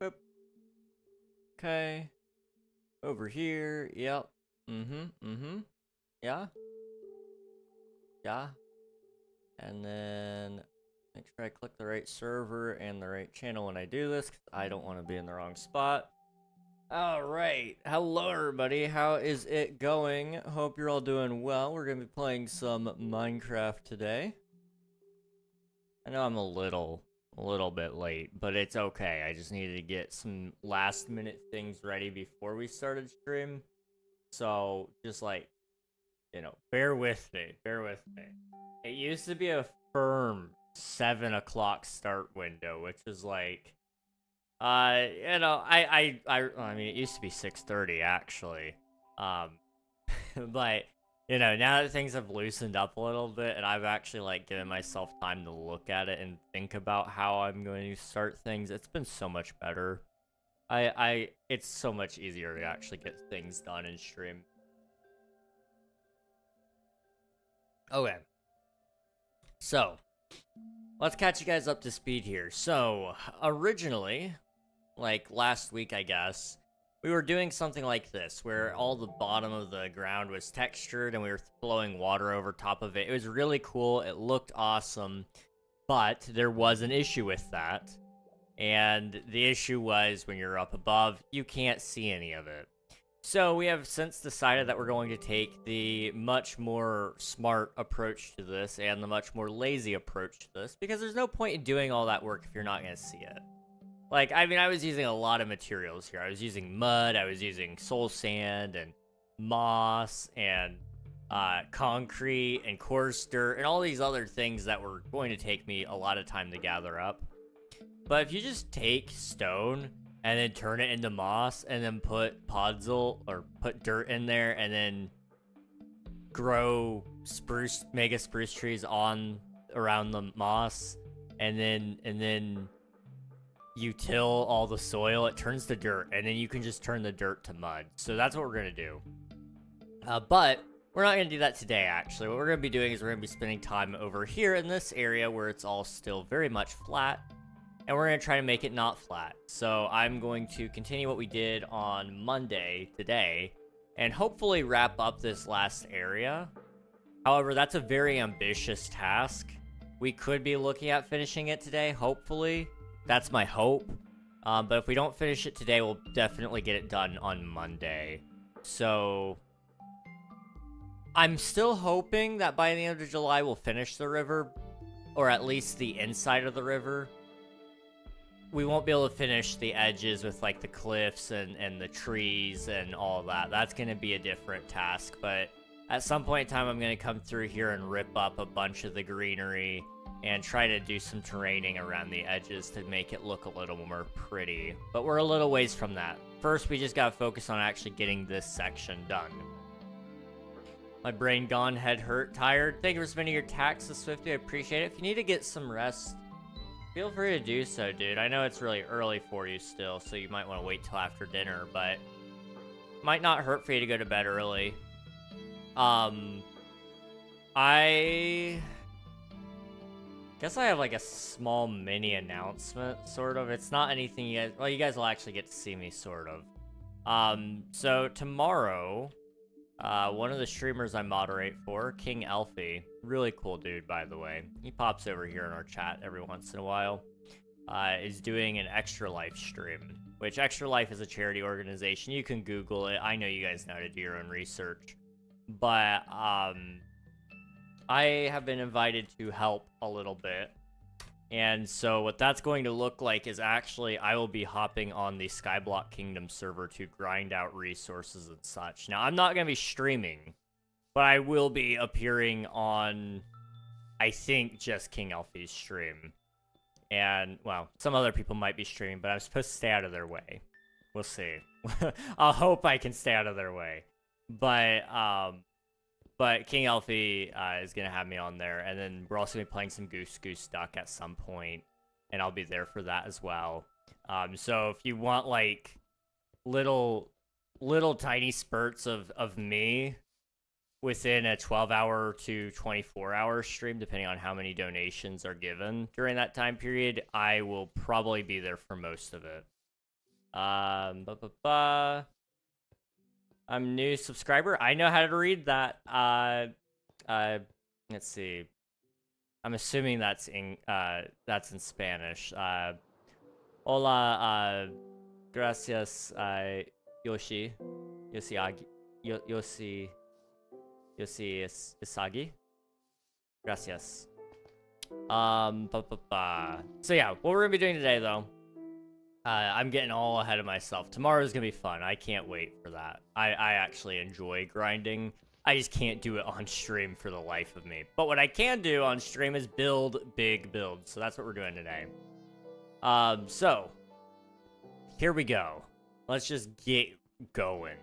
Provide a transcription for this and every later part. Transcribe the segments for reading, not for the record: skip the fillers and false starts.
Boop. Okay. Over here. Yep. Yeah. Yeah. And then make sure I click the right server and the right channel when I do this, because I don't want to be in the wrong spot. Alright, hello everybody, how is it going? Hope you're all doing well. We're going to be playing some Minecraft today. I know I'm a little bit late, but it's okay. I just needed to get some last minute things ready before we started stream. So, just like, bear with me, It used to be a firm 7 o'clock start window, which is like, I mean, it used to be 6:30 actually. Um, but now that things have loosened up a little bit, and I've actually like given myself time to look at it and think about how I'm going to start things, it's been so much better. It's so much easier to actually get things done in stream. Okay. So, let's catch you guys up to speed here. So, originally, like last week, I guess, we were doing something like this, where all the bottom of the ground was textured and we were blowing water over top of it. It was really cool. It looked awesome, but there was an issue with that. And the issue was when you're up above, you can't see any of it. So we have since decided that we're going to take the much more smart approach to this and the much more lazy approach to this, because there's no point in doing all that work if you're not going to see it. Like, I mean, I was using a lot of materials here. I was using mud, I was using soul sand, and moss, and concrete, and coarse dirt, and all these other things that were going to take me a lot of time to gather up. But if you just take stone and then turn it into moss, and then put podzol, or put dirt in there, and then grow mega spruce trees around the moss, and then you till all the soil, it turns to dirt, and then you can just turn the dirt to mud. So that's what we're gonna do. But we're not gonna do that today, actually. What we're gonna be doing is we're gonna be spending time over here in this area where it's all still very much flat, and we're gonna try to make it not flat. So I'm going to continue what we did on Monday today, and hopefully wrap up this last area. However, that's a very ambitious task. We could be looking at finishing it today, hopefully. That's my hope. But if we don't finish it today, we'll definitely get it done on Monday. So I'm still hoping that by the end of July, we'll finish the river, or at least the inside of the river. We won't be able to finish the edges with like the cliffs and the trees and all that. That's going to be a different task, but at some point in time, I'm going to come through here and rip up a bunch of the greenery and try to do some terraining around the edges to make it look a little more pretty. But we're a little ways from that. First, we just gotta focus on actually getting this section done. My brain gone, head hurt, tired. Thank you for spending your taxes, Swifty. I appreciate it. If you need to get some rest, feel free to do so, dude. I know it's really early for you still, so you might want to wait till after dinner, but might not hurt for you to go to bed early. I guess I have like a small mini announcement, sort of. It's not anything you guys, well, you guys will actually get to see me, sort of. So tomorrow, one of the streamers I moderate for, King SMP, really cool dude, by the way. He pops over here in our chat every once in a while, is doing an Extra Life stream, which Extra Life is a charity organization. You can Google it. I know you guys know how to do your own research. But, I have been invited to help a little bit. And so what that's going to look like is actually I will be hopping on the Skyblock Kingdom server to grind out resources and such. Now, I'm not going to be streaming, but I will be appearing on, I think, just King SMP's stream. And, well, some other people might be streaming, but I'm supposed to stay out of their way. We'll see. I'll hope I can stay out of their way. But King SMP is going to have me on there, and then we're also going to be playing some Goose Duck at some point, and I'll be there for that as well. So if you want, like, little tiny spurts of me within a 12-hour to 24-hour stream, depending on how many donations are given during that time period, I will probably be there for most of it. I'm new subscriber. I know how to read that. Let's see. I'm assuming that's in Spanish. Hola, gracias, Yoshi. Yoshi Isagi. Gracias. So yeah, what we're gonna be doing today, though. I'm getting all ahead of myself. Tomorrow's gonna be fun. I can't wait for that. I actually enjoy grinding. I just can't do it on stream for the life of me. But what I can do on stream is build big builds. So that's what we're doing today. So here we go. Let's just get going.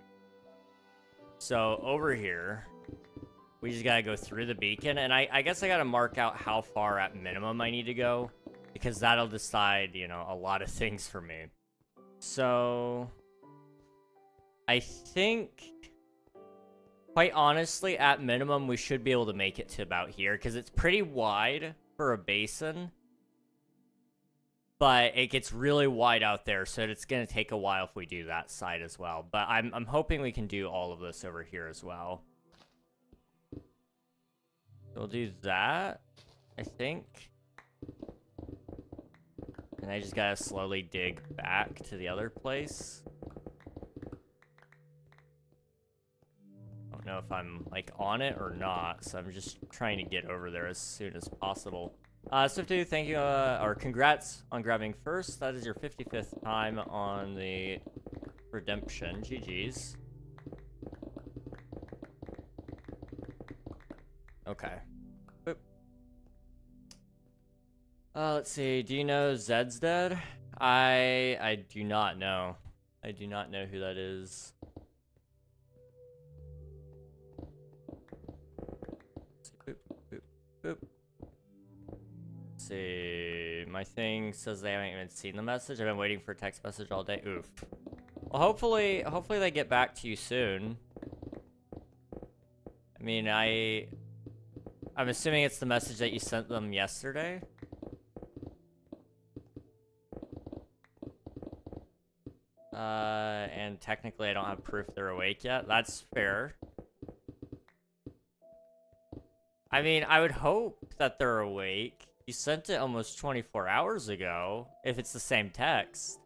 So over here, we just gotta go through the beacon, and I guess I gotta mark out how far at minimum I need to go, because that'll decide, you know, a lot of things for me. So I think, quite honestly, at minimum, we should be able to make it to about here, because it's pretty wide for a basin. But it gets really wide out there, so it's going to take a while if we do that side as well. But I'm hoping we can do all of this over here as well. We'll do that, I think. And I just gotta slowly dig back to the other place. I don't know if I'm, like, on it or not, so I'm just trying to get over there as soon as possible. Swifty, thank you, or congrats on grabbing first. That is your 55th time on the redemption. GG's. Okay. Boop. Let's see. Do you know Zed's dead? I do not know. I do not know who that is. Boop, boop, boop. Let's see. My thing says they haven't even seen the message. I've been waiting for a text message all day. Oof. Well, hopefully they get back to you soon. I mean, I'm assuming it's the message that you sent them yesterday. And technically I don't have proof they're awake yet. That's fair. I mean, I would hope that they're awake. You sent it almost 24 hours ago, if it's the same text.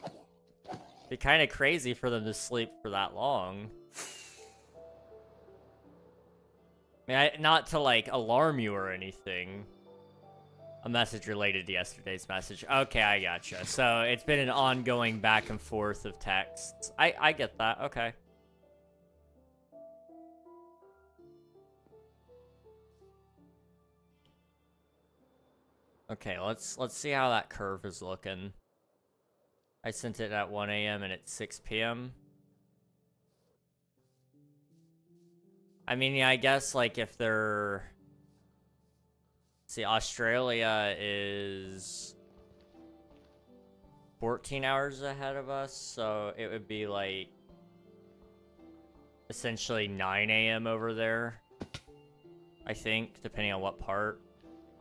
It'd be kind of crazy for them to sleep for that long. I mean, not to, like, alarm you or anything. A message related to yesterday's message. Okay, I gotcha. So, it's been an ongoing back and forth of texts. I get that. Okay. Okay, let's see how that curve is looking. I sent it at 1 a.m. and it's 6 p.m. I mean, yeah, I guess, like, if they're... See, Australia is 14 hours ahead of us, so it would be, like, essentially 9 a.m. over there, I think, depending on what part.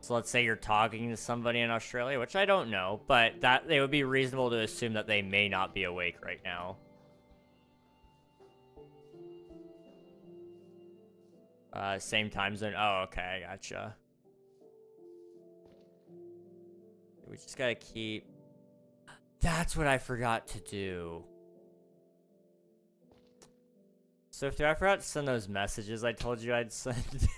So let's say you're talking to somebody in Australia, which I don't know, but that it would be reasonable to assume that they may not be awake right now. Same time zone. Oh, okay, I gotcha. We just gotta keep... That's what I forgot to do. So if I forgot to send those messages I told you I'd send...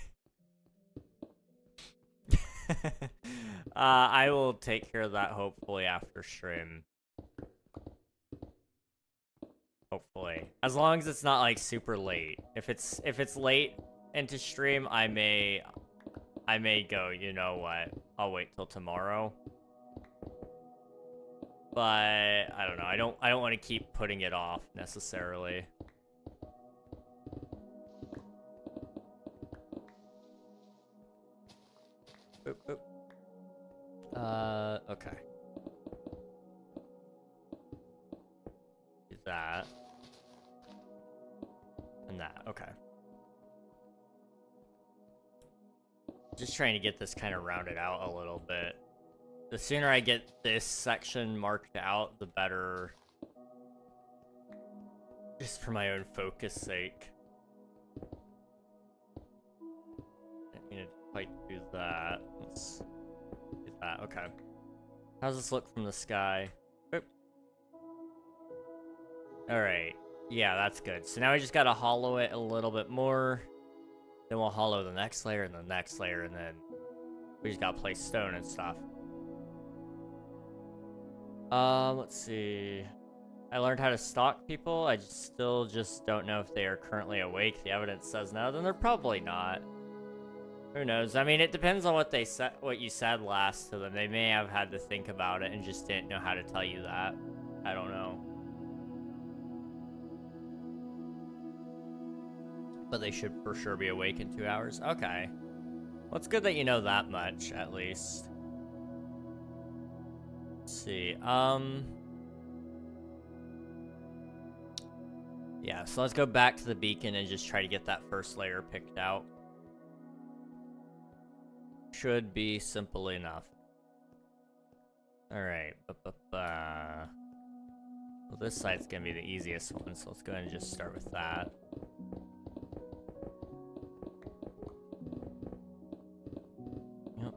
I will take care of that hopefully after stream. Hopefully. As long as it's not, like, super late. If it's late into stream, I may go, you know what, I'll wait till tomorrow. But I don't know. I don't want to keep putting it off necessarily. Boop, boop. Okay. Do that. And that. Okay. Just trying to get this kind of rounded out a little bit. the sooner I get this section marked out, the better. Just for my own focus sake. I didn't mean to quite do that. Let's do that. Okay. How's this look from the sky? Oop. Alright. Yeah, that's good. So now we just gotta hollow it a little bit more. Then we'll hollow the next layer and the next layer, and then we just gotta place stone and stuff. Let's see. I learned how to stalk people. I still just don't know if they are currently awake. The evidence says no, then they're probably not. Who knows? I mean, it depends on what they said, what you said last to them. They may have had to think about it and just didn't know how to tell you that. I don't know. But they should for sure be awake in 2 hours. Okay. Well, it's good that you know that much, at least. Let's see. Yeah, so let's go back to the beacon and just try to get that first layer picked out. Should be simple enough. Alright. Well, this side's gonna be the easiest one, so let's go ahead and just start with that. Yep.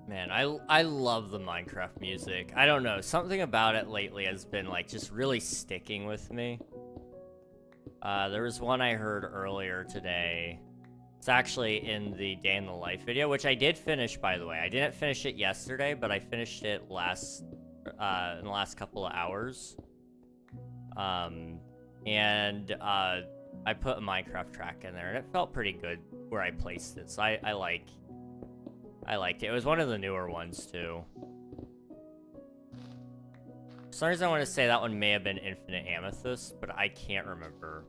Man, I love the Minecraft music. I don't know, something about it lately has been like just really sticking with me. There was one I heard earlier today. It's actually in the Day in the Life video, which I did finish, by the way. I didn't finish it yesterday, but I finished it in the last couple of hours. I put a Minecraft track in there, and it felt pretty good where I placed it. So I liked it. It was one of the newer ones, too. For some reason, I want to say that one may have been Infinite Amethyst, but I can't remember.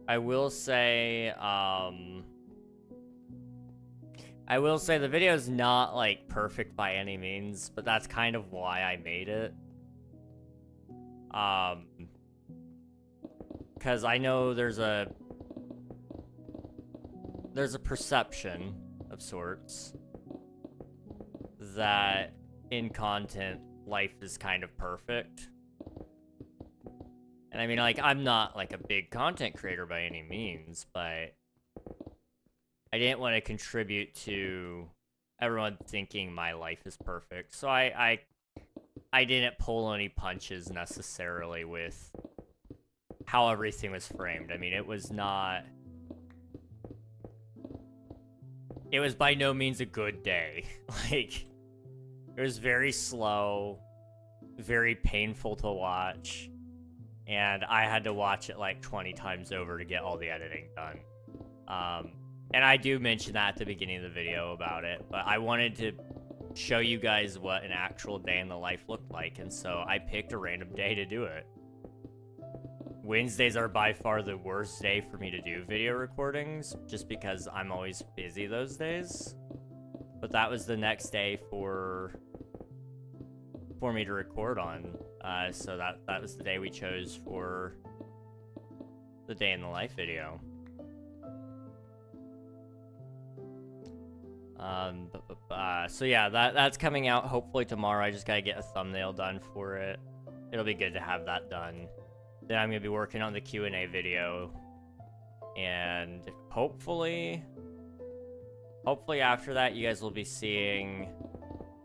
I will say the video is not, like, perfect by any means, but that's kind of why I made it. Because I know there's a perception of sorts that in content life is kind of perfect. And I mean, like, I'm not like a big content creator by any means, but I didn't want to contribute to everyone thinking my life is perfect. So I didn't pull any punches necessarily with how everything was framed. I mean, it was by no means a good day. Like, it was very slow, very painful to watch, and I had to watch it like 20 times over to get all the editing done. And I do mention that at the beginning of the video about it, but I wanted to show you guys what an actual day in the life looked like, and so I picked a random day to do it. Wednesdays are by far the worst day for me to do video recordings, just because I'm always busy those days. But that was the next day for me to record on, so that was the day we chose for the Day in the Life video. So yeah, that's coming out hopefully tomorrow. I just gotta get a thumbnail done for it. It'll be good to have that done. Then I'm gonna be working on the Q&A video, and hopefully after that, you guys will be seeing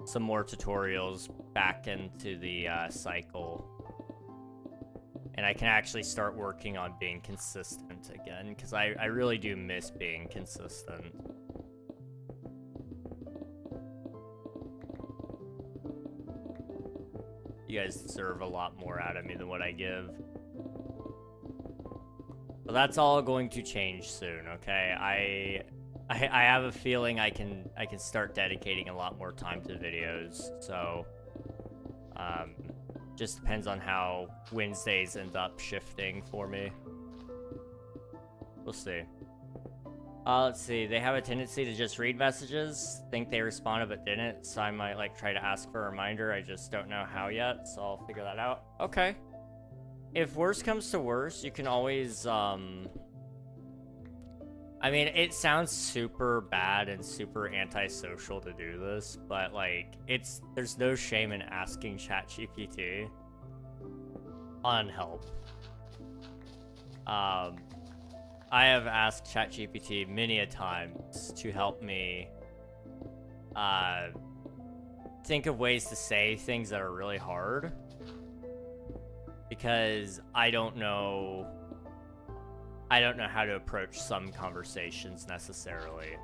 some more tutorials back into the cycle, and I can actually start working on being consistent again, because I really do miss being consistent. You guys deserve a lot more out of me than what I give. But that's all going to change soon, okay? I have a feeling I can start dedicating a lot more time to videos. So just depends on how Wednesdays end up shifting for me. We'll see. Let's see. They have a tendency to just read messages, think they responded but didn't, so I might like try to ask for a reminder. I just don't know how yet, so I'll figure that out. Okay. if worse comes to worse, you can always, I mean, it sounds super bad and super antisocial to do this, but, like, there's no shame in asking ChatGPT on help. I have asked ChatGPT many a times to help me, think of ways to say things that are really hard, because I don't know how to approach some conversations necessarily.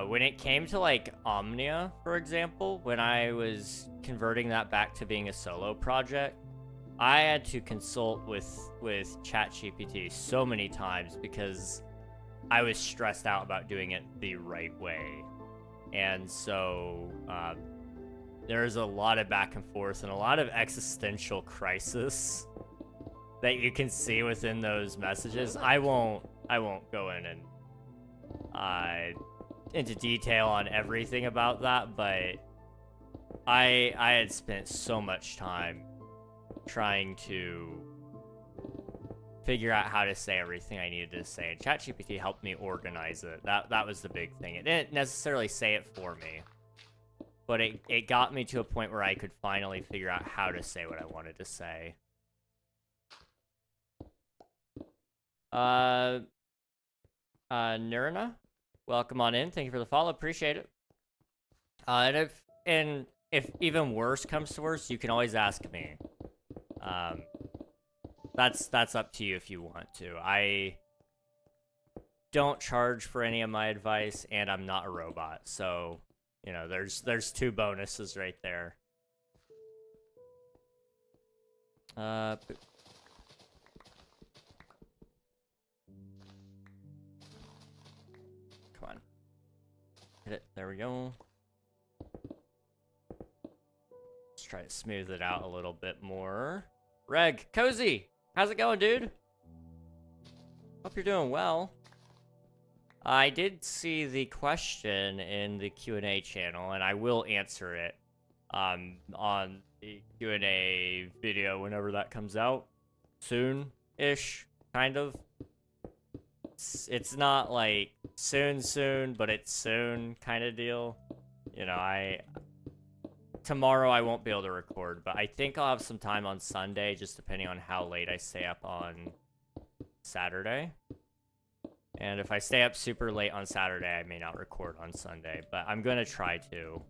When it came to, like, Omnia, for example, when I was converting that back to being a solo project, I had to consult with ChatGPT so many times because I was stressed out about doing it the right way. And so there's a lot of back and forth and a lot of existential crisis that you can see within those messages. I won't go in and into detail on everything about that, but I had spent so much time trying to figure out how to say everything I needed to say, and ChatGPT helped me organize it. That was the big thing. It didn't necessarily say it for me, but it got me to a point where I could finally figure out how to say what I wanted to say. Nirna, welcome on in. Thank you for the follow. Appreciate it. And if even worse comes to worse, you can always ask me. That's up to you if you want to. I don't charge for any of my advice, and I'm not a robot, so you know there's two bonuses right there. Come on, hit it. There we go. Let's try to smooth it out a little bit more. Reg, Cozy, how's it going, dude? Hope you're doing well. I did see the question in the Q&A channel, and I will answer it on the Q&A video whenever that comes out. Soon-ish, kind of. It's not like soon, but it's soon kind of deal. You know, tomorrow I won't be able to record, but I think I'll have some time on Sunday, just depending on how late I stay up on Saturday. And if I stay up super late on Saturday, I may not record on Sunday, but I'm gonna try to.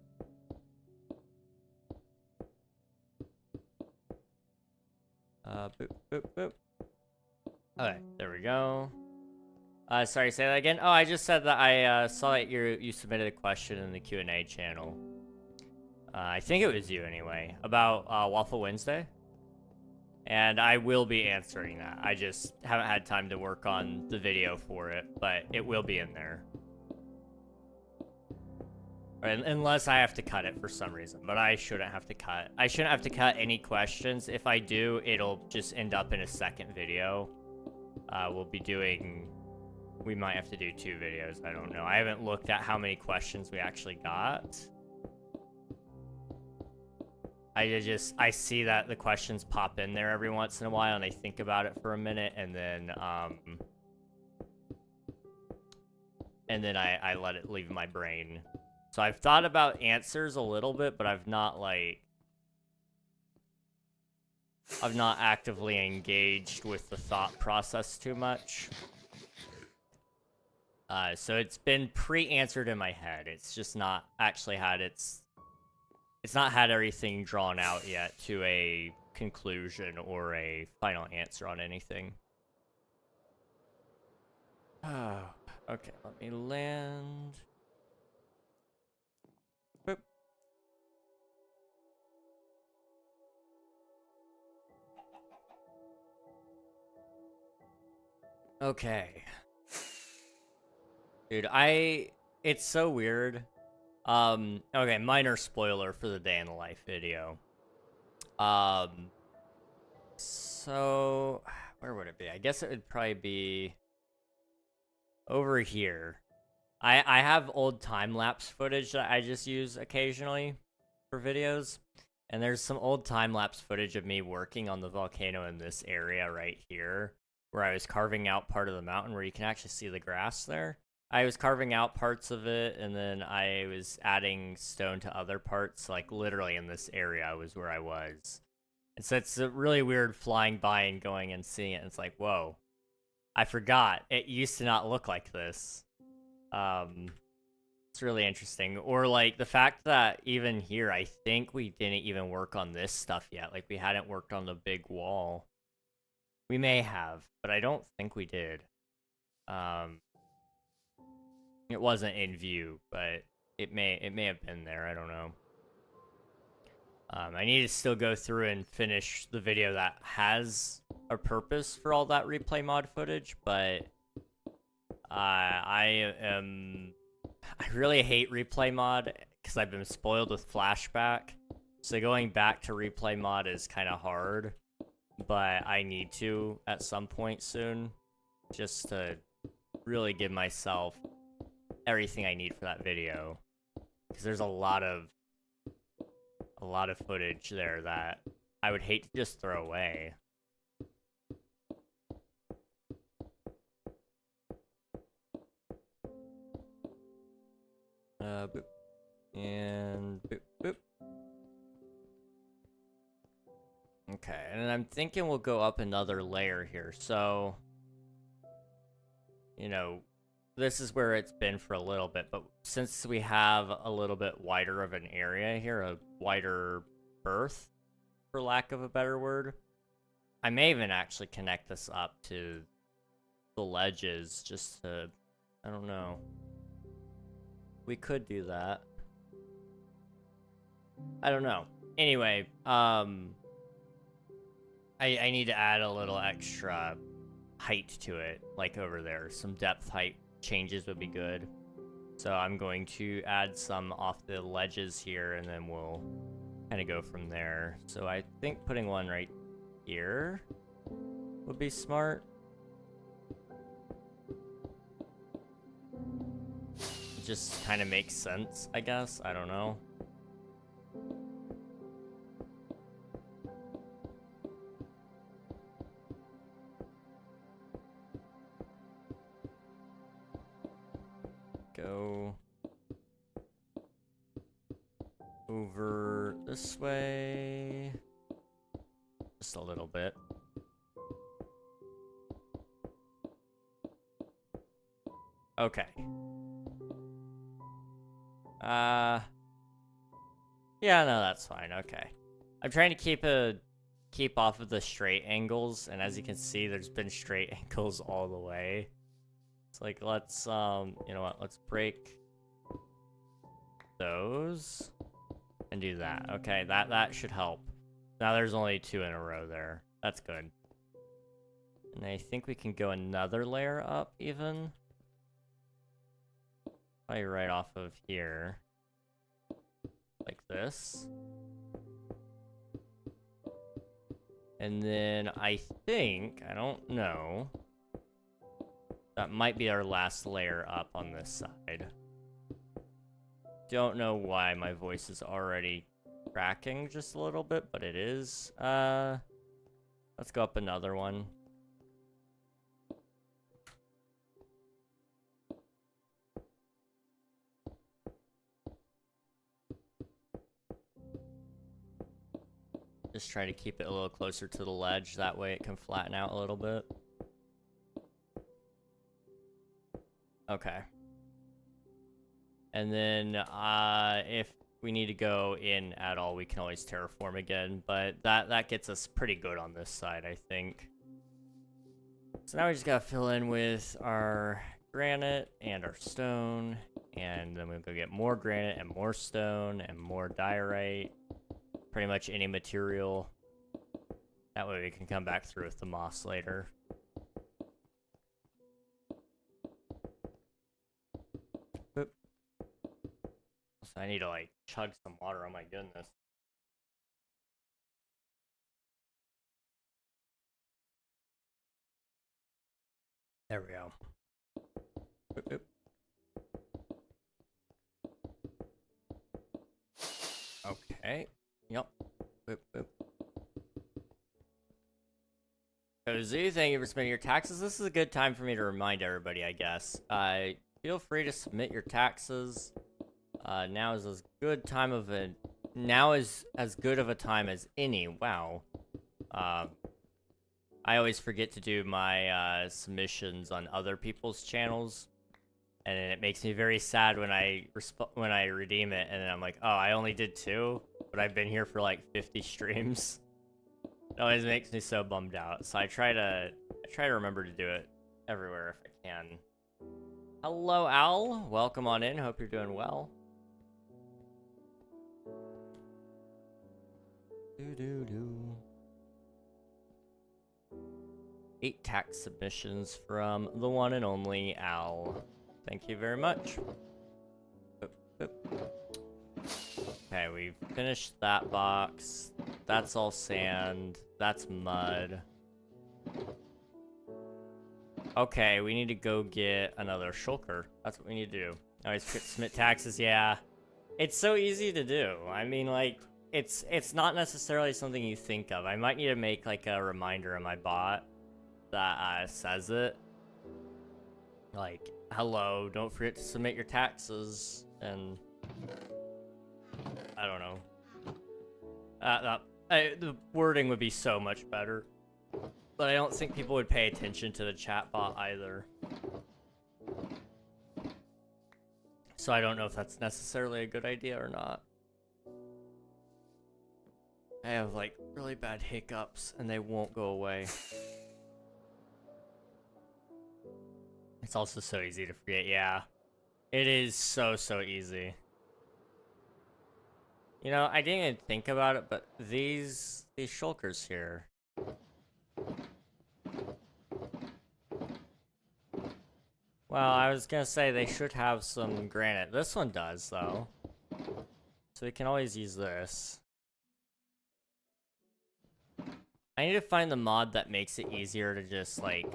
Boop, boop, boop. Okay, there we go. Sorry, say that again. Oh, I just said that I saw that you submitted a question in the Q&A channel. I think it was you anyway, about Waffle Wednesday. And I will be answering that. I just haven't had time to work on the video for it, but it will be in there. Unless I have to cut it for some reason, but I shouldn't have to cut. I shouldn't have to cut any questions. If I do, it'll just end up in a second video. We might have to do 2 videos. I don't know. I haven't looked at how many questions we actually got. I see that the questions pop in there every once in a while, and I think about it for a minute, and then I let it leave my brain. So I've thought about answers a little bit, but I've not actively engaged with the thought process too much. So it's been pre-answered in my head. It's just not actually had it's not had everything drawn out yet to a conclusion or a final answer on anything. Oh, okay, let me land. Boop. Okay. Dude, it's so weird. Okay, minor spoiler for the day in the life video. So, where would it be? I guess it would probably be over here. I have old time-lapse footage that I just use occasionally for videos. And there's some old time-lapse footage of me working on the volcano in this area right here, where I was carving out part of the mountain where you can actually see the grass there. I was carving out parts of it, and then I was adding stone to other parts, like literally in this area was where I was. And so it's really weird flying by and going and seeing it, and it's like, whoa, I forgot. It used to not look like this. It's really interesting. Or like the fact that even here, I think we didn't even work on this stuff yet. Like we hadn't worked on the big wall. We may have, but I don't think we did. It wasn't in view, but it may have been there. I don't know. I need to still go through and finish the video that has a purpose for all that replay mod footage, but I really hate replay mod because I've been spoiled with flashback. So going back to replay mod is kind of hard, but I need to at some point soon, just to really give myself everything I need for that video, because there's a lot of footage there that I would hate to just throw away. Boop. And boop, boop. Okay, and I'm thinking we'll go up another layer here. So, you know, this is where it's been for a little bit, but since we have a little bit wider of an area here, a wider berth, for lack of a better word, I may even actually connect this up to the ledges just to, I don't know. We could do that. I don't know. Anyway, I need to add a little extra height to it, like over there. Some depth height changes would be good. So I'm going to add some off the ledges here, and then we'll kind of go from there. So I think putting one right here would be smart. It just kind of makes sense, I guess. I don't know. Go over this way just a little bit. Okay. Yeah, no, that's fine. Okay. I'm trying to keep off of the straight angles, and as you can see, there's been straight angles all the way. It's like, let's, you know what, let's break those and do that. Okay, that should help. Now there's only 2 in a row there. That's good. And I think we can go another layer up, even. Probably right off of here. Like this. And then I think, I don't know, that might be our last layer up on this side. Don't know why my voice is already cracking just a little bit, but it is. Let's go up another one. Just try to keep it a little closer to the ledge, that way it can flatten out a little bit. Okay. And then, if we need to go in at all, we can always terraform again, but that gets us pretty good on this side, I think. So now we just gotta fill in with our granite and our stone, and then we'll go get more granite and more stone and more diorite. Pretty much any material. That way we can come back through with the moss later. Boop. So I need to like chug some water, oh my goodness. There we go. Boop, boop. Okay. Yep. boop. Cozy, thank you for submitting your taxes. This is a good time for me to remind everybody, I guess. Feel free to submit your taxes. Now is as good of a time as any. Wow. I always forget to do my submissions on other people's channels, and it makes me very sad when I redeem it, and then I'm like, oh, I only did 2, but I've been here for like 50 streams. It always makes me so bummed out. So I try to remember to do it everywhere if I can. Hello, Al. Welcome on in. Hope you're doing well. 8 tax submissions from the one and only Al. Thank you very much. Okay, we've finished that box. That's all sand. That's mud. Okay, we need to go get another shulker. That's what we need to do. Always submit taxes, yeah. It's so easy to do. I mean, like, it's not necessarily something you think of. I might need to make, like, a reminder on my bot that says it. Like, hello, don't forget to submit your taxes, and I don't know. The wording would be so much better, but I don't think people would pay attention to the chat bot either. So I don't know if that's necessarily a good idea or not. I have like really bad hiccups and they won't go away. It's also so easy to forget, yeah. It is so easy. You know, I didn't even think about it, but these shulkers here. Well, I was gonna say they should have some granite. This one does, though. So we can always use this. I need to find the mod that makes it easier to just, like,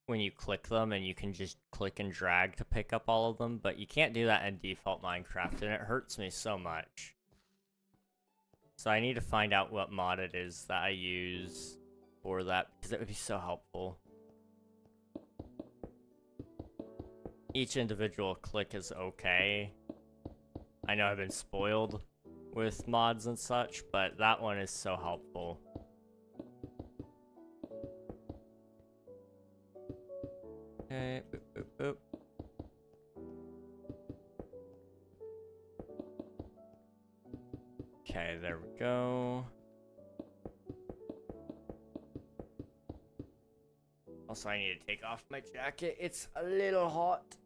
when you click them and you can just click and drag to pick up all of them, but you can't do that in default Minecraft, and it hurts me so much. So I need to find out what mod it is that I use for that, because it would be so helpful. Each individual click is okay. I know I've been spoiled with mods and such, but that one is so helpful. Okay, boop, boop, boop. Okay, there we go. Also, I need to take off my jacket. It's a little hot.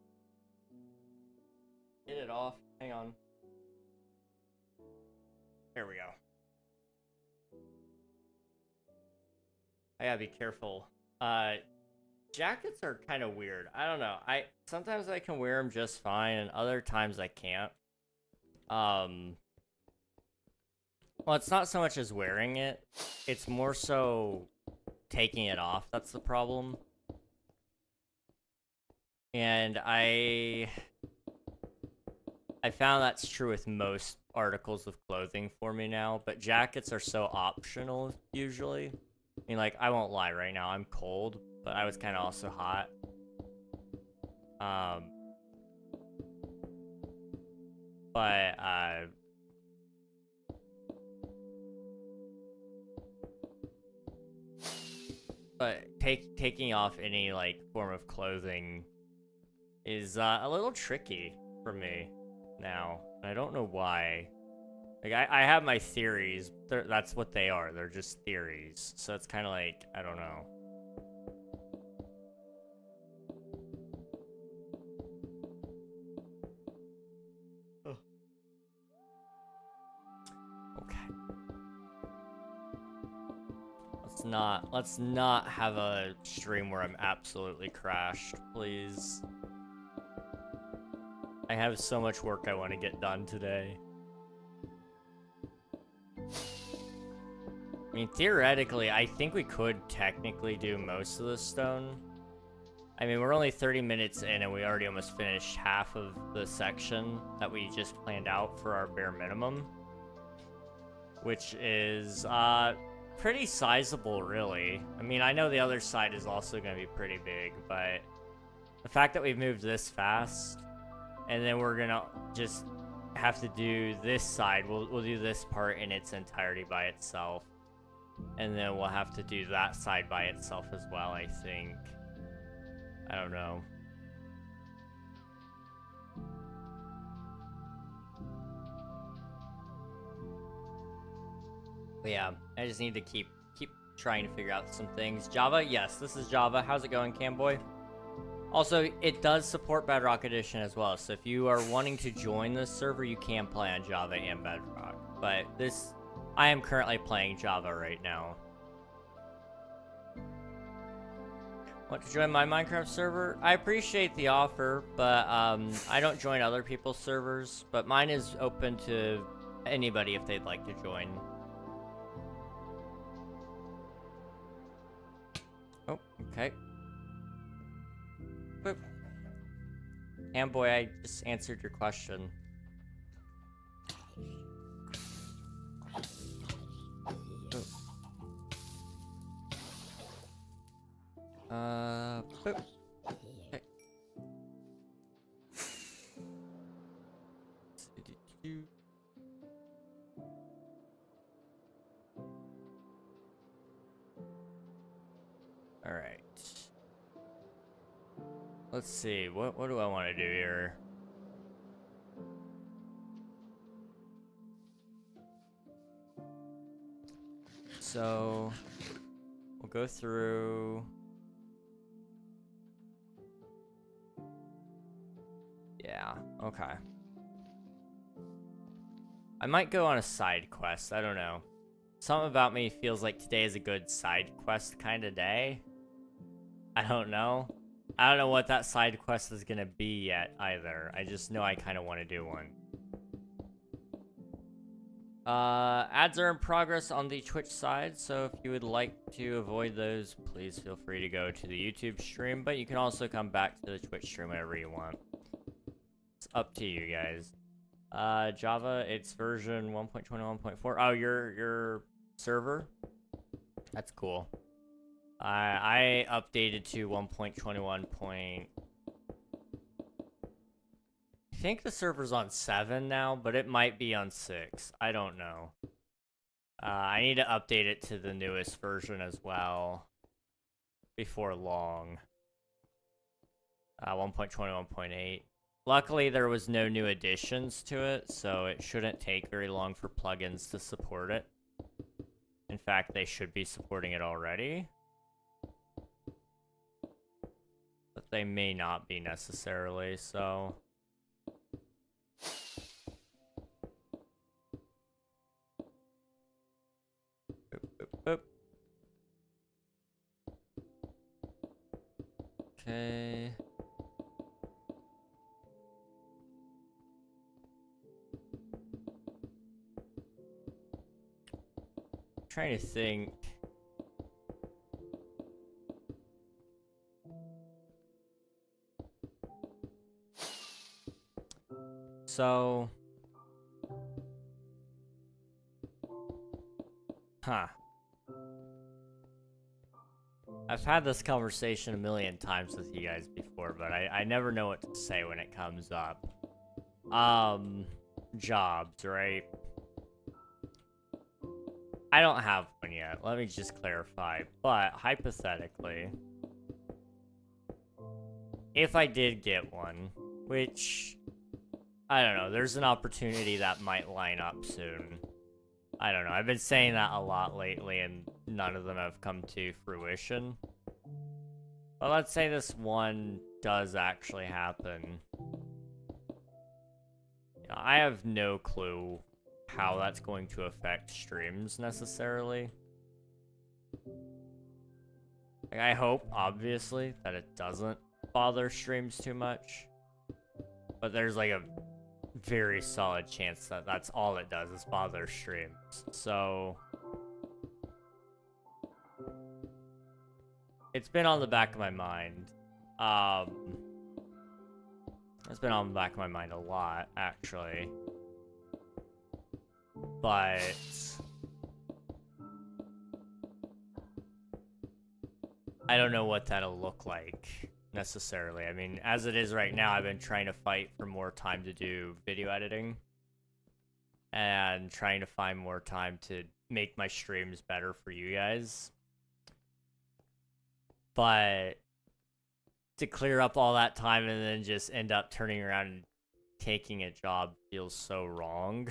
Get it off. Hang on. There we go. I gotta be careful. Jackets are kind of weird. I don't know. Sometimes I can wear them just fine, and other times I can't. Well, it's not so much as wearing it. It's more so taking it off. That's the problem. And I found that's true with most articles of clothing for me now, but jackets are so optional usually. I mean, like, I won't lie, right now I'm cold, but I was kind of also hot. But taking off any, like, form of clothing is a little tricky for me now. I don't know why. Like, I have my theories. That's what they are. They're just theories. So it's kind of like, I don't know. Ugh. Okay. Let's not have a stream where I'm absolutely crashed, please. I have so much work I want to get done today. I mean, theoretically, I think we could technically do most of the stone. I mean, we're only 30 minutes in and we already almost finished half of the section that we just planned out for our bare minimum. which is pretty sizable, really. I mean, I know the other side is also going to be pretty big, but the fact that we've moved this fast, and then we're going to just have to do this side, we'll do this part in its entirety by itself, and then we'll have to do that side by itself as well, I think. I don't know. But yeah, I just need to keep trying to figure out some things. Java, yes, this is Java. How's it going, Camboy? Also, it does support Bedrock Edition as well, so if you are wanting to join this server, you can play on Java and Bedrock. But I am currently playing Java right now. Want to join my Minecraft server? I appreciate the offer, but I don't join other people's servers, but mine is open to anybody if they'd like to join. Oh, okay. Boop. And boy, I just answered your question. Boop. Okay. All right. Let's see. What do I want to do here? So we'll go through. Yeah, okay. I might go on a side quest, I don't know. Something about me feels like today is a good side quest kind of day. I don't know. I don't know what that side quest is gonna be yet either. I just know I kind of want to do one. Ads are in progress on the Twitch side, so if you would like to avoid those, please feel free to go to the YouTube stream, but you can also come back to the Twitch stream whenever you want. It's up to you guys. Java, it's version 1.21.4. Oh, your server? That's cool. I updated to 1.21. I think the server's on 7 now, but it might be on 6. I don't know. I need to update it to the newest version as well before long. 1.21.8. Luckily, there was no new additions to it, so it shouldn't take very long for plugins to support it. In fact, they should be supporting it already. But they may not be necessarily, so... Boop. Okay. Trying to think. So, I've had this conversation a million times with you guys before, but I never know what to say when it comes up. Jobs, right? I don't have one yet. Let me just clarify. But hypothetically, if I did get one, which I don't know, there's an opportunity that might line up soon. I don't know. I've been saying that a lot lately, and none of them have come to fruition. But let's say this one does actually happen. I have no clue how that's going to affect streams necessarily. Like, I hope, obviously, that it doesn't bother streams too much. But there's like a very solid chance that that's all it does is bother streams. So it's been on the back of my mind. It's been on the back of my mind a lot, actually. But I don't know what that'll look like necessarily. I mean, as it is right now, I've been trying to fight for more time to do video editing and trying to find more time to make my streams better for you guys. But to clear up all that time and then just end up turning around and taking a job feels so wrong.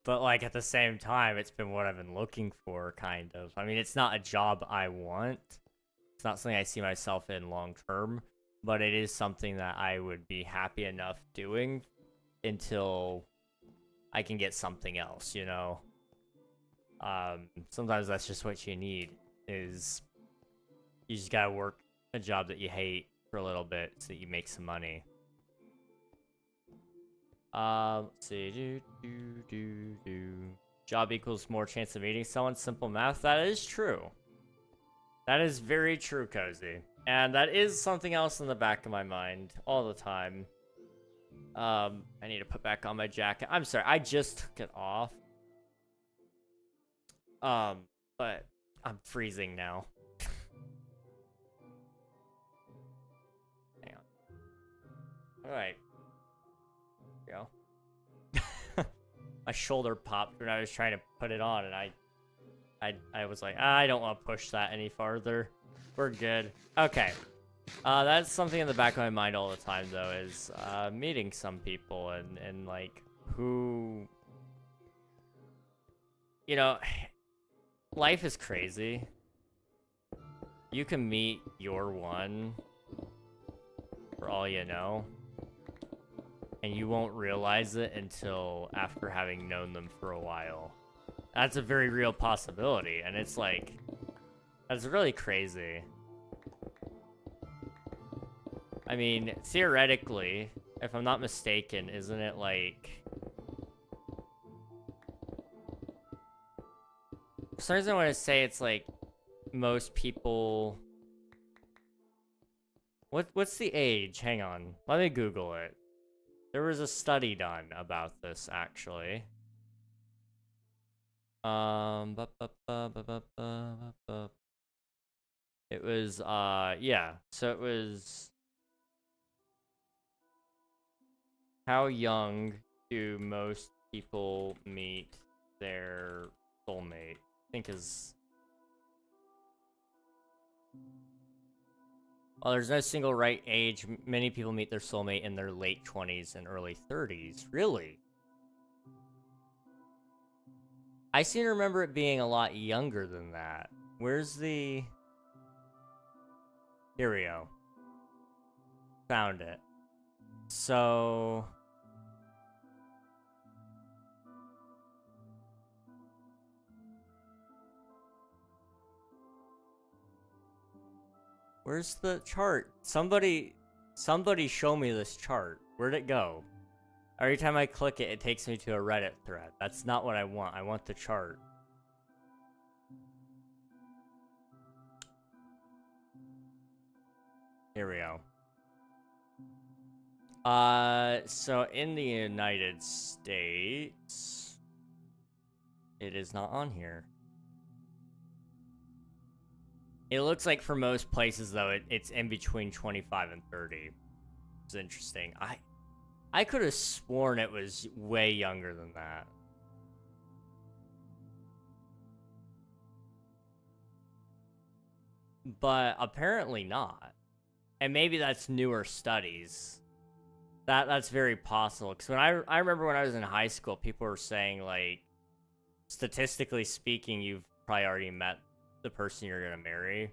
But, like, at the same time, it's been what I've been looking for, kind of. I mean, it's not a job I want. It's not something I see myself in long term, but it is something that I would be happy enough doing until I can get something else, you know? Sometimes that's just what you need, is you just gotta work a job that you hate for a little bit so that you make some money. Let's see. Job equals more chance of meeting someone. Simple math. That is true. That is very true, Cozy. And that is something else in the back of my mind all the time. I need to put back on my jacket. I'm sorry, I just took it off. But I'm freezing now. Hang on. Alright. Go. My shoulder popped when I was trying to put it on, and I was like, I don't want to push that any farther. We're good. Okay. That's something in the back of my mind all the time, though, is meeting some people and like who, you know, life is crazy. You can meet your one for all you know, and you won't realize it until after having known them for a while. That's a very real possibility, and it's like, that's really crazy. I mean, theoretically, if I'm not mistaken, isn't it like... For some reason I want to say it's like most people... What's the age? Hang on. Let me Google it. There was a study done about this, actually. It was, yeah. So it was... How young do most people meet their soulmate? I think is... Well, there's no single right age. Many people meet their soulmate in their late 20s and early 30s. Really? I seem to remember it being a lot younger than that. Where's the... Here we go. Found it. So... Where's the chart? Somebody show me this chart. Where'd it go? Every time I click it, it takes me to a Reddit thread. That's not what I want. I want the chart. Here we go. So in the United States, it is not on here. It looks like for most places, though, it's in between 25 and 30. It's interesting. I could have sworn it was way younger than that. But apparently not. And maybe that's newer studies. That's very possible. Because when I remember when I was in high school, people were saying, like, statistically speaking, you've probably already met the person you're gonna marry.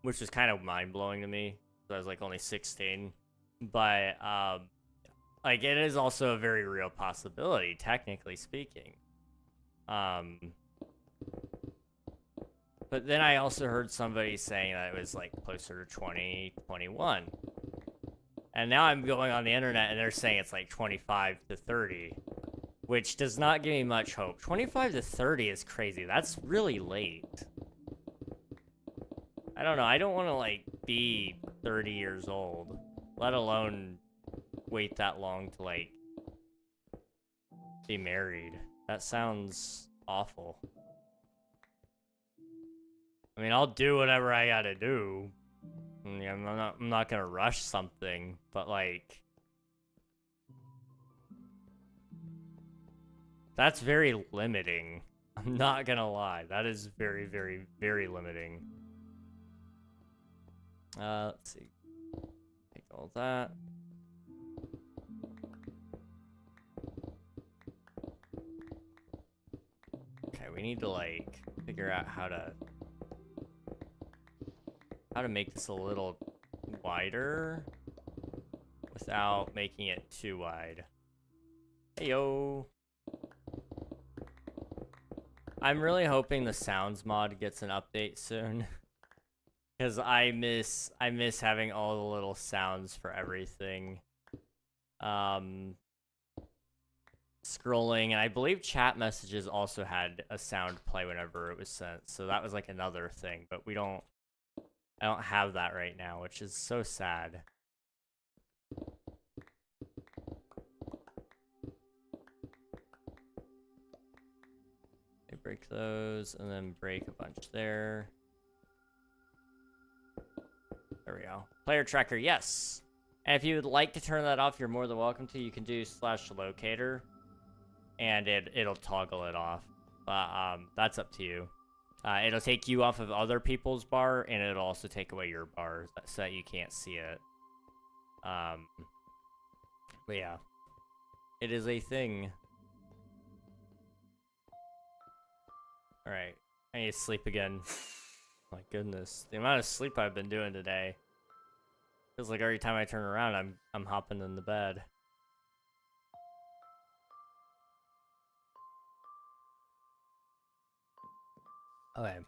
Which was kind of mind-blowing to me. So I was, like, only 16. But, like, it is also a very real possibility, technically speaking. But then I also heard somebody saying that it was, like, closer to 20, 21. And now I'm going on the internet and they're saying it's, like, 25 to 30. Which does not give me much hope. 25 to 30 is crazy. That's really late. I don't know. I don't want to, like, be 30 years old. Let alone wait that long to, like, be married. That sounds awful. I mean, I'll do whatever I gotta do. Yeah, I'm not gonna rush something, but like... That's very limiting. I'm not gonna lie. That is very, very, very limiting. Let's see. Take all that. Okay, we need to, like, figure out how to make this a little wider without making it too wide. Heyo. I'm really hoping the sounds mod gets an update soon. Because I miss having all the little sounds for everything. Scrolling, and I believe chat messages also had a sound play whenever it was sent. So that was like another thing, but I don't have that right now, which is so sad. Break those, and then break a bunch there. There we go. Player tracker, yes. And if you would like to turn that off, you're more than welcome to. You can do /locator, and it'll toggle it off. But that's up to you. It'll take you off of other people's bar, and it'll also take away your bar so that you can't see it. But yeah, it is a thing. Alright, I need to sleep again. My goodness, the amount of sleep I've been doing today. Feels like every time I turn around, I'm hopping in the bed. Okay.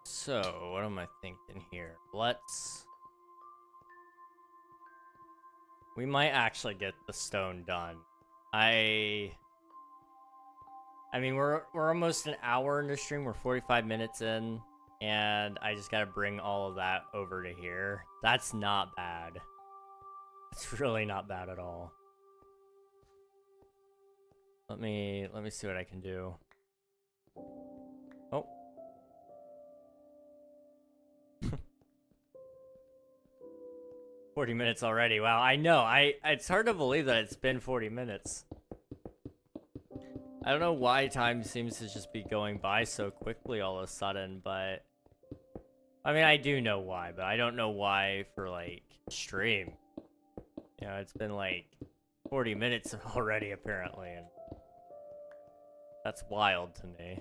So, what am I thinking here? We might actually get the stone done. I mean, we're almost an hour into stream. We're 45 minutes in, and I just gotta bring all of that over to here. That's not bad. It's really not bad at all. Let me see what I can do. Oh. 40 minutes already. Wow, I know. It's hard to believe that it's been 40 minutes. I don't know why time seems to just be going by so quickly all of a sudden, but... I mean, I do know why, but I don't know why for, like, stream. You know, it's been, like, 40 minutes already, apparently, and... That's wild to me.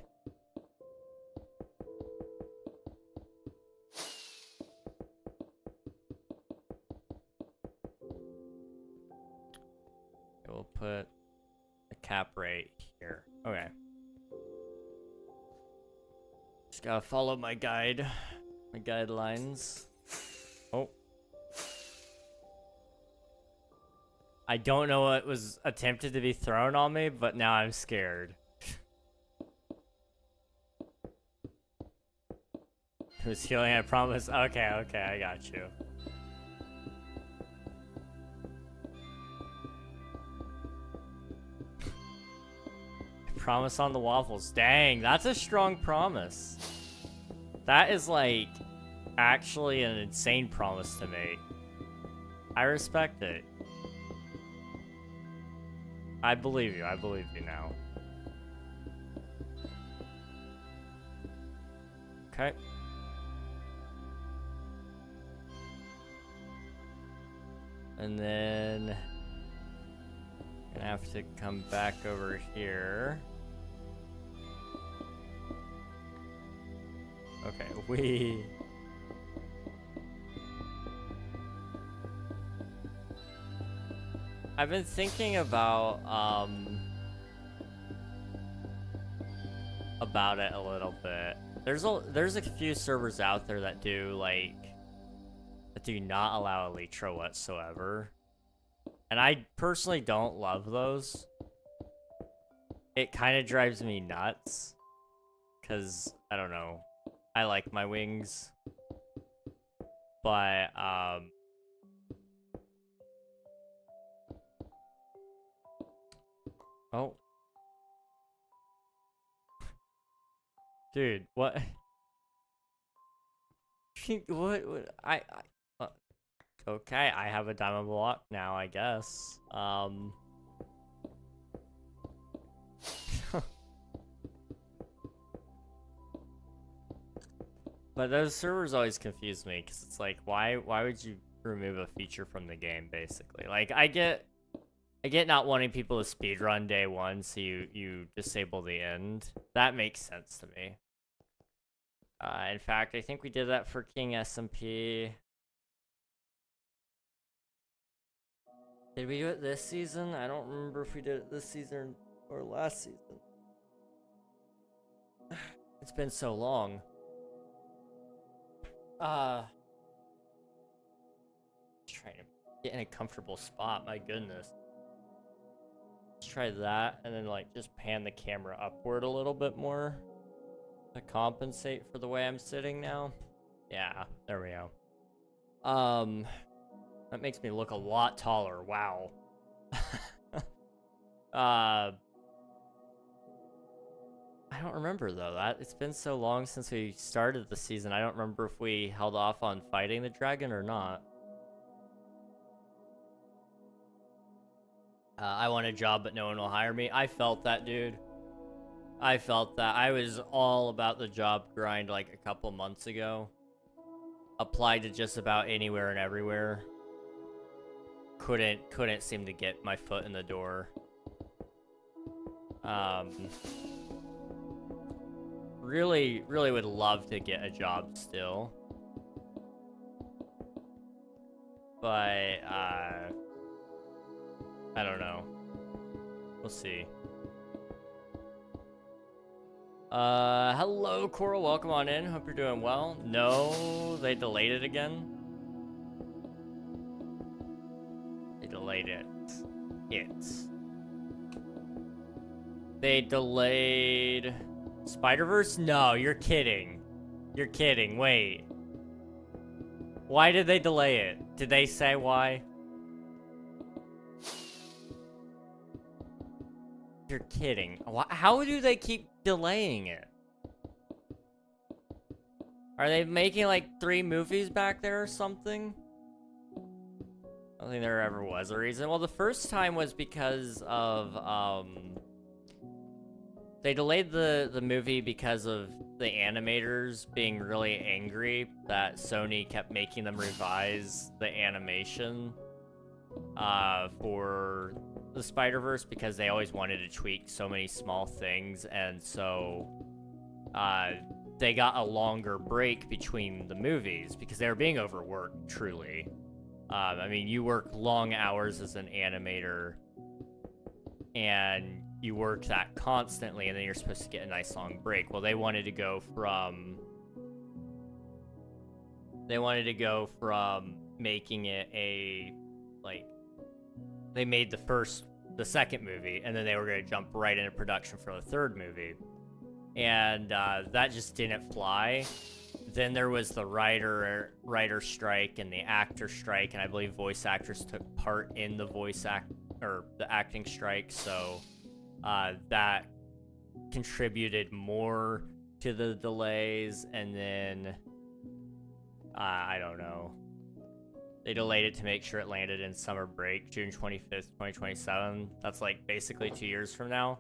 We'll put a cap right here. Okay. Just gotta follow my guidelines. Oh. I don't know what was attempted to be thrown on me, but now I'm scared. Who's healing, I promise. Okay, I got you. Promise on the waffles. Dang, that's a strong promise. That is, like, actually an insane promise to make. I respect it. I believe you now. Okay. And then... gonna have to come back over here. Okay, I've been thinking about it a little bit. There's a few servers out there that do not allow Elytra whatsoever. And I personally don't love those. It kind of drives me nuts. Because, I don't know. I like my wings. But, Dude, what? Uh, okay, I have a diamond block now, I guess. But those servers always confuse me, because it's like, why would you remove a feature from the game, basically? Like, I get not wanting people to speedrun day one, so you disable the end. That makes sense to me. In fact, I think we did that for King SMP. Did we do it this season? I don't remember if we did it this season or last season. It's been so long. Trying to get in a comfortable spot, my goodness. Let's try that, and then like just pan the camera upward a little bit more to compensate for the way I'm sitting now. Yeah, there we go. That makes me look a lot taller. Wow. I don't remember though. It's been so long since we started the season. I don't remember if we held off on fighting the dragon or not. I want a job, but no one will hire me. I felt that, dude. I felt that. I was all about the job grind like a couple months ago. Applied to just about anywhere and everywhere. Couldn't seem to get my foot in the door. Really would love to get a job still. But, I don't know. We'll see. Hello, Coral. Welcome on in. Hope you're doing well. No, they delayed it again. They delayed it. They delayed Spider-Verse? No, you're kidding. You're kidding. Wait. Why did they delay it? Did they say why? You're kidding. How do they keep delaying it? Are they making like 3 movies back there or something? I don't think there ever was a reason. Well, the first time was because of, they delayed the movie because of the animators being really angry that Sony kept making them revise the animation for the Spider-Verse because they always wanted to tweak so many small things, and so they got a longer break between the movies because they were being overworked, truly. I mean, you work long hours as an animator, and you work that constantly, and then you're supposed to get a nice long break. Well, they wanted to go from making it a, like, they made the second movie, and then they were going to jump right into production for the third movie. And that just didn't fly. Then there was the writer strike and the actor strike, and I believe voice actors took part in the the acting strike, so that contributed more to the delays. And then I don't know. They delayed it to make sure it landed in summer break, June 25th, 2027. That's like basically 2 years from now.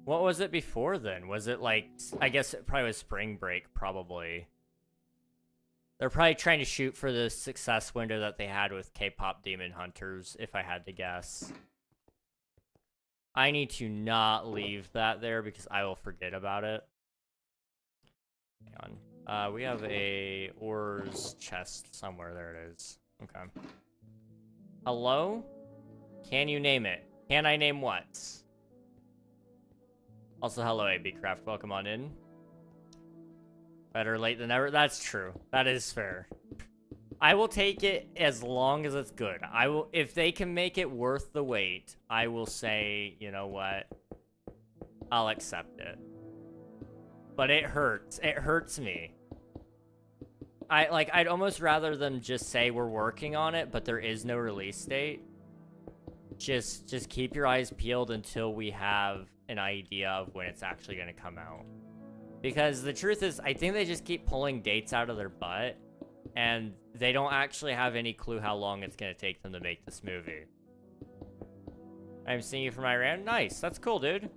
What was it before then? Was it like, I guess it probably was spring break, probably. They're probably trying to shoot for the success window that they had with K-pop Demon Hunters, if I had to guess. I need to not leave that there because I will forget about it. Hang on. We have a ores chest somewhere. There it is. Okay. Hello? Can you name it? Can I name what? Also, hello, AB Craft. Welcome on in. Better late than never. That's true. That is fair. I will take it as long as it's good. I will, if they can make it worth the wait, I will say, you know what? I'll accept it. But it hurts. It hurts me. I'd almost rather them just say we're working on it, but there is no release date. Just keep your eyes peeled until we have an idea of when it's actually going to come out. Because the truth is, I think they just keep pulling dates out of their butt, and they don't actually have any clue how long it's going to take them to make this movie. I'm seeing you from Iran. Nice. That's cool, dude.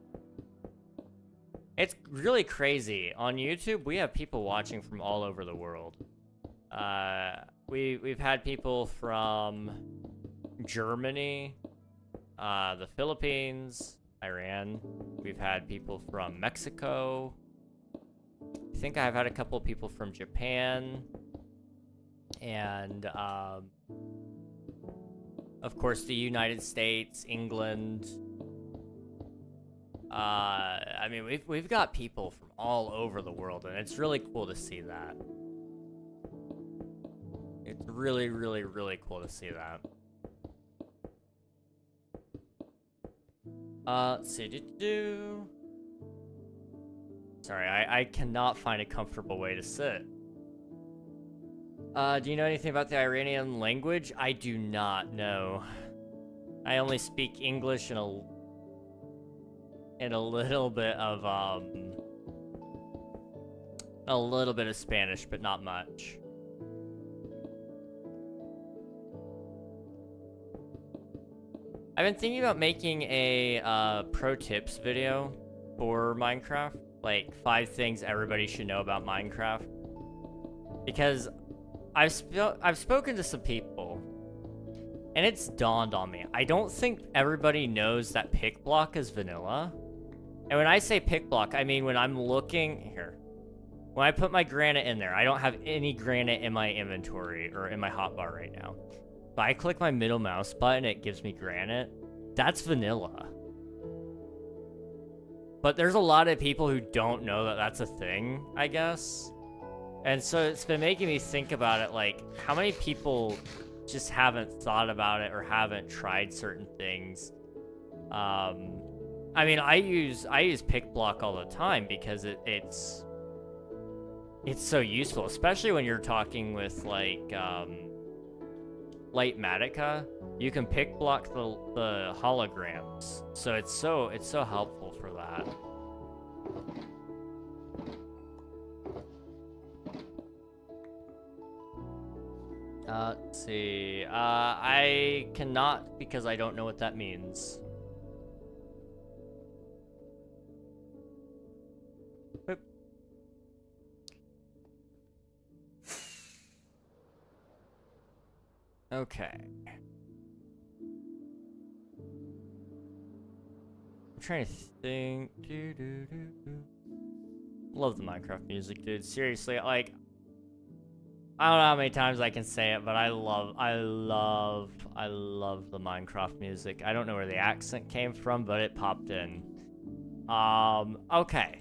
It's really crazy. On YouTube, we have people watching from all over the world. We've had people from Germany, the Philippines, Iran. We've had people from Mexico. I think I've had a couple of people from Japan. And, of course, the United States, England. I mean, we've got people from all over the world, and it's really cool to see that. It's really, really, really cool to see that. Let's see. Sorry, I cannot find a comfortable way to sit. Do you know anything about the Iranian language? I do not know. I only speak English and a little bit of Spanish, but not much. I've been thinking about making a pro tips video for Minecraft, like 5 things everybody should know about Minecraft, because I've spoken to some people, and it's dawned on me. I don't think everybody knows that pick block is vanilla. And when I say pick block, I mean when I'm looking here. When I put my granite in there, I don't have any granite in my inventory or in my hotbar right now. If I click my middle mouse button, it gives me granite. That's vanilla. But there's a lot of people who don't know that that's a thing, I guess. And so it's been making me think about it, like, how many people just haven't thought about it or haven't tried certain things? I mean, I use pick block all the time because it's so useful, especially when you're talking with, like, Light Matica. You can pick block the holograms, so it's so helpful for that. Let's see. I cannot because I don't know what that means. Boop. Okay. I'm trying to think. Love the Minecraft music, dude. Seriously, like, I don't know how many times I can say it, but I love the Minecraft music. I don't know where the accent came from, but it popped in. Okay.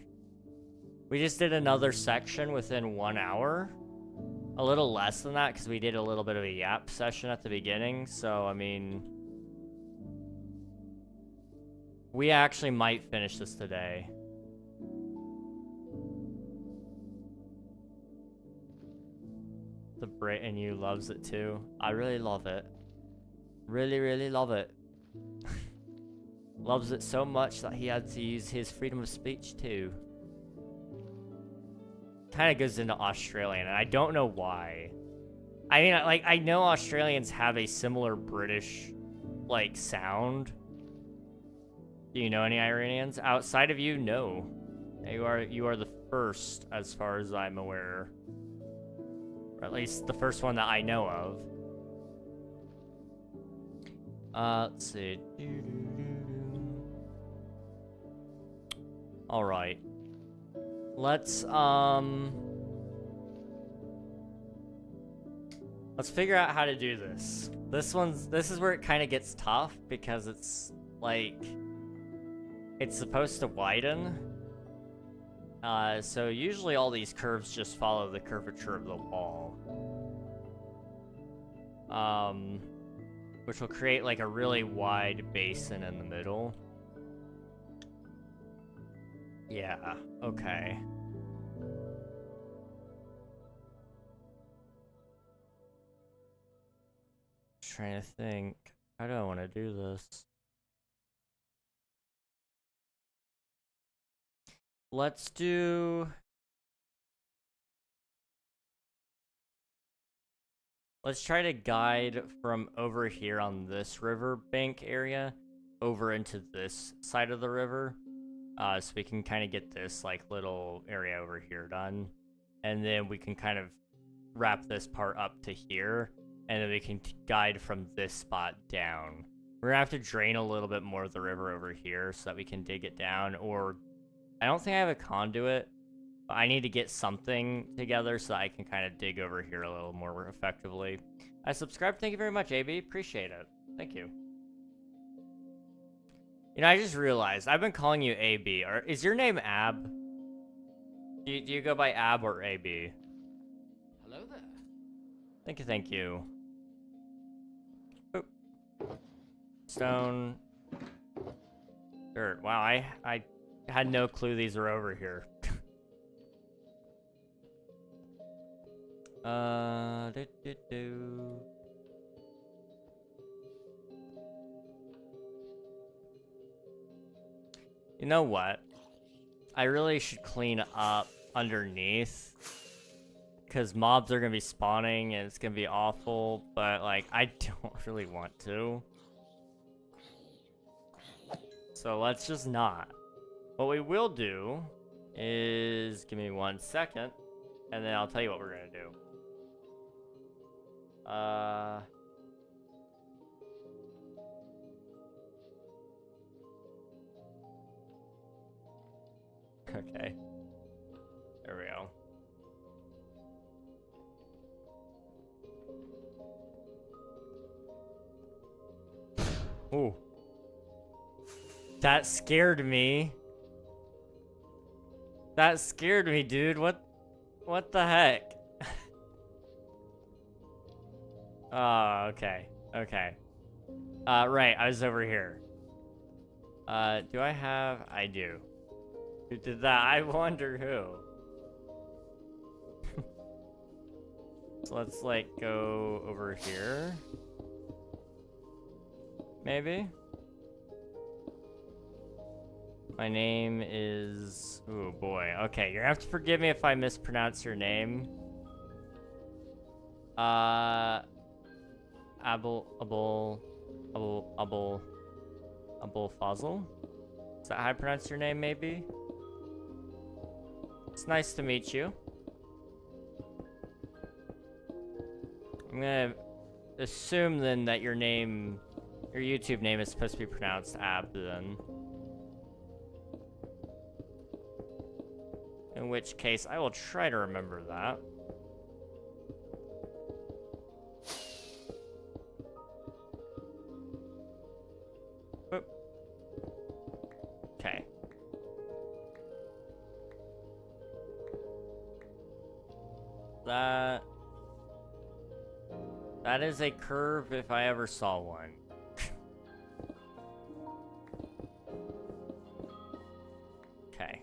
We just did another section within 1 hour. A little less than that, because we did a little bit of a yap session at the beginning, so, I mean, we actually might finish this today. The Brit in you loves it too. I really love it. Really, really love it. Loves it so much that he had to use his freedom of speech too. Kind of goes into Australian, and I don't know why. I mean, like, I know Australians have a similar British, like, sound. Do you know any Iranians? Outside of you, no. You are the first, as far as I'm aware. Or at least the first one that I know of. Let's see. Alright. Let's figure out how to do this. This is where it kind of gets tough, because it's, like, it's supposed to widen. So usually all these curves just follow the curvature of the wall. Which will create, like, a really wide basin in the middle. Yeah, okay. Trying to think. How do I want to do this? Let's do Let's try to guide from over here on this river bank area over into this side of the river. So we can kind of get this like little area over here done. And then we can kind of wrap this part up to here. And then we can guide from this spot down. We're gonna have to drain a little bit more of the river over here so that we can dig it down. Or I don't think I have a conduit. I need to get something together so that I can kind of dig over here a little more effectively. I subscribed. Thank you very much, AB. Appreciate it. Thank you. You know, I just realized I've been calling you AB. Is your name Ab? Do you go by Ab or AB? Hello there. Thank you, thank you. Oop. Stone. Dirt. Wow, I had no clue these were over here. You know what? I really should clean up underneath. Because mobs are going to be spawning and it's going to be awful. But, like, I don't really want to. So let's just not. What we will do is... Give me 1 second. And then I'll tell you what we're going to do. Okay. There we go. Ooh. That scared me. That scared me, dude. What the heck? Oh, okay. Okay. Right, I was over here. Do I have... I do. Who did that? I wonder who. So let's, like, go over here. Maybe? My name is... Ooh, boy. Okay, you're gonna have to forgive me if I mispronounce your name. Abul Fazl? Is that how I pronounce your name, maybe? It's nice to meet you. I'm gonna assume then that your name, your YouTube name is supposed to be pronounced Ab then. In which case, I will try to remember that. Okay. That is a curve if I ever saw one. Okay.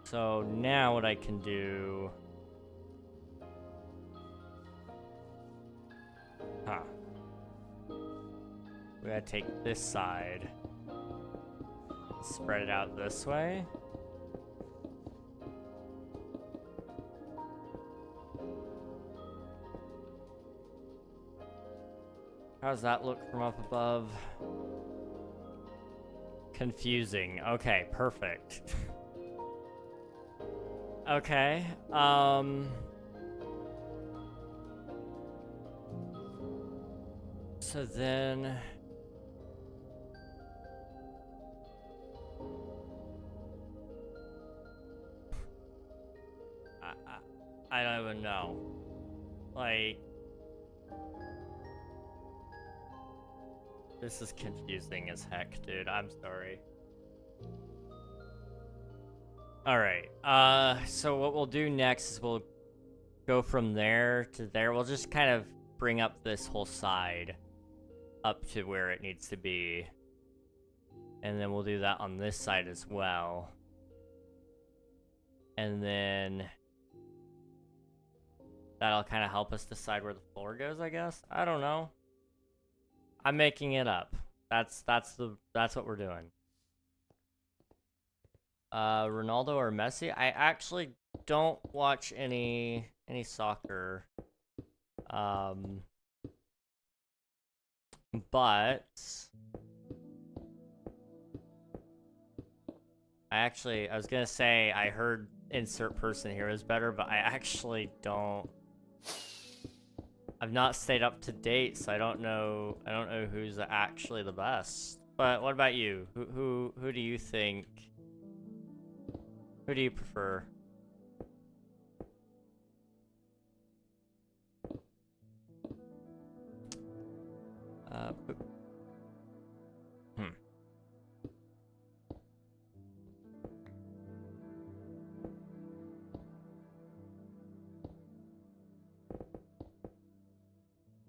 So now what I can do... Huh. We gotta take this side, spread it out this way. How's that look from up above? Confusing. Okay, perfect. Okay, so then... I don't even know. Like... This is confusing as heck, dude. I'm sorry. Alright, so what we'll do next is we'll go from there to there. We'll just kind of bring up this whole side up to where it needs to be. And then we'll do that on this side as well. And then that'll kind of help us decide where the floor goes, I guess. I don't know. I'm making it up. That's what we're doing. Ronaldo or Messi? I actually don't watch any any soccer. But I was gonna say I heard insert person here is better, but I actually don't. I've not stayed up to date, so I don't know who's actually the best. But what about you? Who do you think? Who do you prefer?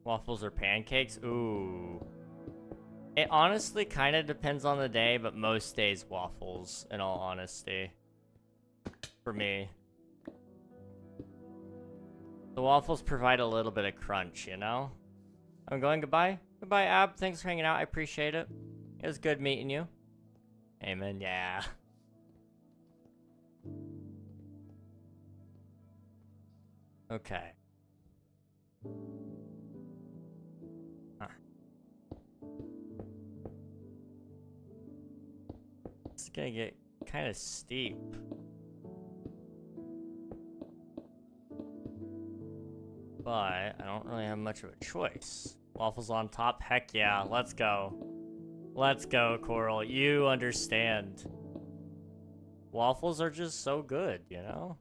Waffles or pancakes? Ooh. It honestly kind of depends on the day, but most days waffles, in all honesty. For me. The waffles provide a little bit of crunch, you know? I'm going goodbye. Goodbye, Ab. Thanks for hanging out. I appreciate it. It was good meeting you. Amen. Yeah. Okay. Huh. It's gonna get kind of steep. But I don't really have much of a choice. Waffles on top? Heck yeah. Let's go. Let's go, Coral. You understand. Waffles are just so good, you know?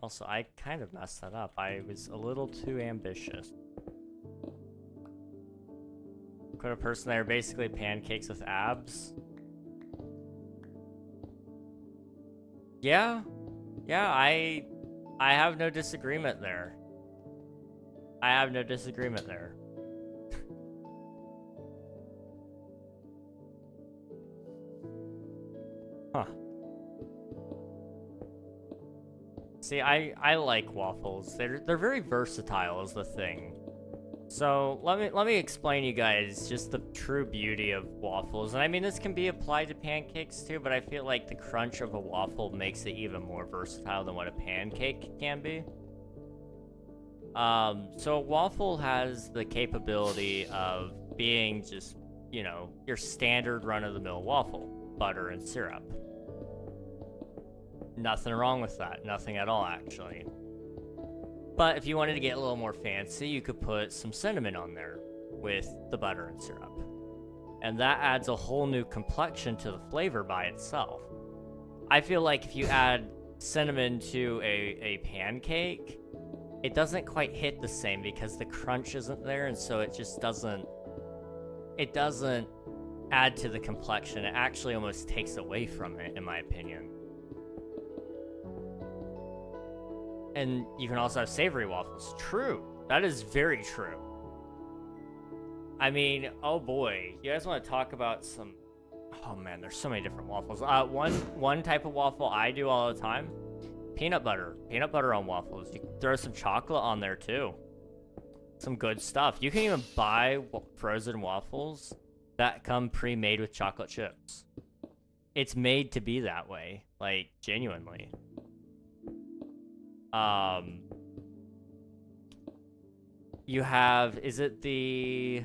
Also, I kind of messed that up. I was a little too ambitious. Put a person there, basically pancakes with abs. Yeah. Yeah, I have no disagreement there. I have no disagreement there. Huh. See, I like waffles. They're very versatile is the thing. So let me explain you guys just the true beauty of waffles. And I mean this can be applied to pancakes too, but I feel like the crunch of a waffle makes it even more versatile than what a pancake can be. So a waffle has the capability of being just, you know, your standard run-of-the-mill waffle. Butter and syrup. Nothing wrong with that. Nothing at all, actually. But if you wanted to get a little more fancy, you could put some cinnamon on there with the butter and syrup. And that adds a whole new complexion to the flavor by itself. I feel like if you add cinnamon to a pancake, it doesn't quite hit the same because the crunch isn't there, and so it just doesn't add to the complexion. It actually almost takes away from it, in my opinion. And you can also have savory waffles. True. That is very true. I mean, oh boy. You guys want to talk about some... Oh man, there's so many different waffles. One type of waffle I do all the time. Peanut butter. Peanut butter on waffles. You can throw some chocolate on there too. Some good stuff. You can even buy frozen waffles that come pre-made with chocolate chips. It's made to be that way. Like, genuinely. You have, is it the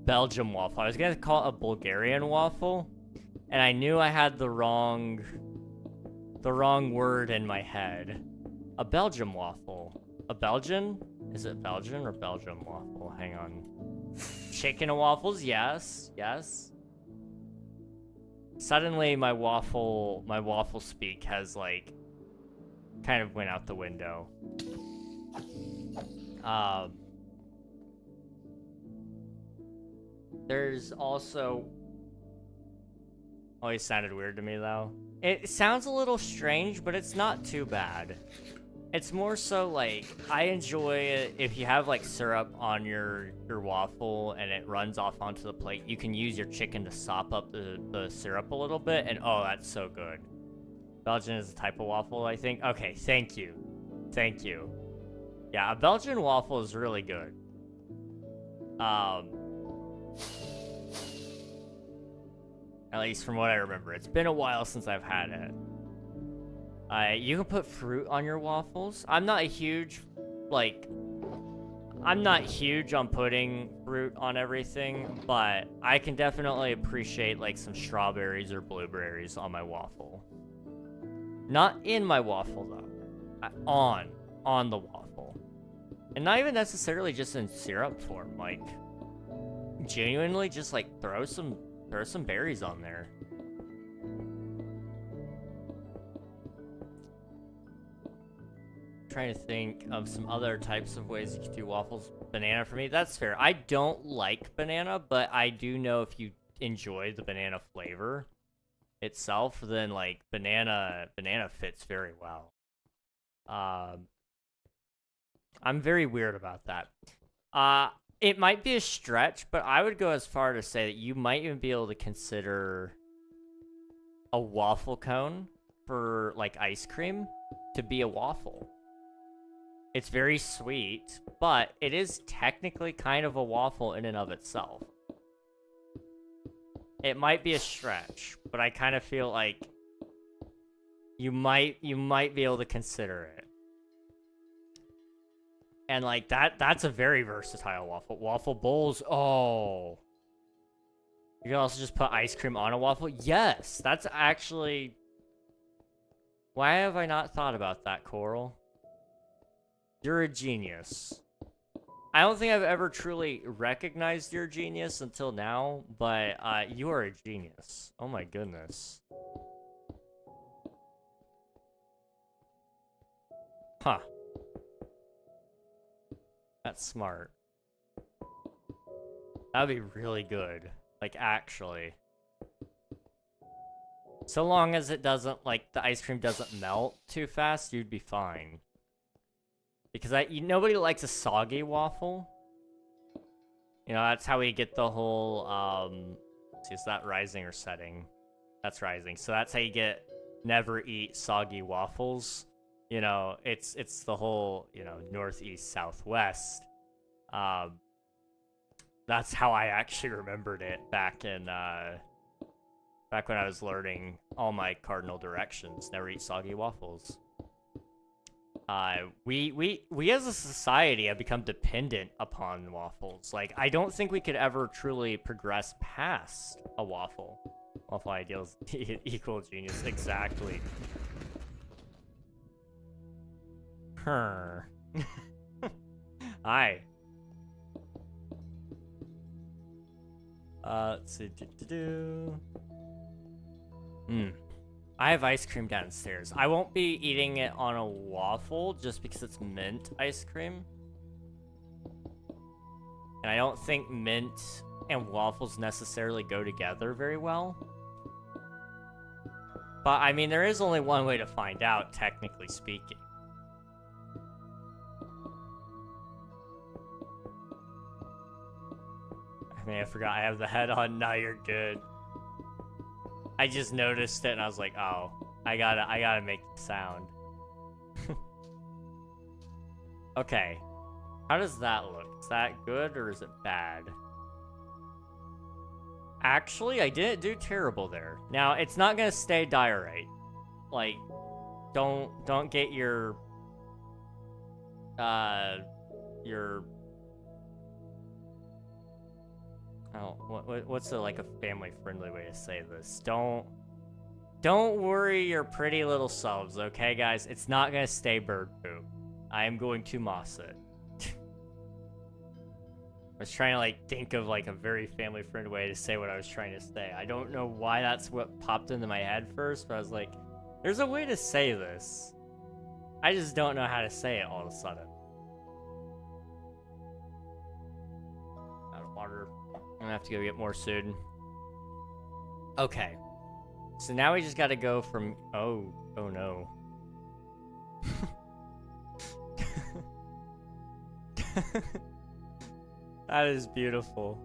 Belgium waffle? I was gonna call it a Bulgarian waffle, and I knew I had the wrong word in my head. A Belgium waffle. A Belgian? Is it Belgian or Belgium waffle? Hang on. Chicken and waffles? Yes. Yes. Suddenly my waffle speak has like kind of went out the window. There's also always sounded weird to me though. It sounds a little strange, but it's not too bad. It's more so like I enjoy it if you have like syrup on your waffle and it runs off onto the plate. You can use your chicken to sop up the syrup a little bit, and oh, that's so good. Belgian is a type of waffle, I think. Okay, thank you. Thank you. Yeah, a Belgian waffle is really good. At least from what I remember. It's been a while since I've had it. You can put fruit on your waffles. I'm not huge on putting fruit on everything, but I can definitely appreciate like some strawberries or blueberries on my waffle. Not in my waffle though. On the waffle. And not even necessarily just in syrup form, like genuinely just like throw some berries on there. Trying to think of some other types of ways you could do waffles. Banana for me, that's fair. I don't like banana, but I do know if you enjoy the banana flavor itself, then like banana fits very well. I'm very weird about that. It might be a stretch, but I would go as far to say that you might even be able to consider a waffle cone for like ice cream to be a waffle. It's very sweet, but it is technically kind of a waffle in and of itself. It might be a stretch, but I kind of feel like you might be able to consider it. And like that's a very versatile waffle. Waffle bowls, oh. You can also just put ice cream on a waffle. Yes, that's actually... Why have I not thought about that, Coral? You're a genius. I don't think I've ever truly recognized your genius until now, but you are a genius. Oh my goodness. Huh. That's smart. That'd be really good. Like, actually. So long as it doesn't, like, the ice cream doesn't melt too fast, you'd be fine. Because nobody likes a soggy waffle. You know, that's how we get the whole, let's see, is that rising or setting? That's rising. So that's how you get never eat soggy waffles. You know, it's the whole, you know, northeast, southwest. That's how I actually remembered it back when I was learning all my cardinal directions. Never eat soggy waffles. We as a society have become dependent upon waffles. Like, I don't think we could ever truly progress past a waffle. Waffle ideals equal genius, exactly. Hi. Let's see. I have ice cream downstairs. I won't be eating it on a waffle just because it's mint ice cream. And I don't think mint and waffles necessarily go together very well. But, I mean, there is only one way to find out, technically speaking. I mean, I forgot I have the head on. Now you're good. I just noticed it and I was like, oh, I gotta make the sound. Okay. How does that look? Is that good or is it bad? Actually, I didn't do terrible there. Now, it's not gonna stay diorite. Like, don't get your oh, what's like a family-friendly way to say this? Don't worry your pretty little selves, okay, guys? It's not gonna stay bird poop. I am going to moss it. I was trying to like think of like a very family-friendly way to say what I was trying to say. I don't know why that's what popped into my head first, but I was like, there's a way to say this. I just don't know how to say it all of a sudden. Out of water. I'm gonna have to go get more soon. Okay. So now we just gotta go from... Oh no. That is beautiful.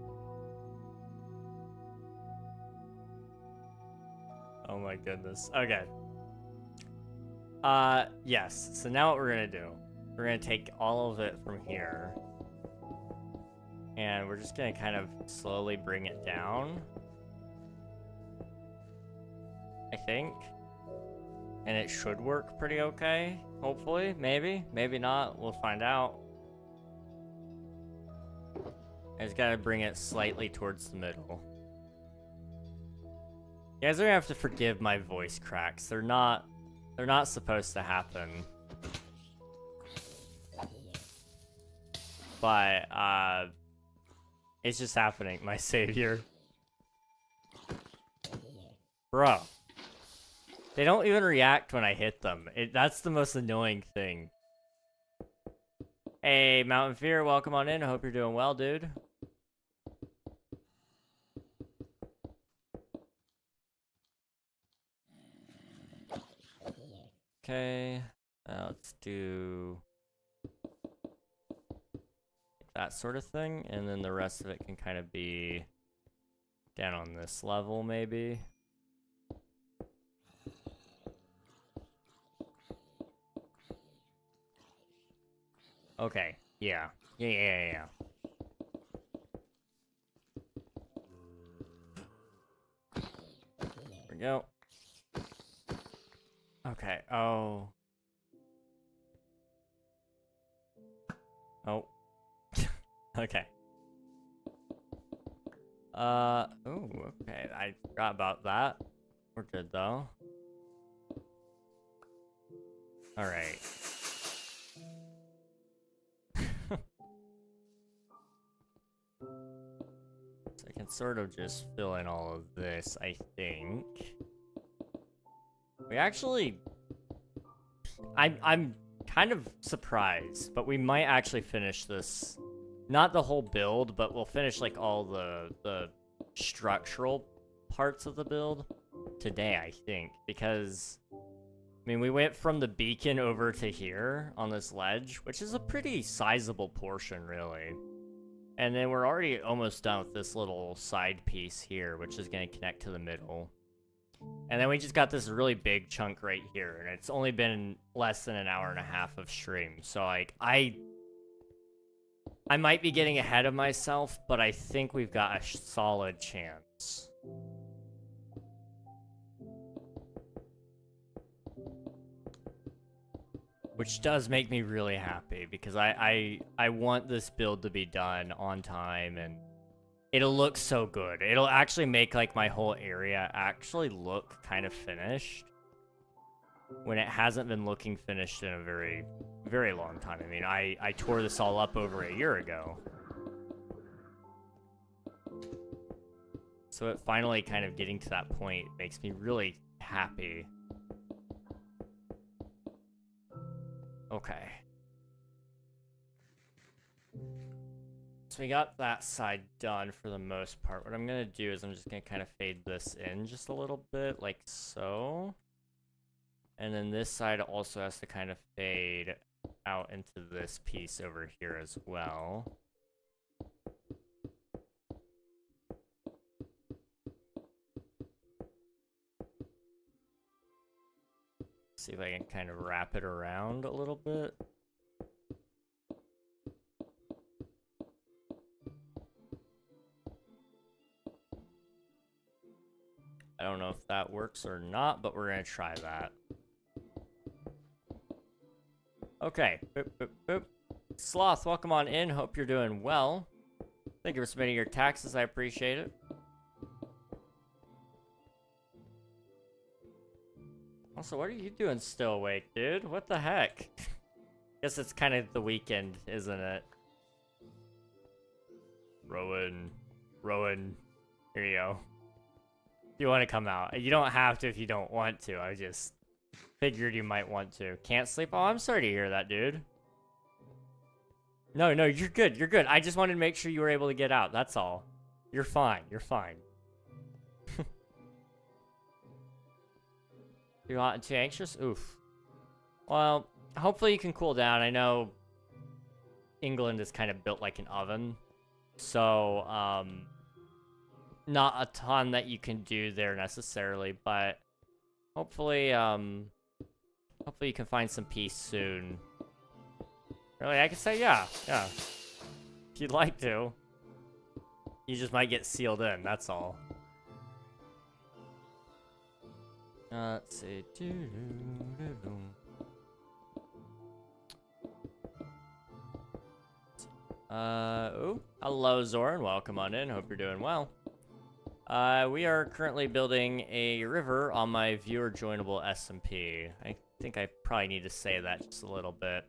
Oh my goodness. Okay. Yes. So now what we're gonna do, we're gonna take all of it from here. And we're just gonna kind of slowly bring it down. I think. And it should work pretty okay, hopefully, maybe. Maybe not, we'll find out. I just gotta bring it slightly towards the middle. You guys are gonna have to forgive my voice cracks. They're not supposed to happen. But, it's just happening, my savior. Bro. They don't even react when I hit them. That's the most annoying thing. Hey, Mountain Fear, welcome on in. I hope you're doing well, dude. Okay, let's do that sort of thing, and then the rest of it can kind of be down on this level, maybe. Okay, yeah. Yeah. There we go. Okay, oh. Oh. Okay. Oh, okay. I forgot about that. We're good, though. Alright. So I can sort of just fill in all of this, I think. We actually... I'm kind of surprised, but we might actually finish this. Not the whole build, but we'll finish like all the structural parts of the build today, I think. Because, I mean, we went from the beacon over to here on this ledge, which is a pretty sizable portion, really. And then we're already almost done with this little side piece here, which is going to connect to the middle. And then we just got this really big chunk right here, and it's only been less than an hour and a half of stream. So, like, I might be getting ahead of myself, but I think we've got a solid chance. Which does make me really happy, because I want this build to be done on time, and it'll look so good. It'll actually make, like, my whole area actually look kind of finished, when it hasn't been looking finished in a very, very long time. I mean, I tore this all up over a year ago. So it finally kind of getting to that point makes me really happy. Okay. So we got that side done for the most part. What I'm going to do is I'm just going to kind of fade this in just a little bit, like so. And then this side also has to kind of fade out into this piece over here as well. See if I can kind of wrap it around a little bit. I don't know if that works or not, but we're going to try that. Okay. Boop, boop, boop. Sloth, welcome on in. Hope you're doing well. Thank you for submitting your taxes. I appreciate it. Also, what are you doing still awake, dude? What the heck? Guess it's kind of the weekend, isn't it? Rowan. Here you go. You want to come out. You don't have to if you don't want to. I just figured you might want to. Can't sleep? Oh, I'm sorry to hear that, dude. No, you're good. You're good. I just wanted to make sure you were able to get out. That's all. You're fine. You're fine. You're not too anxious? Oof. Well, hopefully you can cool down. I know England is kind of built like an oven. So, not a ton that you can do there necessarily, but hopefully, hopefully you can find some peace soon. Really, I can say yeah. If you'd like to. You just might get sealed in, that's all. Let's see. Oh, hello Zoran, welcome on in, hope you're doing well. We are currently building a river on my viewer joinable SMP. I think I probably need to say that just a little bit.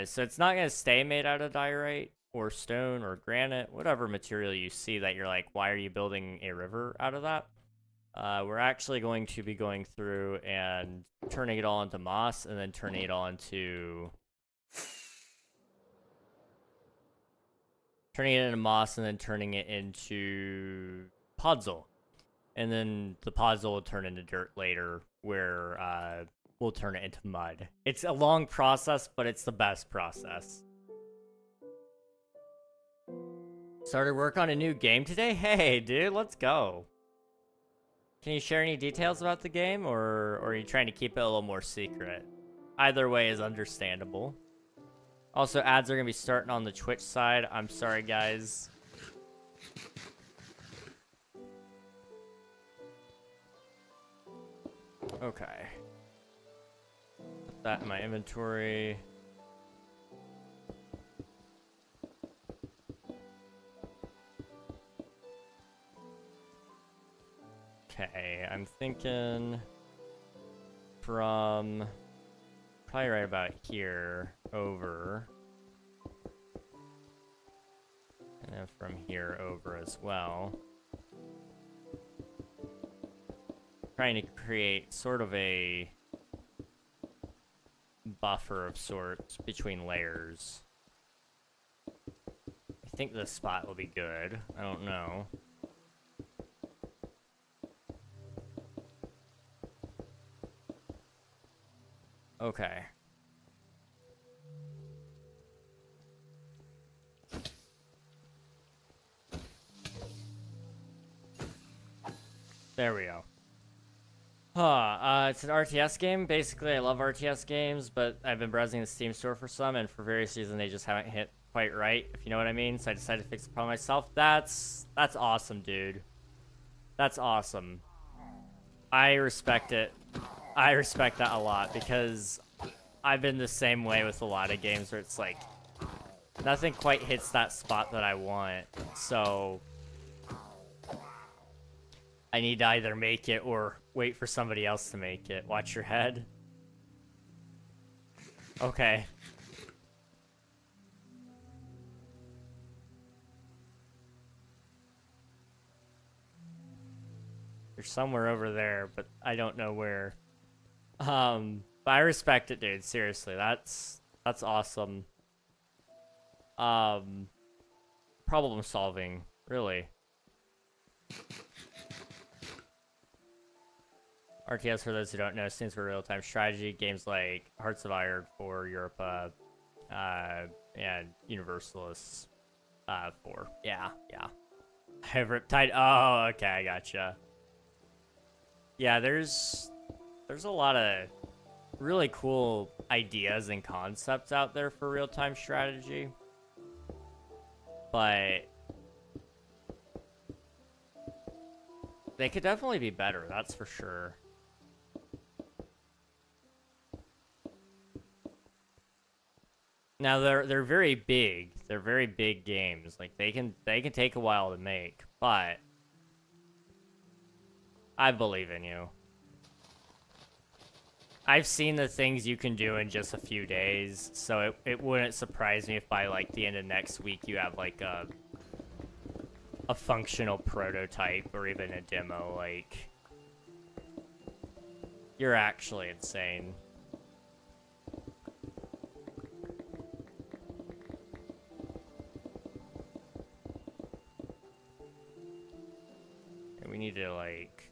So it's not going to stay made out of diorite or stone or granite, whatever material you see that you're like, why are you building a river out of that? We're actually going to be going through and turning it all into moss and then turning it all into... turning it into moss and then turning it into podzol. And then the podzol will turn into dirt later where we'll turn it into mud. It's a long process, but it's the best process. Started work on a new game today? Hey, dude, let's go. Can you share any details about the game, or are you trying to keep it a little more secret? Either way is understandable. Also, ads are going to be starting on the Twitch side. I'm sorry, guys. Okay. Put that in my inventory. Okay, I'm thinking from probably right about here over. And then from here over as well. Trying to create sort of a buffer of sorts between layers. I think this spot will be good. I don't know. Okay. There we go. It's an RTS game. Basically, I love RTS games, but I've been browsing the Steam store for some, and for various reasons, they just haven't hit quite right, if you know what I mean. So I decided to fix the problem myself. That's awesome, dude. That's awesome. I respect it. I respect that a lot, because I've been the same way with a lot of games where it's like, nothing quite hits that spot that I want, so I need to either make it or wait for somebody else to make it. Watch your head. Okay. You're somewhere over there, but I don't know where. But I respect it, dude. Seriously, that's awesome. Problem solving, really. RTS, for those who don't know, stands for real-time strategy. Games like Hearts of Iron for Europa, and Universalists, for. Yeah. Riptide. Oh, okay, I gotcha. Yeah, there's a lot of really cool ideas and concepts out there for real-time strategy. But they could definitely be better, that's for sure. Now they're very big. They're very big games. Like they can take a while to make, but I believe in you. I've seen the things you can do in just a few days, so it wouldn't surprise me if by like the end of next week you have like a functional prototype or even a demo. Like, you're actually insane. And we need to like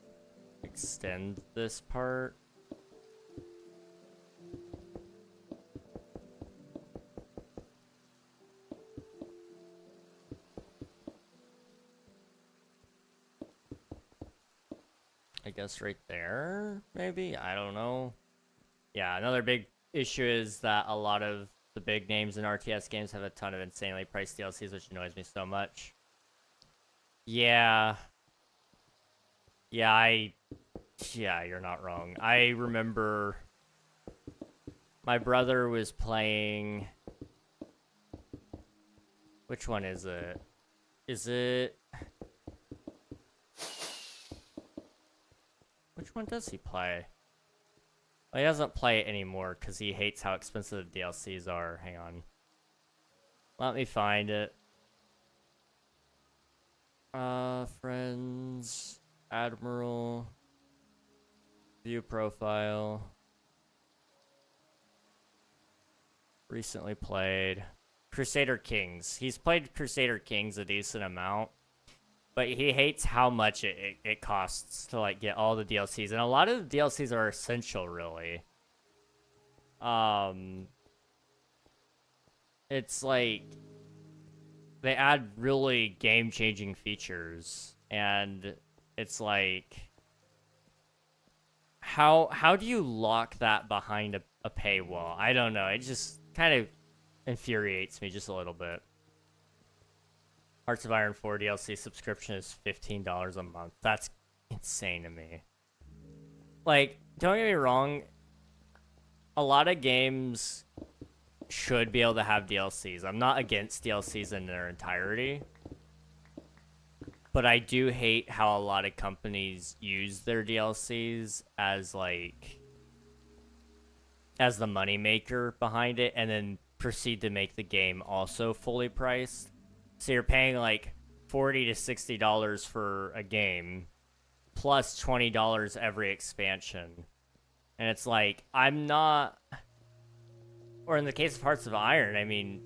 extend this part. I guess right there, maybe? I don't know. Yeah, another big issue is that a lot of the big names in RTS games have a ton of insanely priced DLCs, which annoys me so much. Yeah. Yeah, Yeah, you're not wrong. I remember my brother was playing... Which one is it? Is it... Which one does he play? Well, he doesn't play it anymore because he hates how expensive the DLCs are. Hang on. Let me find it. Friends... Admiral... View profile... Recently played... Crusader Kings. He's played Crusader Kings a decent amount. But he hates how much it costs to, like, get all the DLCs. And a lot of the DLCs are essential, really. It's like... They add really game-changing features. And it's like... How do you lock that behind a paywall? I don't know. It just kind of infuriates me just a little bit. Hearts of Iron 4 DLC subscription is $15 a month. That's insane to me. Like, don't get me wrong. A lot of games should be able to have DLCs. I'm not against DLCs in their entirety. But I do hate how a lot of companies use their DLCs as, like... as the moneymaker behind it, and then proceed to make the game also fully priced. So you're paying like $40 to $60 for a game, plus $20 every expansion. And it's like, I'm not... Or in the case of Hearts of Iron, I mean,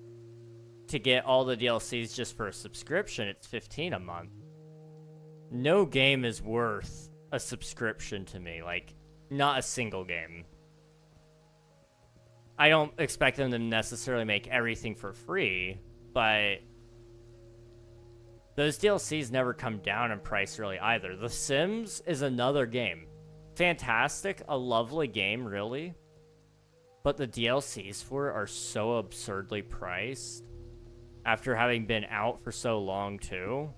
to get all the DLCs just for a subscription, it's $15 a month. No game is worth a subscription to me. Like, not a single game. I don't expect them to necessarily make everything for free, but those DLCs never come down in price really either. The Sims is another game. Fantastic, a lovely game, really. But the DLCs for it are so absurdly priced, after having been out for so long too,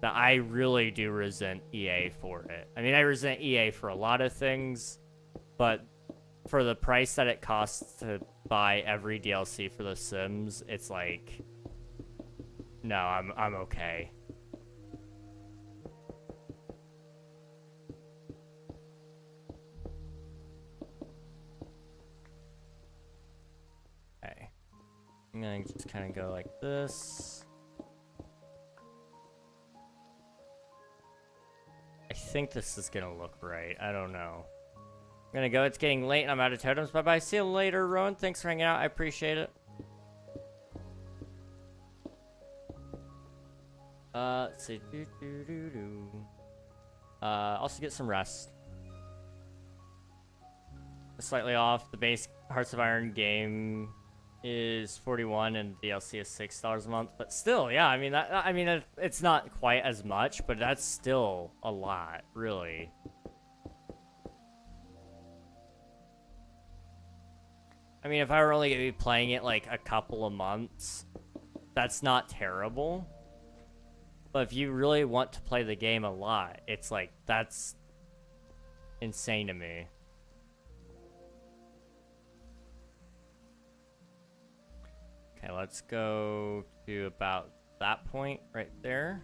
that I really do resent EA for it. I mean, I resent EA for a lot of things, but for the price that it costs to buy every DLC for The Sims, it's like, no, I'm okay. Okay. I'm gonna just kind of go like this. I think this is gonna look right. I don't know. I'm gonna go. It's getting late and I'm out of totems. Bye-bye. See you later, Rowan. Thanks for hanging out. I appreciate it. Let's see. Also get some rest. Slightly off. The base Hearts of Iron game is $41 and DLC is $6 a month. But still, yeah. I mean, it's not quite as much, but that's still a lot, really. I mean, if I were only going to be playing it like a couple of months, that's not terrible. But if you really want to play the game a lot, it's like, that's insane to me. Okay, let's go to about that point right there.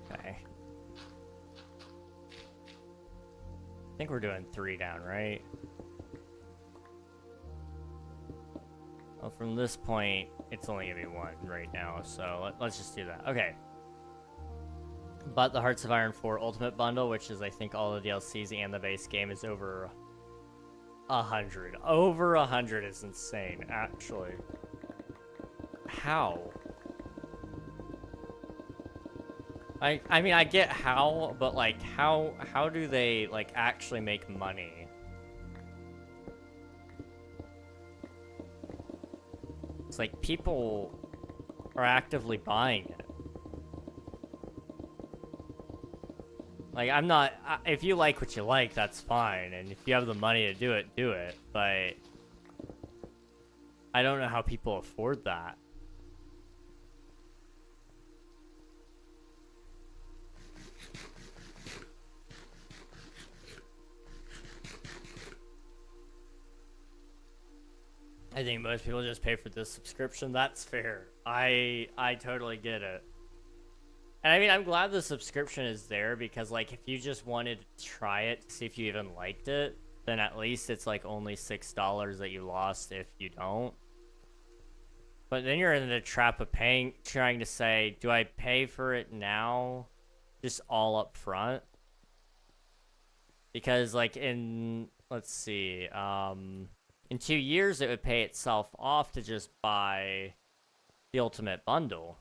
Okay. I think we're doing 3 down, right? Well, from this point, it's only gonna be 1 right now, so let's just do that. Okay. But the Hearts of Iron 4 Ultimate Bundle, which is, I think, all the DLCs and the base game, is over 100. Over 100 is insane, actually. How? I mean, I get how, but, like, how do they, like, actually make money? It's like people are actively buying it. Like, I'm not... if you like what you like, that's fine. And if you have the money to do it, do it. But I don't know how people afford that. I think most people just pay for this subscription. That's fair. I totally get it. And I mean, I'm glad the subscription is there because, like, if you just wanted to try it to see if you even liked it, then at least it's like only $6 that you lost if you don't. But then you're in the trap of trying to say, do I pay for it now, just all up front? Because, like, let's see, in 2 years, it would pay itself off to just buy the ultimate bundle.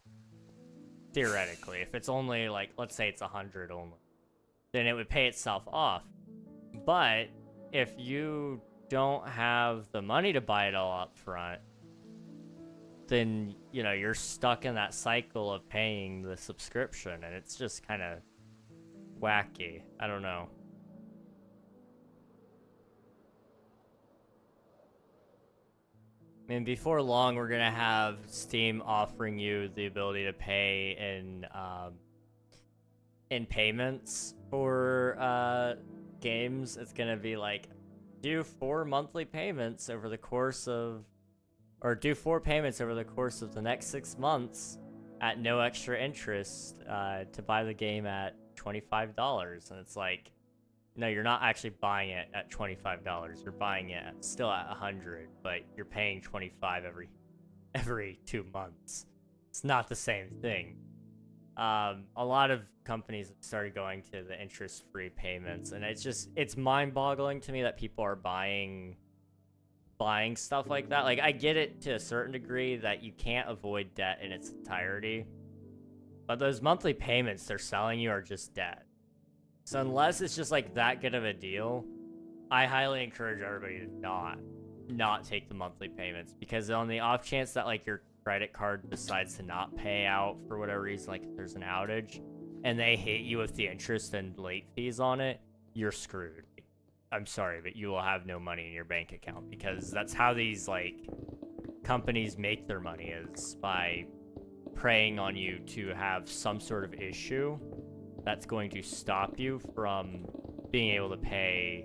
Theoretically, if it's only, like, let's say it's 100 only, then it would pay itself off. But if you don't have the money to buy it all up front, then, you know, you're stuck in that cycle of paying the subscription, and it's just kind of wacky. I don't know. I mean, before long, we're gonna have Steam offering you the ability to pay in payments for games. It's gonna be like, do 4 monthly payments over the course of, or do 4 payments over the course of the next 6 months at no extra interest to buy the game at $25. And it's like, no, you're not actually buying it at $25. You're buying it still at $100, but you're paying $25 every 2 months. It's not the same thing. A lot of companies have started going to the interest-free payments, and it's mind-boggling to me that people are buying stuff like that. Like, I get it to a certain degree that you can't avoid debt in its entirety, but those monthly payments they're selling you are just debt. So unless it's just like that good of a deal, I highly encourage everybody to not take the monthly payments, because on the off chance that like your credit card decides to not pay out for whatever reason, like if there's an outage and they hit you with the interest and late fees on it, you're screwed. I'm sorry, but you will have no money in your bank account, because that's how these like companies make their money, is by preying on you to have some sort of issue that's going to stop you from being able to pay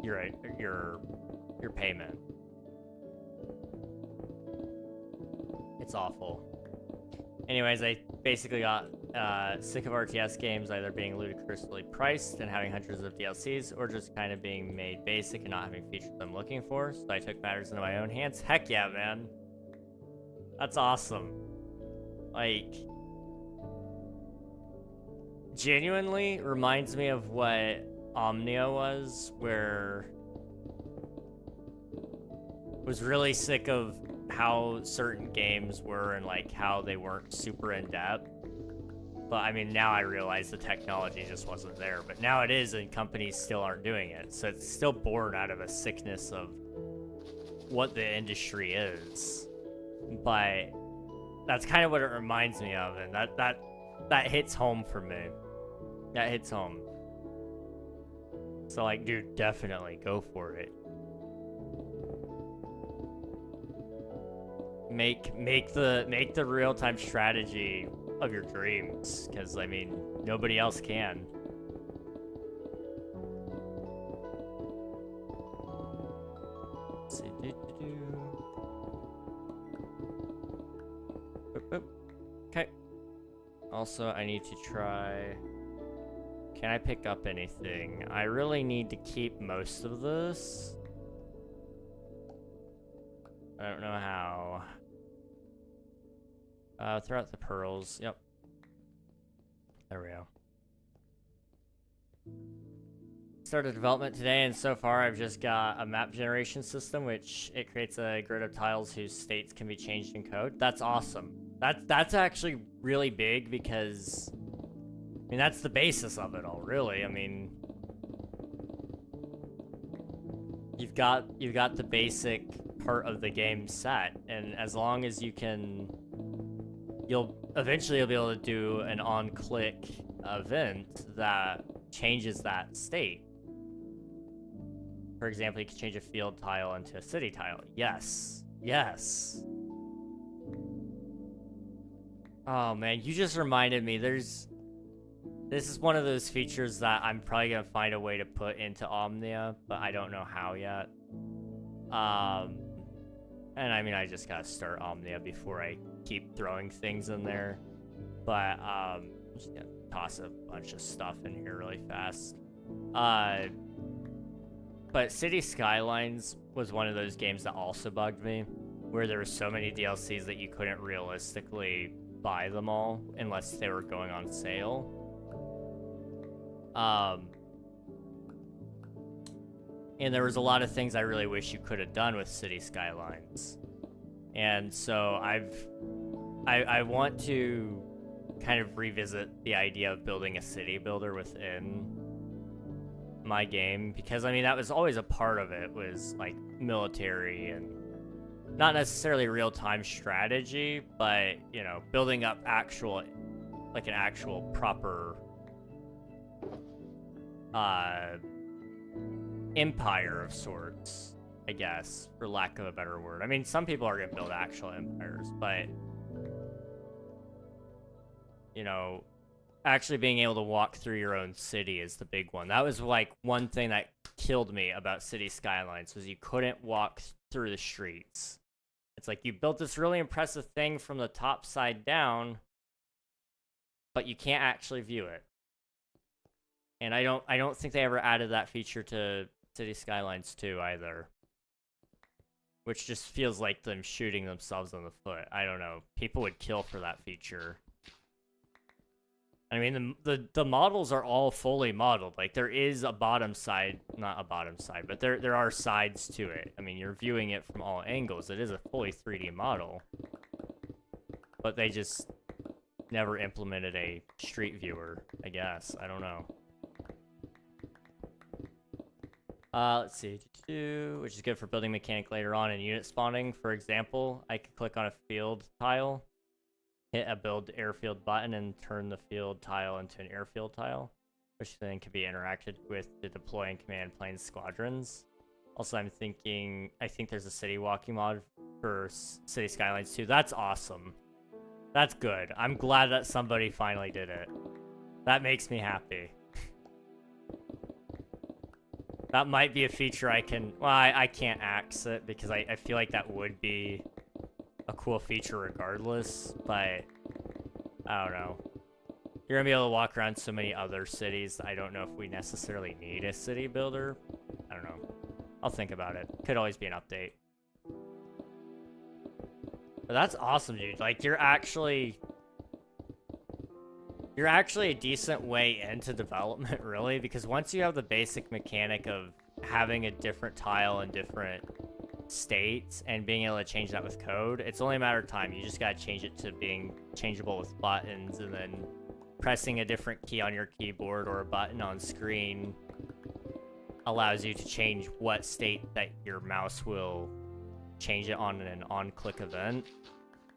your payment. It's awful. Anyways, I basically got sick of RTS games either being ludicrously priced and having hundreds of DLCs, or just kind of being made basic and not having features I'm looking for, so I took matters into my own hands. Heck yeah, man. That's awesome. Like, genuinely reminds me of what Omnia was really sick of how certain games were and like how they weren't super in depth. But I mean, now I realize the technology just wasn't there, but now it is, and companies still aren't doing it. So it's still born out of a sickness of what the industry is. But that's kind of what it reminds me of, and that hits home for me. That hits home. So like, dude, definitely go for it. Make the real-time strategy of your dreams, because I mean, nobody else can. Let's see. Okay. Also, I need to try. Can I pick up anything? I really need to keep most of this. I don't know how. Throw out the pearls. Yep. There we go. Started development today, and so far I've just got a map generation system, which it creates a grid of tiles whose states can be changed in code. That's awesome. That's actually really big, because I mean, that's the basis of it all, really. I mean, you've got the basic part of the game set, and as long as you can, you'll eventually be able to do an on-click event that changes that state. For example, you can change a field tile into a city tile. Yes. Yes. Oh man, you just reminded me, this is one of those features that I'm probably gonna find a way to put into Omnia, but I don't know how yet. And I mean, I just gotta start Omnia before I keep throwing things in there. But, just gonna toss a bunch of stuff in here really fast. But City Skylines was one of those games that also bugged me, where there were so many DLCs that you couldn't realistically buy them all unless they were going on sale. And there was a lot of things I really wish you could have done with City Skylines. And so I want to kind of revisit the idea of building a city builder within my game, because I mean that was always a part of it, was like military and not necessarily real-time strategy, but you know, building up actual, like an actual proper empire of sorts, I guess, for lack of a better word. I mean, some people are gonna build actual empires, but you know, actually being able to walk through your own city is the big one. That was like one thing that killed me about City Skylines, was you couldn't walk through the streets. It's like you built this really impressive thing from the top side down, but you can't actually view it. And I don't think they ever added that feature to City Skylines 2 either. Which just feels like them shooting themselves in the foot. I don't know. People would kill for that feature. I mean, the models are all fully modeled. Like, there is a bottom side, not a bottom side, but there are sides to it. I mean, you're viewing it from all angles. It is a fully 3D model. But they just never implemented a street viewer, I guess. I don't know. Let's see. Which is good for building mechanic later on in unit spawning. For example, I could click on a field tile, hit a build airfield button, and turn the field tile into an airfield tile, which then can be interacted with to deploy and command plane squadrons. Also, I think there's a city walking mod for City Skylines 2. That's awesome. That's good. I'm glad that somebody finally did it. That makes me happy. That might be a feature I can... Well, I can't axe it because I feel like that would be a cool feature regardless, but I don't know. You're gonna be able to walk around so many other cities. I don't know if we necessarily need a city builder. I don't know. I'll think about it. Could always be an update. But that's awesome, dude. Like, you're actually a decent way into development, really, because once you have the basic mechanic of having a different tile in different states and being able to change that with code, it's only a matter of time. You just gotta change it to being changeable with buttons, and then pressing a different key on your keyboard or a button on screen allows you to change what state that your mouse will change it on an on-click event.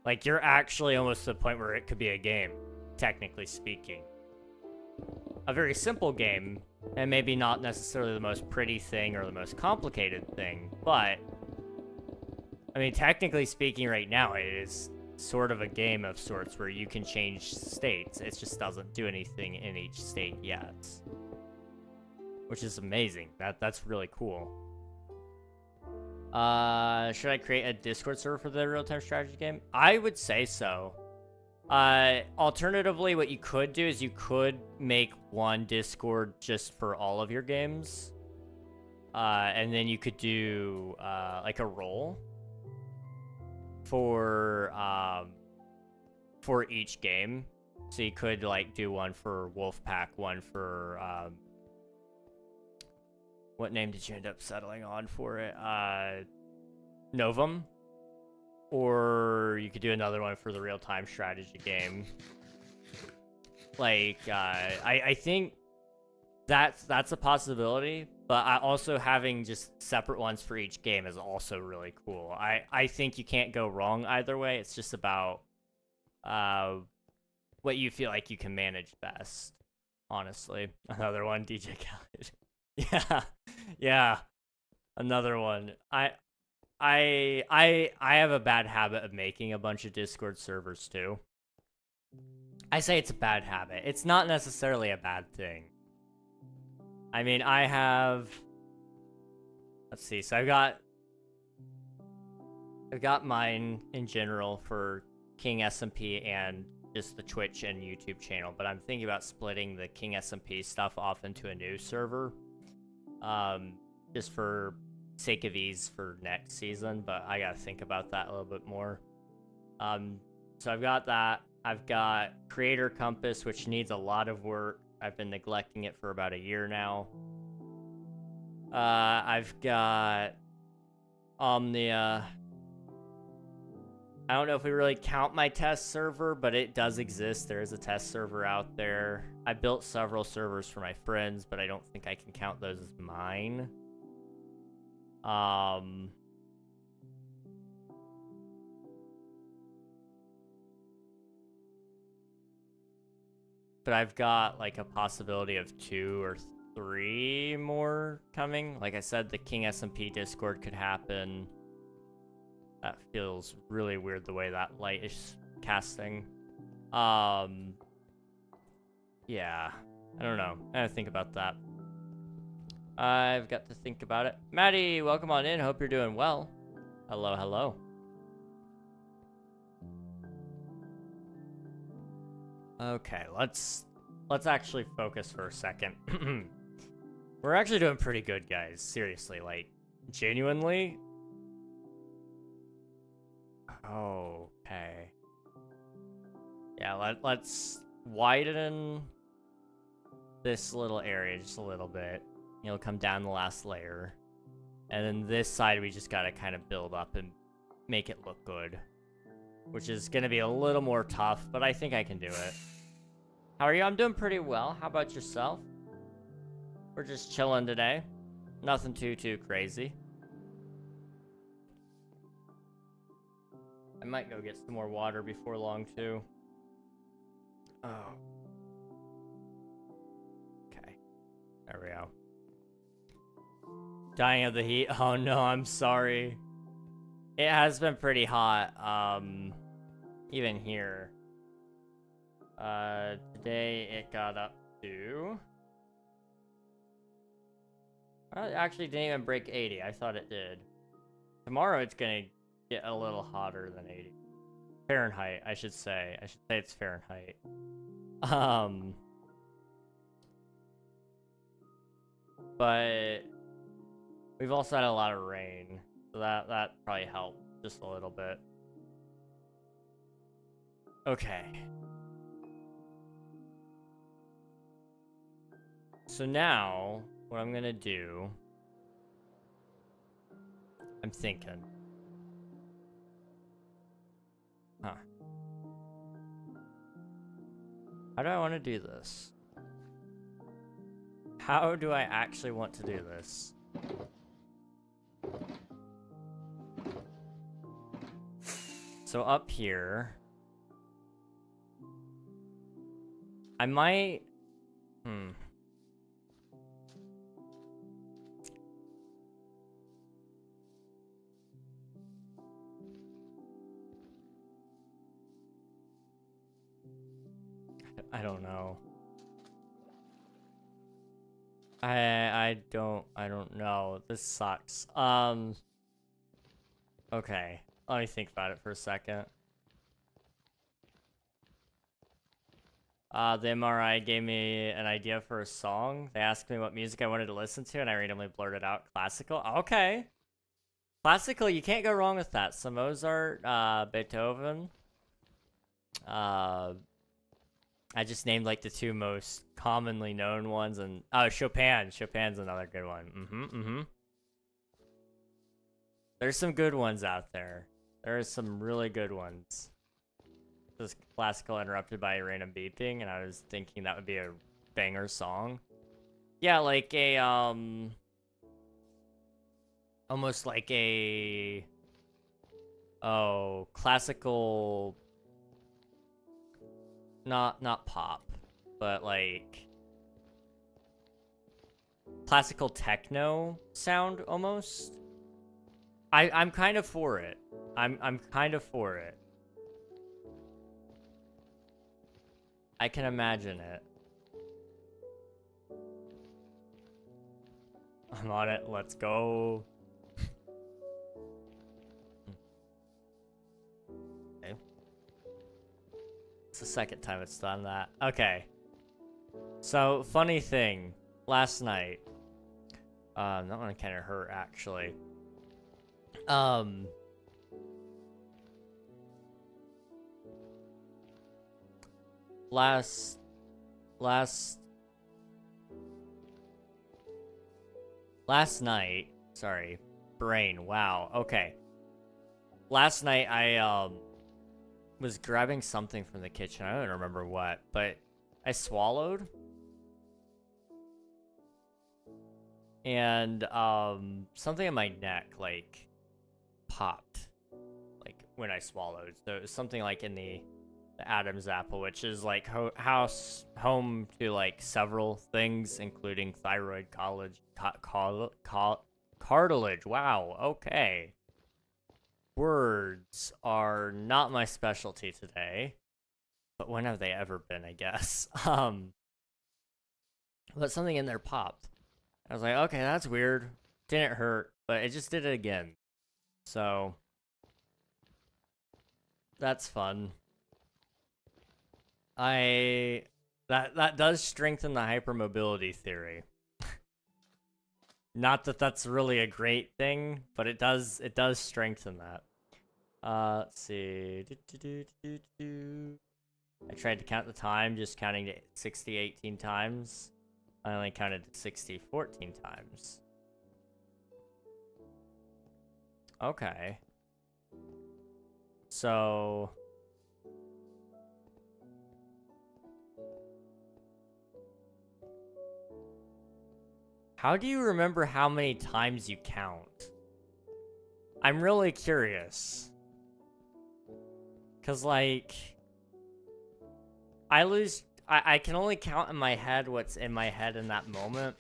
Like, you're actually almost to the point where it could be a game, technically speaking. A very simple game, and maybe not necessarily the most pretty thing or the most complicated thing, but I mean, technically speaking right now, it is sort of a game of sorts where you can change states. It just doesn't do anything in each state yet, which is amazing. That's really cool. Should I create a Discord server for the real-time strategy game? I would say so. Alternatively, what you could do is you could make one Discord just for all of your games. And then you could do, like a role for each game. So you could, like, do one for Wolfpack, one for, what name did you end up settling on for it? Novum. Or you could do another one for the real-time strategy game. Like, I think that's a possibility, but also having just separate ones for each game is also really cool. I think you can't go wrong either way. It's just about what you feel like you can manage best, honestly. Another one, DJ Khaled. Yeah, another one. I have a bad habit of making a bunch of Discord servers too. I say it's a bad habit. It's not necessarily a bad thing. I mean, I have... Let's see. So I've got I've got mine in general for King SMP and just the Twitch and YouTube channel, but I'm thinking about splitting the King SMP stuff off into a new server. Just for sake of ease for next season, but I gotta think about that a little bit more. So I've got that. I've got Creator Compass, which needs a lot of work. I've been neglecting it for about a year now. I've got Omnia. I don't know if we really count my test server, but it does exist. There is a test server out there. I built several servers for my friends, but I don't think I can count those as mine. But I've got like a possibility of 2 or 3 more coming. Like I said, the King SMP Discord could happen. That feels really weird the way that light is casting. Yeah, I don't know. I gotta think about that. I've got to think about it. Maddie, welcome on in. Hope you're doing well. Hello, hello. Okay, let's actually focus for a second. We're actually doing pretty good, guys. Seriously, like, genuinely. Okay. Yeah, let's widen this little area just a little bit. It'll come down the last layer. And then this side, we just gotta kind of build up and make it look good. Which is gonna be a little more tough, but I think I can do it. How are you? I'm doing pretty well. How about yourself? We're just chilling today. Nothing too crazy. I might go get some more water before long, too. Oh. Okay. There we go. Dying of the heat. Oh no, I'm sorry. It has been pretty hot, even here. Today it got up to... Well, it actually didn't even break 80. I thought it did. Tomorrow it's gonna get a little hotter than 80. Fahrenheit, I should say. I should say it's Fahrenheit. But we've also had a lot of rain, so that probably helped just a little bit. Okay. So now, what I'm gonna do... I'm thinking. Huh. How do I want to do this? How do I actually want to do this? So up here... I might... I don't know. I don't know. This sucks. Okay. Let me think about it for a second. The MRI gave me an idea for a song. They asked me what music I wanted to listen to, and I randomly blurted out classical. Okay. Classical, you can't go wrong with that. So Mozart, Beethoven. I just named like the 2 most commonly known ones, and Chopin. Chopin's another good one. There's some good ones out there. There are some really good ones. This classical interrupted by a random beeping, and I was thinking that would be a banger song. Yeah, like a almost like a classical. Not pop, but like classical techno sound almost. I'm kind of for it. I'm kind of for it. I can imagine it. I'm on it. Let's go. the second time it's done that. Okay. So, funny thing. Last night. That one kind of hurt, actually. Last night, sorry, brain, wow, okay. Last night, I, was grabbing something from the kitchen. I don't remember what, but I swallowed. And, something in my neck, like, popped. Like, when I swallowed. So it was something like in the Adam's apple, which is like home to like several things, including thyroid cartilage. Wow, okay. Words are not my specialty today, but when have they ever been, I guess. But something in there popped. I was like, okay, that's weird. Didn't hurt, but it just did it again. So that's fun. That does strengthen the hypermobility theory. Not that that's really a great thing, but it does strengthen that. Let's see. I tried to count the time, just counting to 60 18 times. I only counted to 60 14 times. Okay. So how do you remember how many times you count? I'm really curious. Cause like, I can only count in my head what's in my head in that moment,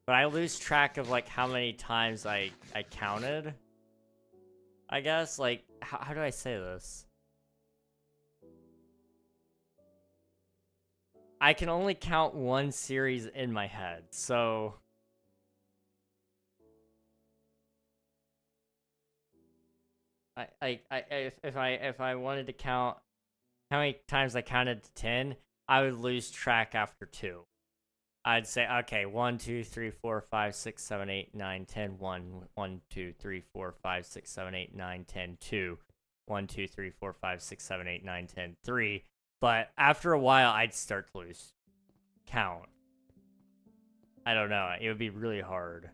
but I lose track of like how many times I counted. I guess, like, how do I say this? I can only count one series in my head, so if I wanted to count how many times I counted to 10, I would lose track after 2. I'd say, okay, 1, 2, 3, 4, 5, 6, 7, 8, 9, 10, 1, 1, 2, 3, 4, 5, 6, 7, 8, 9, 10, 2, 1, 2, 3, 4, 5, 6, 7, 8, 9, 10, 3. But after a while, I'd start to lose count. I don't know. It would be really hard.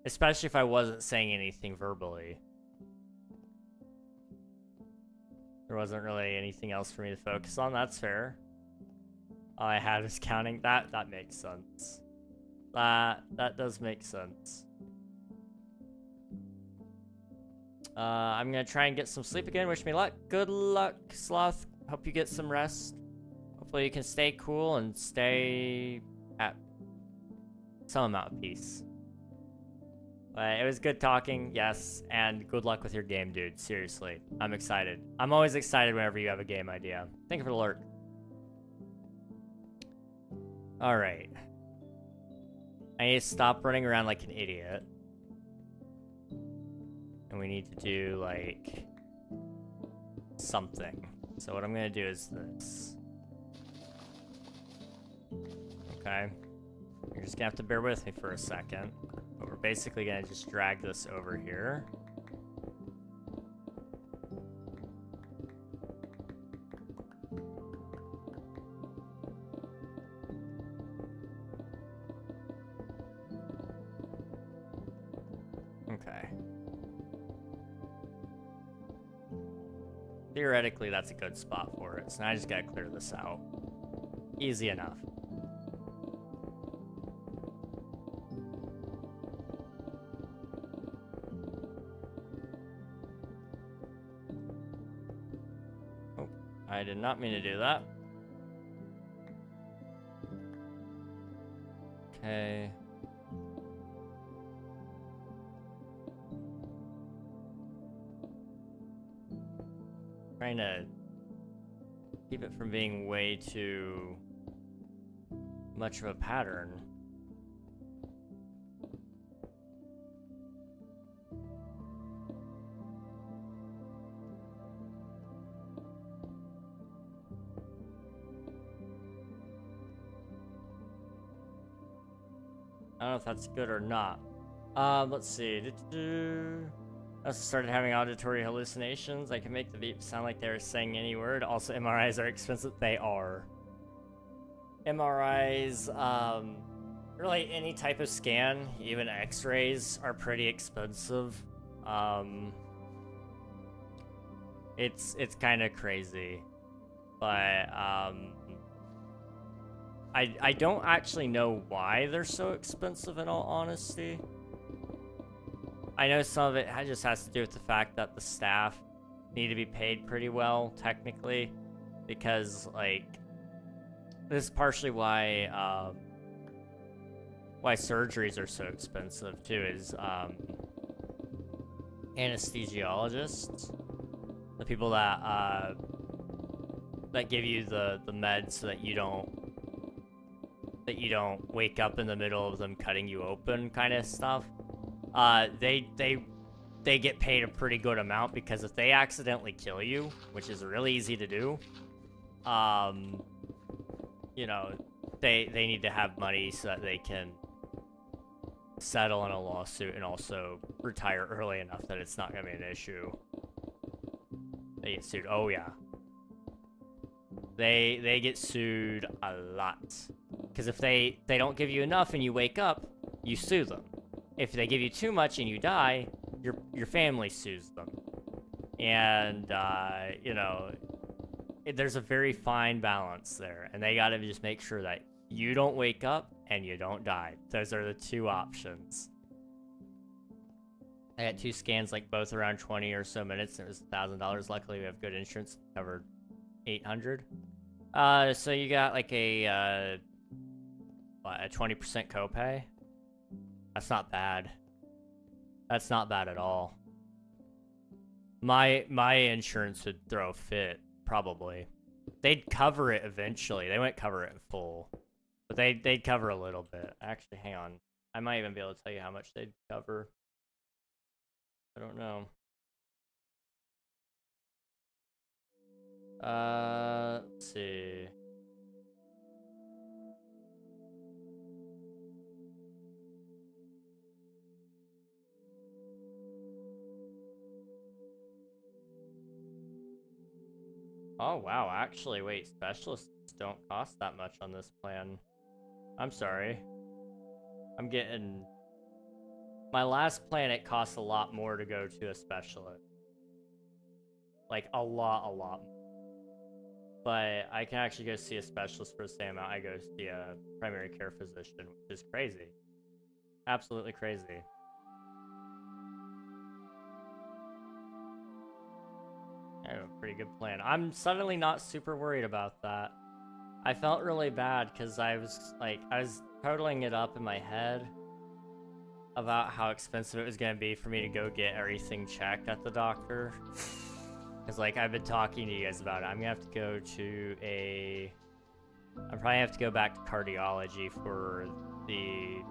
Especially if I wasn't saying anything verbally. There wasn't really anything else for me to focus on. That's fair. All I had was counting. That makes sense. That does make sense. I'm gonna try and get some sleep again. Wish me luck. Good luck, Sloth. Hope you get some rest. Hopefully you can stay cool and stay at some amount of peace. It was good talking, yes, and good luck with your game, dude. Seriously, I'm excited. I'm always excited whenever you have a game idea. Thank you for the alert. Alright. I need to stop running around like an idiot. And we need to do, like, something. So what I'm gonna do is this. Okay. You're just gonna have to bear with me for a second. But we're basically gonna just drag this over here. Okay. Theoretically, that's a good spot for it. So now I just gotta clear this out. Easy enough. Oh, I did not mean to do that. Okay. Trying to keep it from being way too much of a pattern. I don't know if that's good or not. Let's see. I also started having auditory hallucinations. I can make the beep sound like they're saying any word. Also, MRIs are expensive. They are. MRIs, really any type of scan, even X-rays, are pretty expensive. It's kind of crazy, but I don't actually know why they're so expensive, in all honesty. I know some of it just has to do with the fact that the staff need to be paid pretty well, technically, because, like, this is partially why surgeries are so expensive, too, is anesthesiologists, the people that give you the meds so that you don't wake up in the middle of them cutting you open, kind of stuff. They get paid a pretty good amount, because if they accidentally kill you, which is really easy to do, you know, they need to have money so that they can settle in a lawsuit and also retire early enough that it's not gonna be an issue. They get sued. Oh yeah, they get sued a lot, because if they don't give you enough and you wake up, you sue them. If they give you too much and you die, your family sues them. And you know, there's a very fine balance there, and they gotta just make sure that you don't wake up and you don't die. Those are the two options. I got 2 scans, like both around 20 or so minutes, and it was $1,000. Luckily, we have good insurance, covered $800. So you got like a 20% copay. That's not bad. That's not bad at all. My insurance would throw a fit, probably. They'd cover it eventually. They wouldn't cover it in full, but they'd cover a little bit. Actually, hang on. I might even be able to tell you how much they'd cover. I don't know. Let's see. Oh, wow. Actually, wait. Specialists don't cost that much on this plan. I'm sorry. I'm getting... My last plan, it costs a lot more to go to a specialist. Like, a lot more. But I can actually go see a specialist for the same amount I go see a primary care physician, which is crazy. Absolutely crazy. I have a pretty good plan. I'm suddenly not super worried about that. I felt really bad because I was totaling it up in my head about how expensive it was going to be for me to go get everything checked at the doctor. Because, like, I've been talking to you guys about it. I'm going to have to go to I probably have to go back to cardiology for the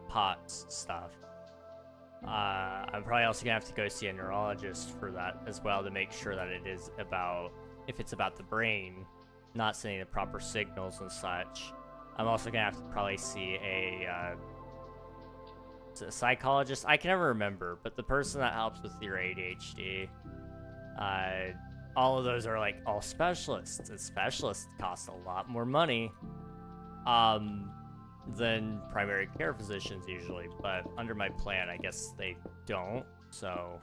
POTS stuff. I'm probably also gonna have to go see a neurologist for that as well, to make sure that it is if it's about the brain, not sending the proper signals and such. I'm also gonna have to probably see a psychologist. I can never remember, but the person that helps with your ADHD. All of those are like all specialists, and specialists cost a lot more money than primary care physicians usually, but under my plan, I guess they don't, so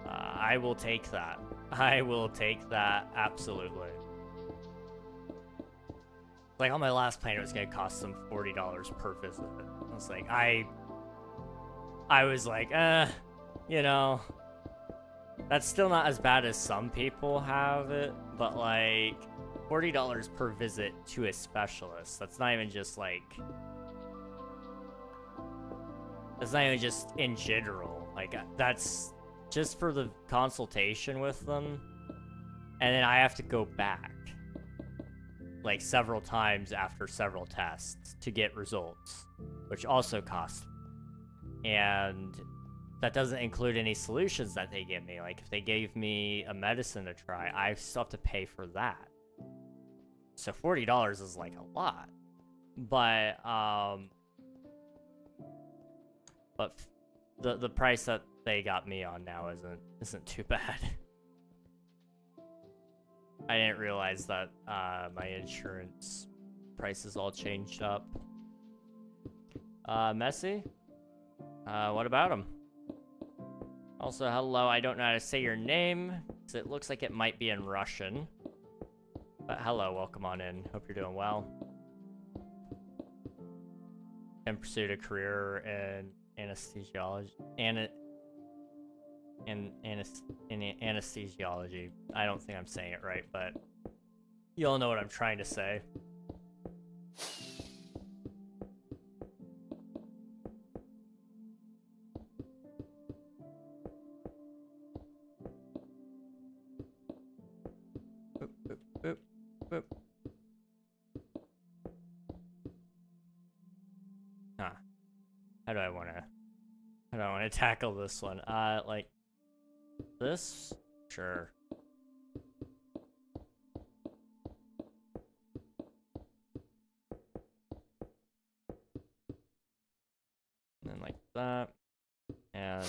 I will take that. I will take that, absolutely. Like, on my last plan, it was gonna cost them $40 per visit. I was like, I was like, you know, that's still not as bad as some people have it, but like, $40 per visit to a specialist. That's not even just like... That's not even just in general. Like, that's just for the consultation with them. And then I have to go back, like, several times after several tests to get results, which also costs. And that doesn't include any solutions that they give me. Like, if they gave me a medicine to try, I still have to pay for that. So $40 is like a lot. But the price that they got me on now isn't too bad. I didn't realize that my insurance prices all changed up. Messi? What about him? Also, hello, I don't know how to say your name, because it looks like it might be in Russian. But hello, welcome on in. Hope you're doing well. And pursued a career in anesthesiology. Anesthesiology. I don't think I'm saying it right, but you all know what I'm trying to say. Boop, boop, boop, boop. Huh. How do I wanna tackle this one? Like this? Sure. And then like that. And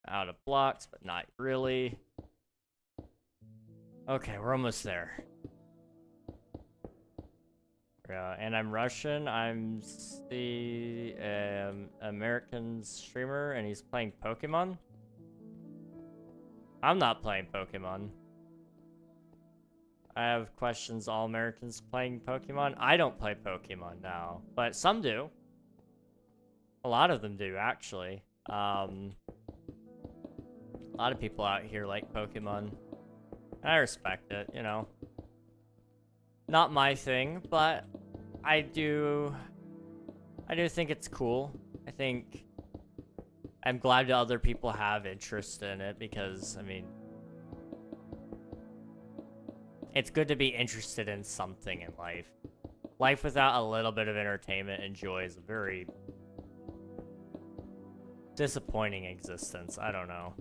out of blocks, but not really. Okay, we're almost there. And I'm Russian. I'm the American streamer, and he's playing Pokemon. I'm not playing Pokemon. I have questions. All Americans playing Pokemon? I don't play Pokemon now, but some do. A lot of them do, actually. A lot of people out here like Pokemon. I respect it, you know. Not my thing, but I do think it's cool. I think I'm glad that other people have interest in it because, I mean, it's good to be interested in something in life. Life without a little bit of entertainment and joy is a very disappointing existence. I don't know.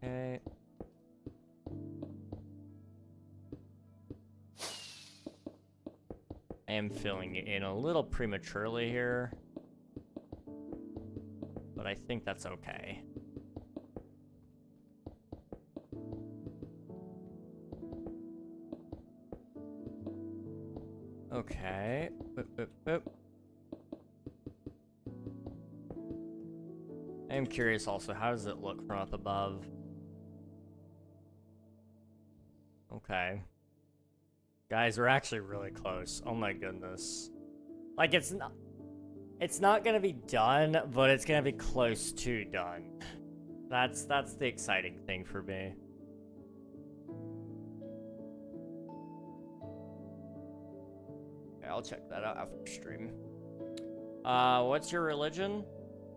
Okay. I am filling it in a little prematurely here, but I think that's okay. Okay. Boop, boop, boop. I am curious also, how does it look from up above? Okay. Guys, we're actually really close. Oh my goodness. Like, it's not gonna be done, but it's gonna be close to done. That's the exciting thing for me. Okay, I'll check that out after stream. What's your religion?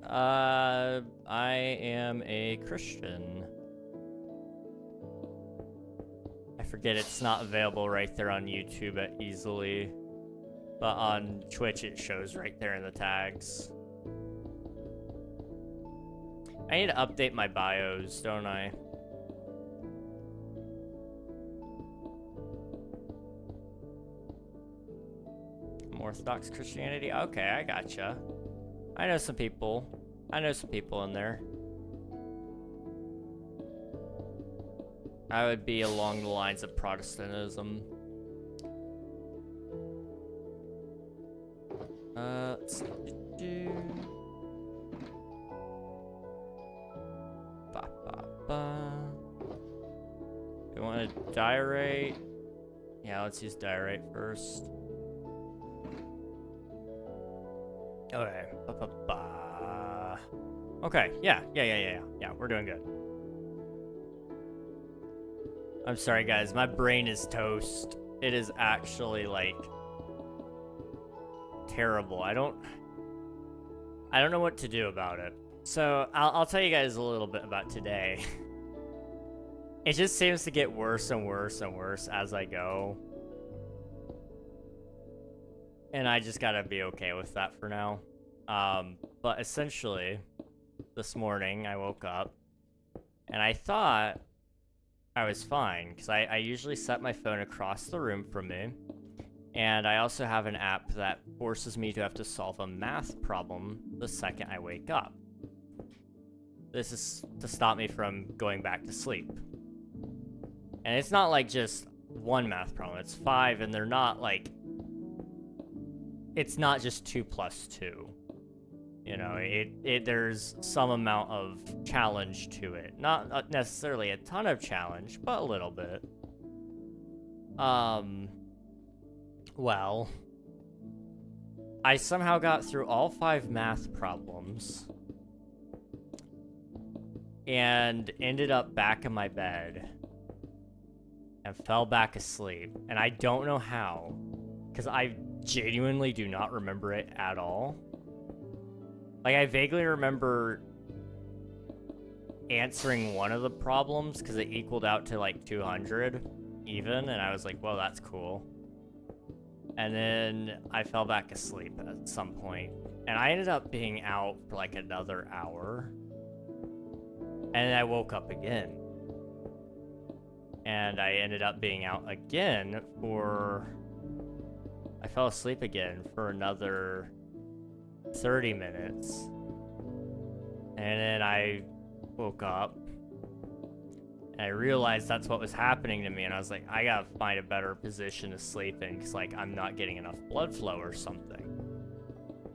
I am a Christian. I forget it's not available right there on YouTube easily, but on Twitch it shows right there in the tags. I need to update my bios, don't I? Orthodox Christianity? Okay, I gotcha. I know some people. I know some people in there. I would be along the lines of Protestantism. Let's do... Ba, ba, ba. We want to diorite. Yeah, let's use diorite first. Okay. Ba, ba, ba. Okay. Yeah, we're doing good. I'm sorry, guys. My brain is toast. It is actually, like, terrible. I don't know what to do about it. So, I'll tell you guys a little bit about today. It just seems to get worse and worse and worse as I go. And I just gotta be okay with that for now. But essentially, this morning I woke up and I thought I was fine, because I usually set my phone across the room from me, and I also have an app that forces me to have to solve a math problem the second I wake up. This is to stop me from going back to sleep. And it's not like just one math problem, it's 5, and they're not like... It's not just 2 plus 2. You know, there's some amount of challenge to it. Not necessarily a ton of challenge, but a little bit. Well, I somehow got through all 5 math problems and ended up back in my bed and fell back asleep. And I don't know how, because I genuinely do not remember it at all. Like, I vaguely remember answering one of the problems because it equaled out to like 200 even, and I was like, well, that's cool. And then I fell back asleep at some point, and I ended up being out for like another hour, and then I woke up again. And I ended up being out again for... I fell asleep again for another 30 minutes. And then I woke up and I realized that's what was happening to me, and I was like, I gotta find a better position to sleep in, because like I'm not getting enough blood flow or something.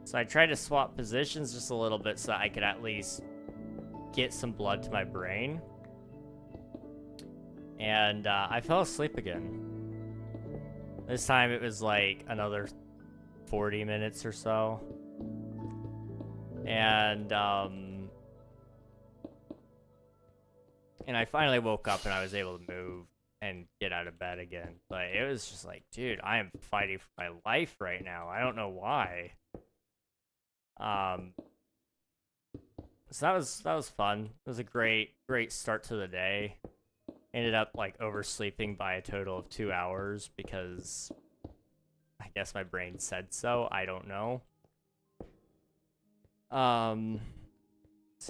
So I tried to swap positions just a little bit so that I could at least get some blood to my brain. And I fell asleep again. This time it was like another 40 minutes or so. And I finally woke up and I was able to move and get out of bed again. But it was just like, dude, I am fighting for my life right now. I don't know why. So that was fun. It was a great start to the day. Ended up like oversleeping by a total of 2 hours because I guess my brain said so. I don't know. So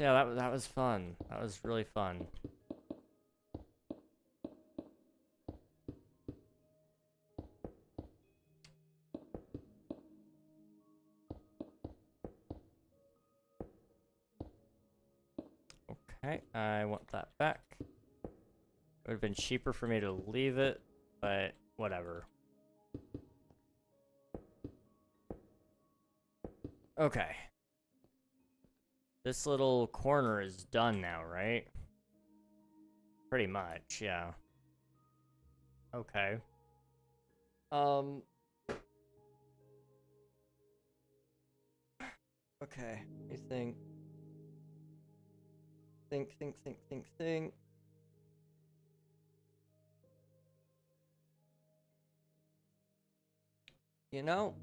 yeah, that was fun. That was really fun. Okay, I want that back. It would have been cheaper for me to leave it, but whatever. Okay. This little corner is done now, right? Pretty much, yeah. Okay. Okay, let me think. Think. You know?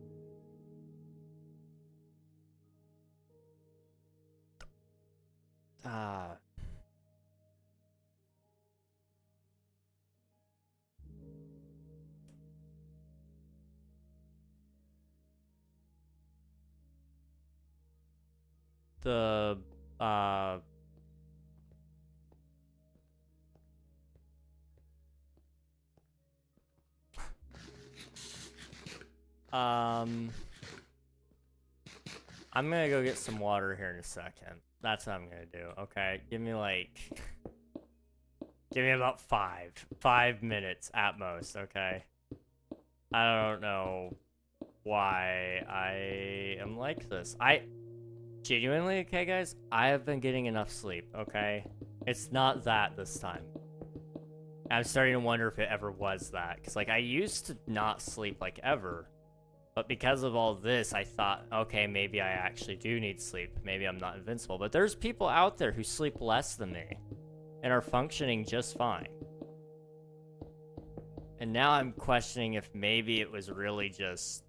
The, I'm gonna go get some water here in a second. That's what I'm gonna do, okay? Give me about 5 minutes at most, okay? I don't know why I am like this. Genuinely, okay, guys? I have been getting enough sleep, okay? It's not that this time. I'm starting to wonder if it ever was that. Because, like, I used to not sleep, like, ever. But because of all this, I thought, okay, maybe I actually do need sleep. Maybe I'm not invincible. But there's people out there who sleep less than me and are functioning just fine. And now I'm questioning if maybe it was really just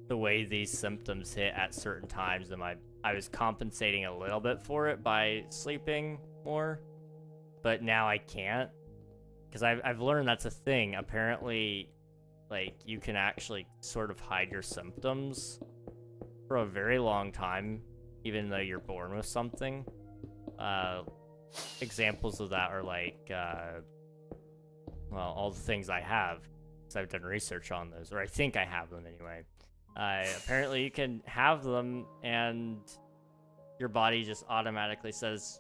the way these symptoms hit at certain times, and I was compensating a little bit for it by sleeping more, but now I can't, because I've learned that's a thing. Apparently, like, you can actually sort of hide your symptoms for a very long time, even though you're born with something. examples of that are like, well, all the things I have, because I've done research on those, or I think I have them anyway. Apparently you can have them and your body just automatically says,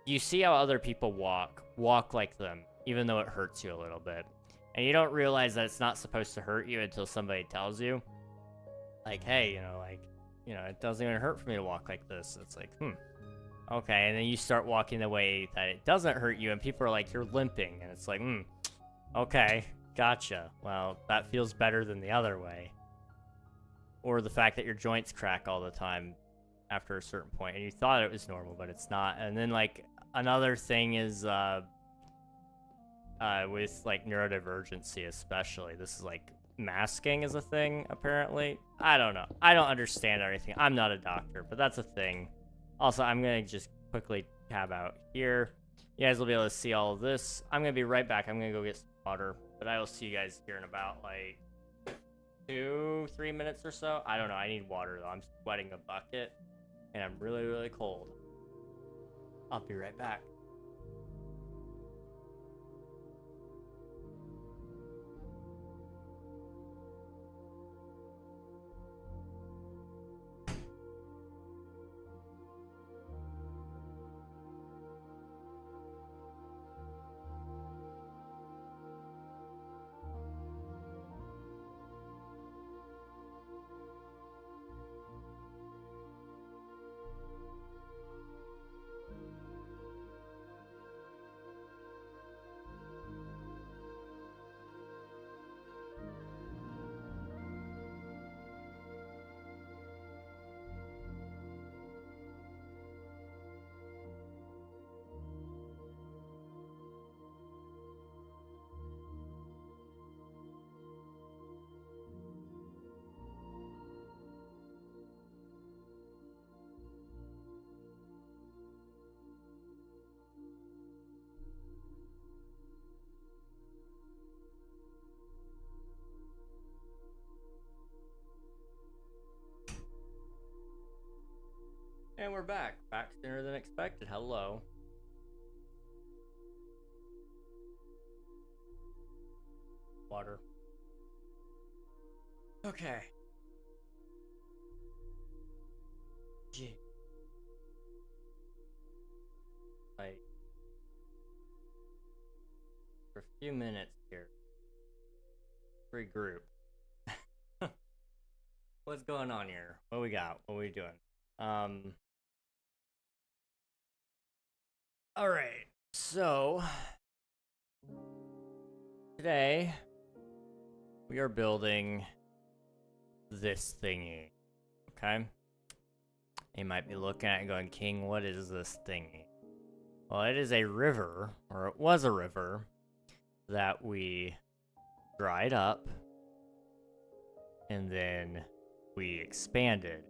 you see how other people walk like them, even though it hurts you a little bit. And you don't realize that it's not supposed to hurt you until somebody tells you. Like, hey, it doesn't even hurt for me to walk like this. It's like, okay. And then you start walking the way that it doesn't hurt you, and people are like, you're limping. And it's like, okay, gotcha. Well, that feels better than the other way. Or the fact that your joints crack all the time after a certain point, and you thought it was normal, but it's not. And then, like, another thing is, with, like, neurodivergency especially, this is, like, masking is a thing, apparently. I don't know. I don't understand everything. I'm not a doctor, but that's a thing. Also, I'm gonna just quickly tab out here. You guys will be able to see all of this. I'm gonna be right back. I'm gonna go get some water, but I will see you guys here in about, like, 2-3 minutes or so. I don't know. I need water, though. I'm sweating a bucket, and I'm really, really cold. I'll be right back. And we're back. Back sooner than expected. Hello. Water. Okay. Gee. Like, for a few minutes here. Regroup. What's going on here? What we got? What are we doing? Alright, so today we are building this thingy, okay? You might be looking at it going, King, what is this thingy? Well, it is a river, or it was a river, that we dried up, and then we expanded,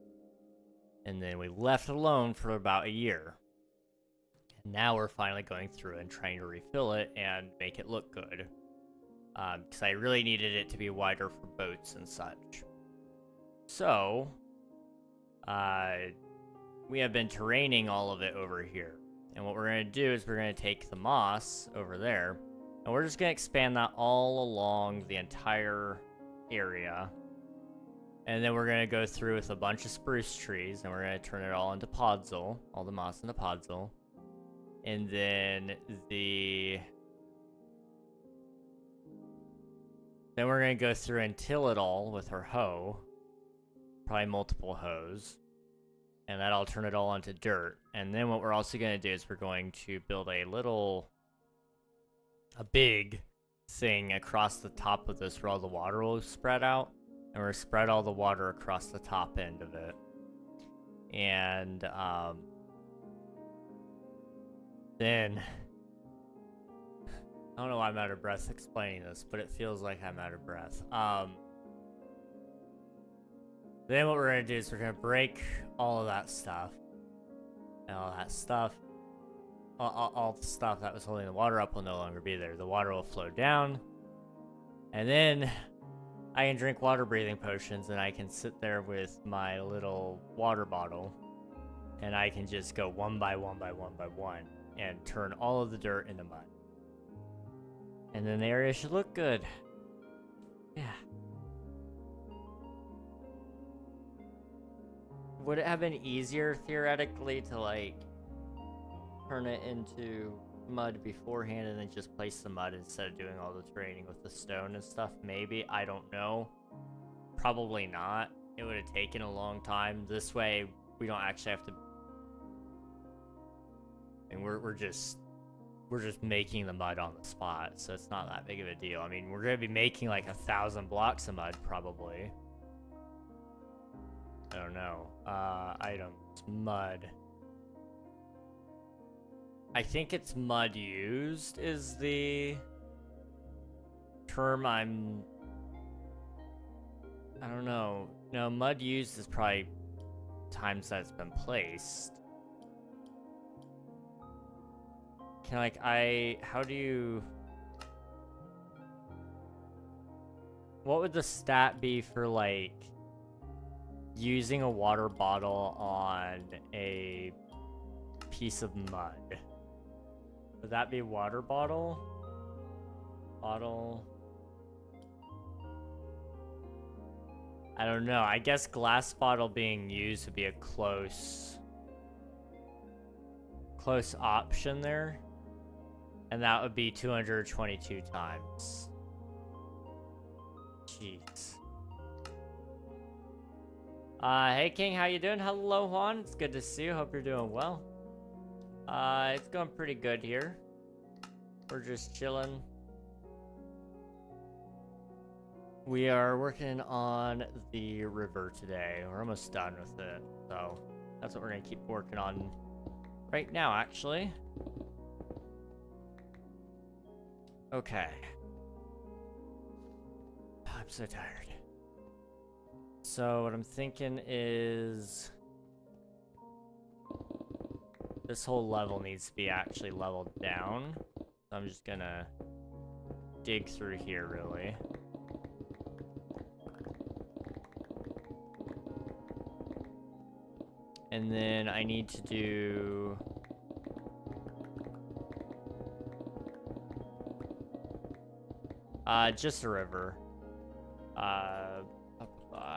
and then we left it alone for about a year. Now we're finally going through and trying to refill it and make it look good. Because I really needed it to be wider for boats and such. So, we have been terraining all of it over here. And what we're going to do is we're going to take the moss over there, and we're just going to expand that all along the entire area. And then we're going to go through with a bunch of spruce trees, and we're going to turn it all into podzol, all the moss into podzol. And then we're going to go through and till it all with our hoe. Probably multiple hoes. And that'll turn it all into dirt. And then what we're also going to do is we're going to build a big thing across the top of this where all the water will spread out. And we're going to spread all the water across the top end of it. And, then, I don't know why I'm out of breath explaining this, but it feels like I'm out of breath. Then what we're going to do is we're going to break all of that stuff. And all that stuff, all the stuff that was holding the water up will no longer be there. The water will flow down. And then I can drink water breathing potions, and I can sit there with my little water bottle and I can just go one by one by one by one and turn all of the dirt into mud. And then the area should look good. Yeah. Would it have been easier theoretically to like turn it into mud beforehand and then just place the mud instead of doing all the training with the stone and stuff? Maybe. I don't know. Probably not. It would have taken a long time. This way we don't actually have to, and we're just making the mud on the spot, so it's not that big of a deal. I mean, we're gonna be making like 1,000 blocks of mud probably. I don't know. Items, mud. I think it's mud used is the term I don't know. No, mud used is probably times that it's been placed. Can like how do you, what would the stat be for like using a water bottle on a piece of mud? Would that be water bottle? Bottle. I don't know. I guess glass bottle being used would be a close option there. And that would be 222 times. Jeez. Hey King, how you doing? Hello Juan, it's good to see you. Hope you're doing well. It's going pretty good here. We're just chilling. We are working on the river today. We're almost done with it, so that's what we're gonna keep working on right now, actually. Okay. I'm so tired. So what I'm thinking is this whole level needs to be actually leveled down. So I'm just gonna dig through here, really. And then I need to do just a river.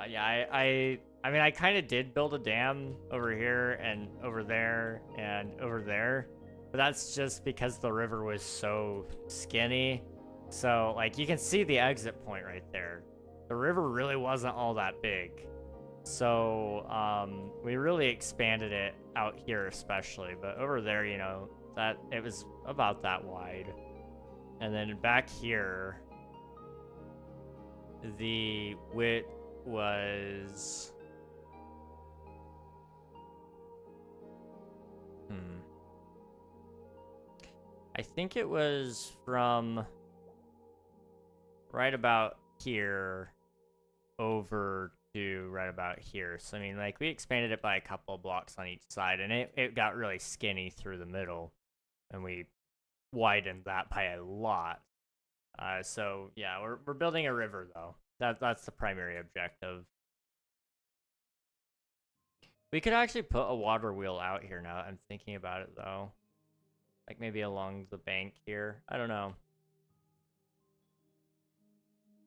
Yeah, I mean, I kind of did build a dam over here and over there and over there, but that's just because the river was so skinny. So, like, you can see the exit point right there. The river really wasn't all that big. So, we really expanded it out here especially, but over there, you know, that it was about that wide. And then back here, the width was I think it was from right about here over to right about here. So I mean, like, we expanded it by a couple of blocks on each side, and it got really skinny through the middle, and we widened that by a lot. So yeah, we're building a river though. That's the primary objective. We could actually put a water wheel out here now that I'm thinking about it though. Like maybe along the bank here. I don't know.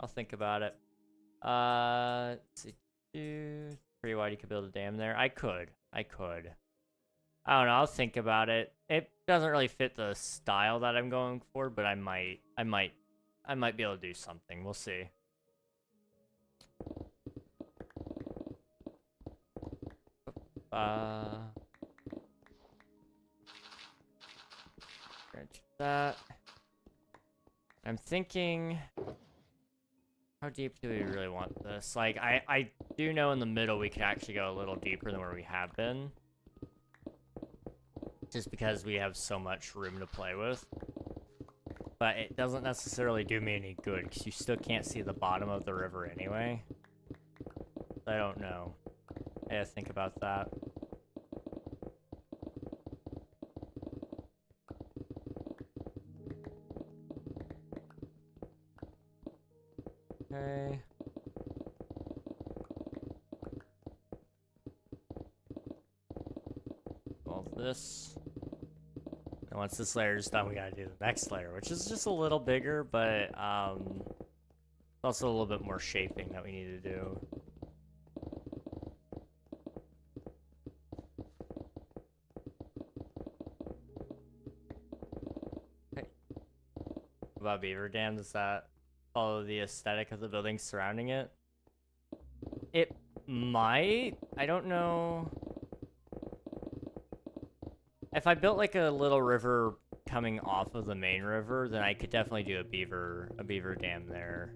I'll think about it. Let's see. Pretty wide, you could build a dam there. I could. I don't know, I'll think about it. It doesn't really fit the style that I'm going for, but I might be able to do something. We'll see. That. I'm thinking, how deep do we really want this? Like, I do know in the middle we could actually go a little deeper than where we have been. Just because we have so much room to play with. But it doesn't necessarily do me any good, because you still can't see the bottom of the river anyway. I don't know. I gotta think about that. Okay. this. And once this layer is done, we gotta do the next layer, which is just a little bigger, but also a little bit more shaping that we need to do. Okay. What about Beaver Dam? Does that follow the aesthetic of the buildings surrounding it? It might. I don't know. If I built like a little river coming off of the main river, then I could definitely do a beaver dam there.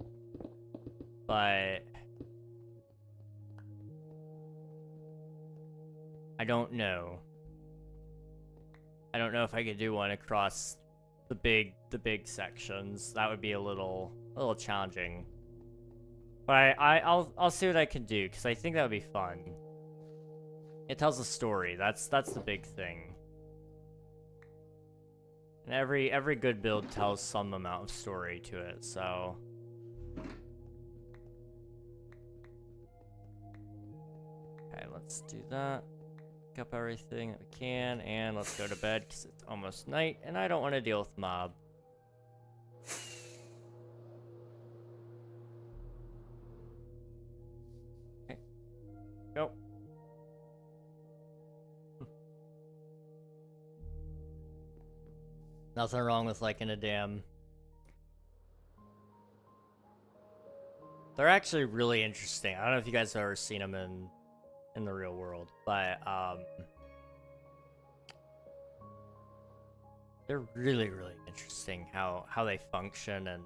But I don't know. I don't know if I could do one across the big sections. That would be a little challenging. But I'll see what I can do, because I think that would be fun. It tells a story. That's the big thing. And every good build tells some amount of story to it, so. Okay, let's do that. Pick up everything that we can, and let's go to bed because it's almost night, and I don't want to deal with mob. Okay. Go. Nothing wrong with liking a dam. They're actually really interesting. I don't know if you guys have ever seen them in the real world, but they're really interesting how they function, and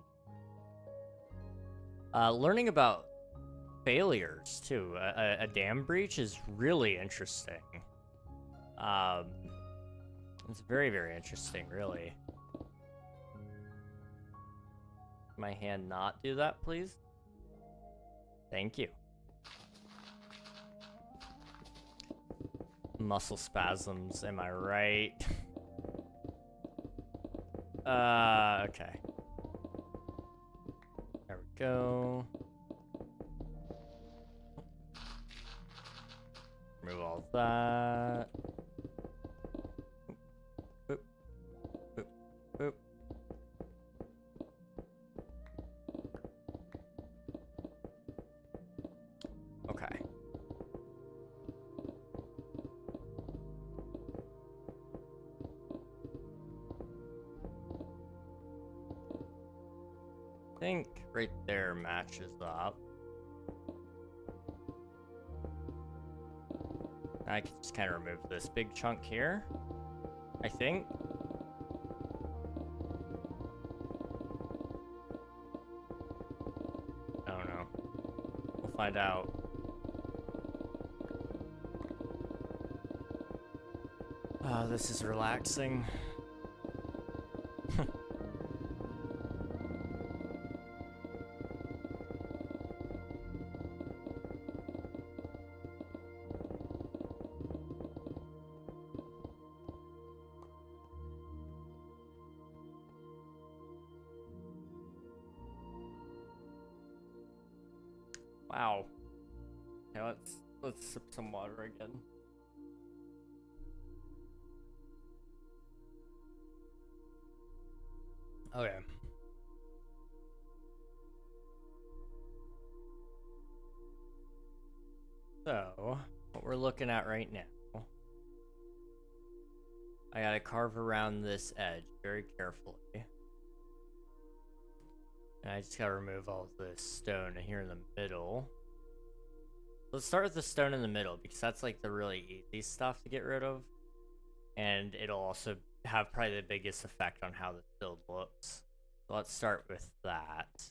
learning about failures too. A dam breach is really interesting. It's very interesting, really. My hand not do that, please? Thank you. Muscle spasms, am I right? Okay. There we go. Remove all of that. Boop. Boop. Boop. Okay. I think right there matches up. I can just kind of remove this big chunk here, I think. I don't know. We'll find out. Oh, this is relaxing. Wow. Okay, let's sip some water again. Okay. So, what we're looking at right now, I gotta carve around this edge very carefully. And I just gotta remove all of this stone here in the middle. Let's start with the stone in the middle, because that's like the really easy stuff to get rid of. And it'll also have probably the biggest effect on how this build looks. So let's start with that.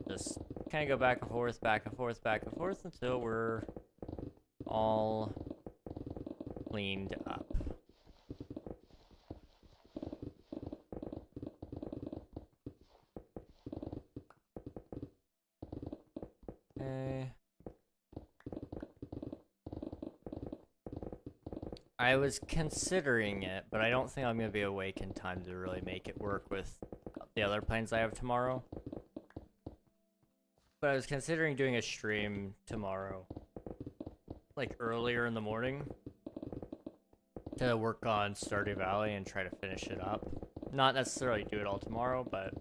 Just kind of go back and forth, back and forth, back and forth until we're all cleaned up. Okay. I was considering it, but I don't think I'm going to be awake in time to really make it work with the other plans I have tomorrow. But I was considering doing a stream tomorrow, like earlier in the morning. to work on Stardew Valley and try to finish it up. Not necessarily do it all tomorrow, but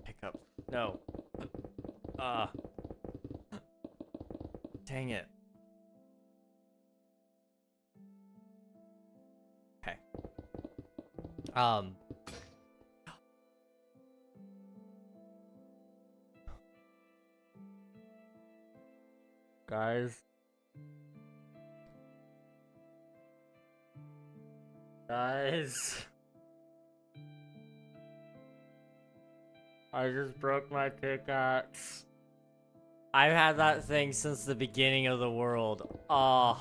pick up. No. Dang it. Okay. Guys. I just broke my pickaxe. I've had that thing since the beginning of the world. Oh.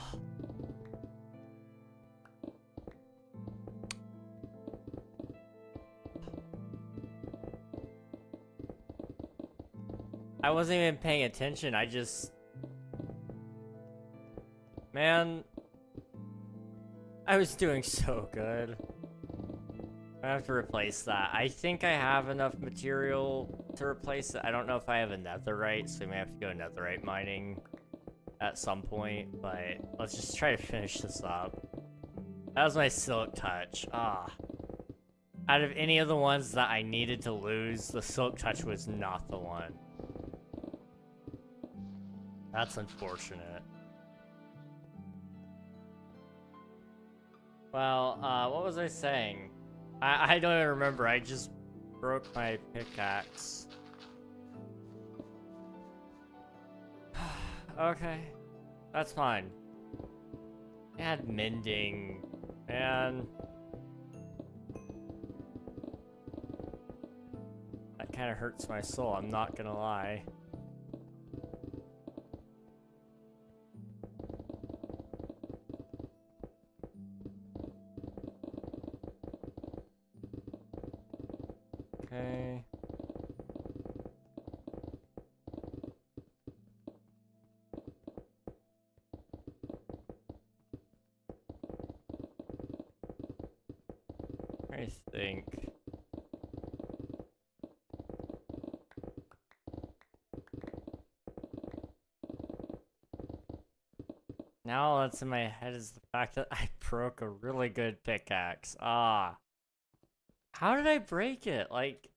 I wasn't even paying attention. I just... Man. I was doing so good. I have to replace that. I think I have enough material to replace it. I don't know if I have a netherite, so we may have to go netherite mining at some point, but let's just try to finish this up. That was my silk touch. Ah. Out of any of the ones that I needed to lose, the silk touch was not the one. That's unfortunate. Well, what was I saying? I don't even remember. I just broke my pickaxe. Okay. That's fine. Add mending. Man. That kind of hurts my soul, I'm not gonna lie. Okay. I think. Now all that's in my head is the fact that I broke a really good pickaxe. Ah. How did I break it? Like...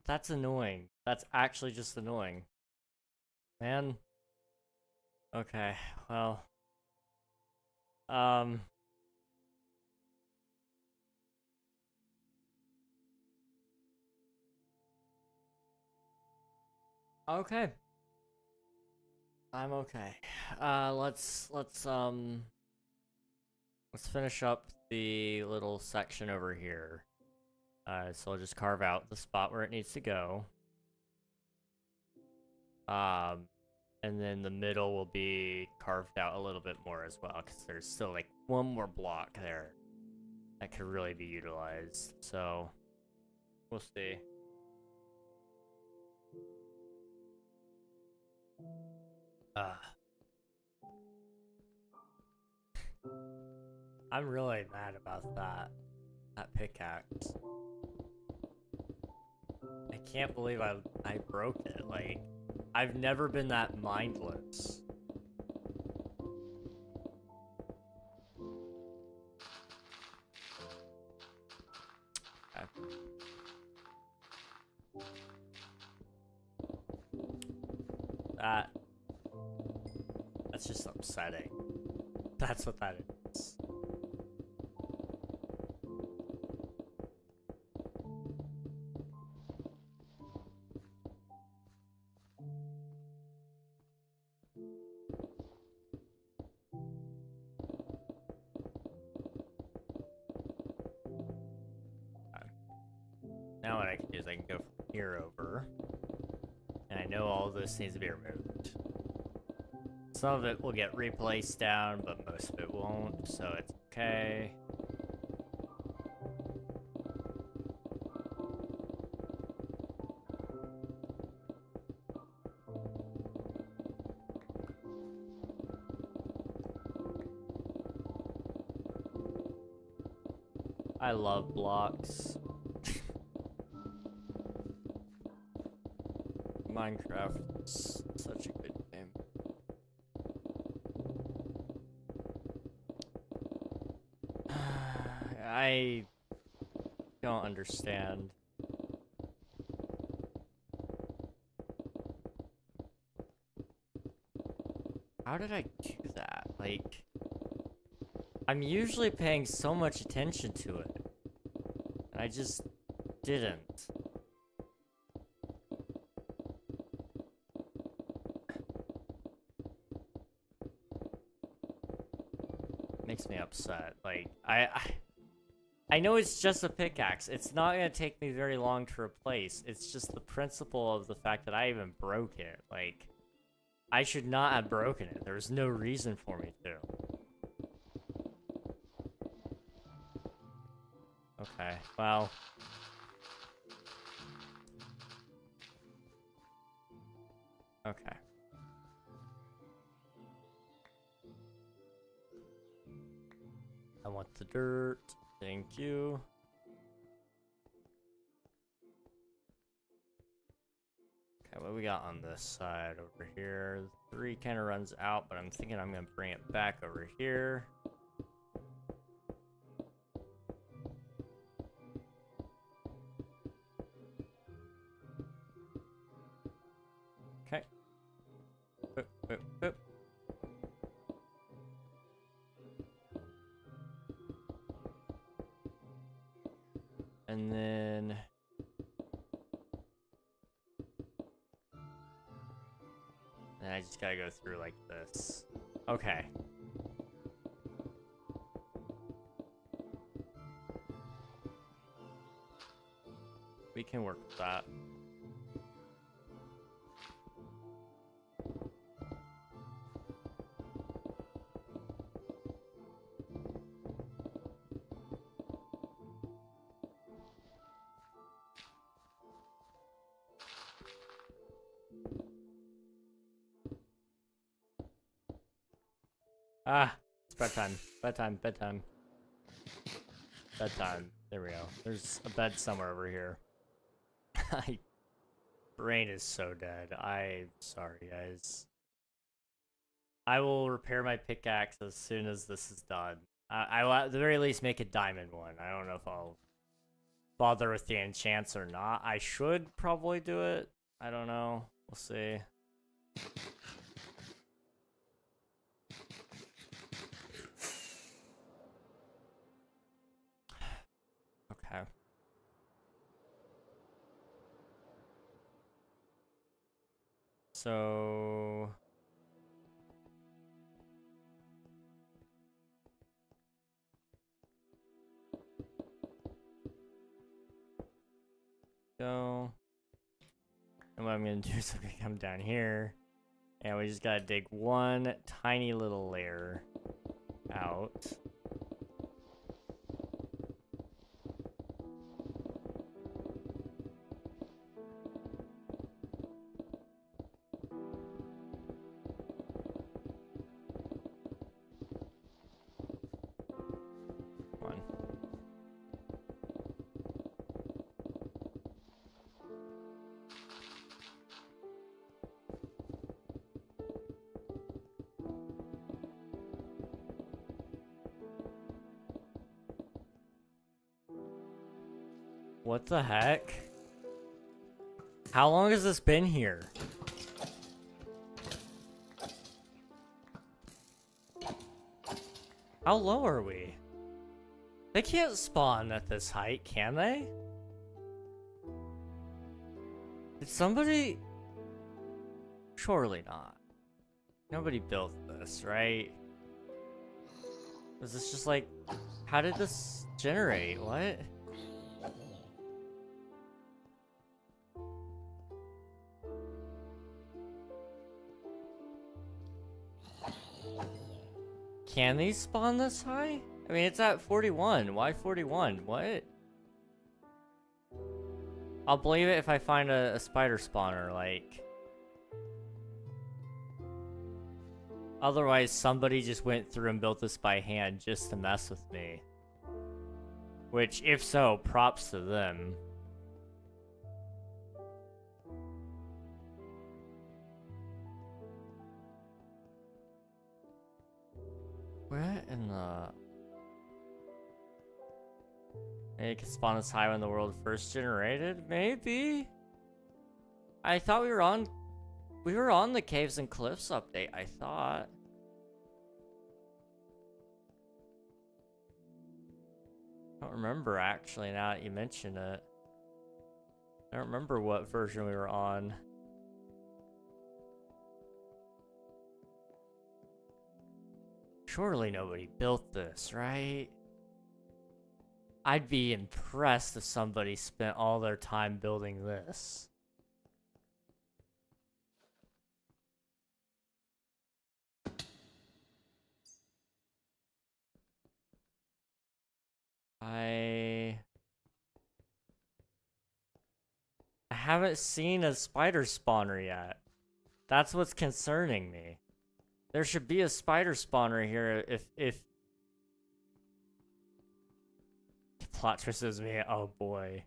That's annoying. That's actually just annoying. Man. Okay, well... Okay. I'm okay. Let's finish up the little section over here. So I'll just carve out the spot where it needs to go. And then the middle will be carved out a little bit more as well, because there's still like one more block there that could really be utilized. So we'll see. I'm really mad about that pickaxe. I can't believe I broke it. Like, I've never been that mindless. Okay. That's just upsetting. That's what that is. Now what I can do is I can go from here over. And I know all of this needs to be removed. Some of it will get replaced down, but most of it won't, so it's okay. I love blocks. Minecraft is such a good game. I don't understand. How did I do that? Like, I'm usually paying so much attention to it. And I just didn't. Makes me upset. Like, I know it's just a pickaxe. It's not gonna take me very long to replace. It's just the principle of the fact that I even broke it. Like, I should not have broken it. There was no reason for me to. Okay, well. Okay. I want the dirt. Thank you. Okay, what we got on this side over here? 3 kind of runs out, but I'm thinking I'm gonna bring it back over here. Okay. Boop, boop, boop. And then I just gotta go through like this. Okay. We can work with that. Ah, it's bedtime. Bedtime, bedtime. Bedtime. There we go. There's a bed somewhere over here. My brain is so dead. I'm sorry, guys. I will repair my pickaxe as soon as this is done. I will at the very least make a diamond one. I don't know if I'll bother with the enchants or not. I should probably do it. I don't know. We'll see. Okay. So... go. And what I'm gonna do is I'm gonna come down here. And we just gotta dig one tiny little layer out. One. What the heck? How long has this been here? How low are we? They can't spawn at this height, can they? Did somebody... Surely not. Nobody built this, right? Was this just like... How did this generate? What? Can these spawn this high? I mean, it's at 41. Why 41? What? I'll believe it if I find a spider spawner, like... Otherwise, somebody just went through and built this by hand just to mess with me. Which, if so, props to them. Where in the... Maybe it could spawn this high when the world first generated? Maybe? I thought we were on the Caves and Cliffs update, I thought. I don't remember actually now that you mention it. I don't remember what version we were on. Surely nobody built this, right? I'd be impressed if somebody spent all their time building this. I haven't seen a spider spawner yet. That's what's concerning me. There should be a spider spawner here if plot twist is me. Oh boy.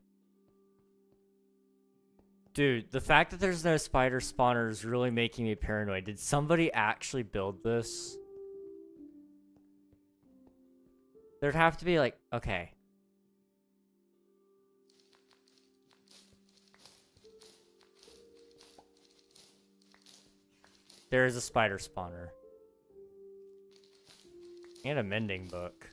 Dude, the fact that there's no spider spawner is really making me paranoid. Did somebody actually build this? There'd have to be like, okay. There is a spider spawner. And a mending book.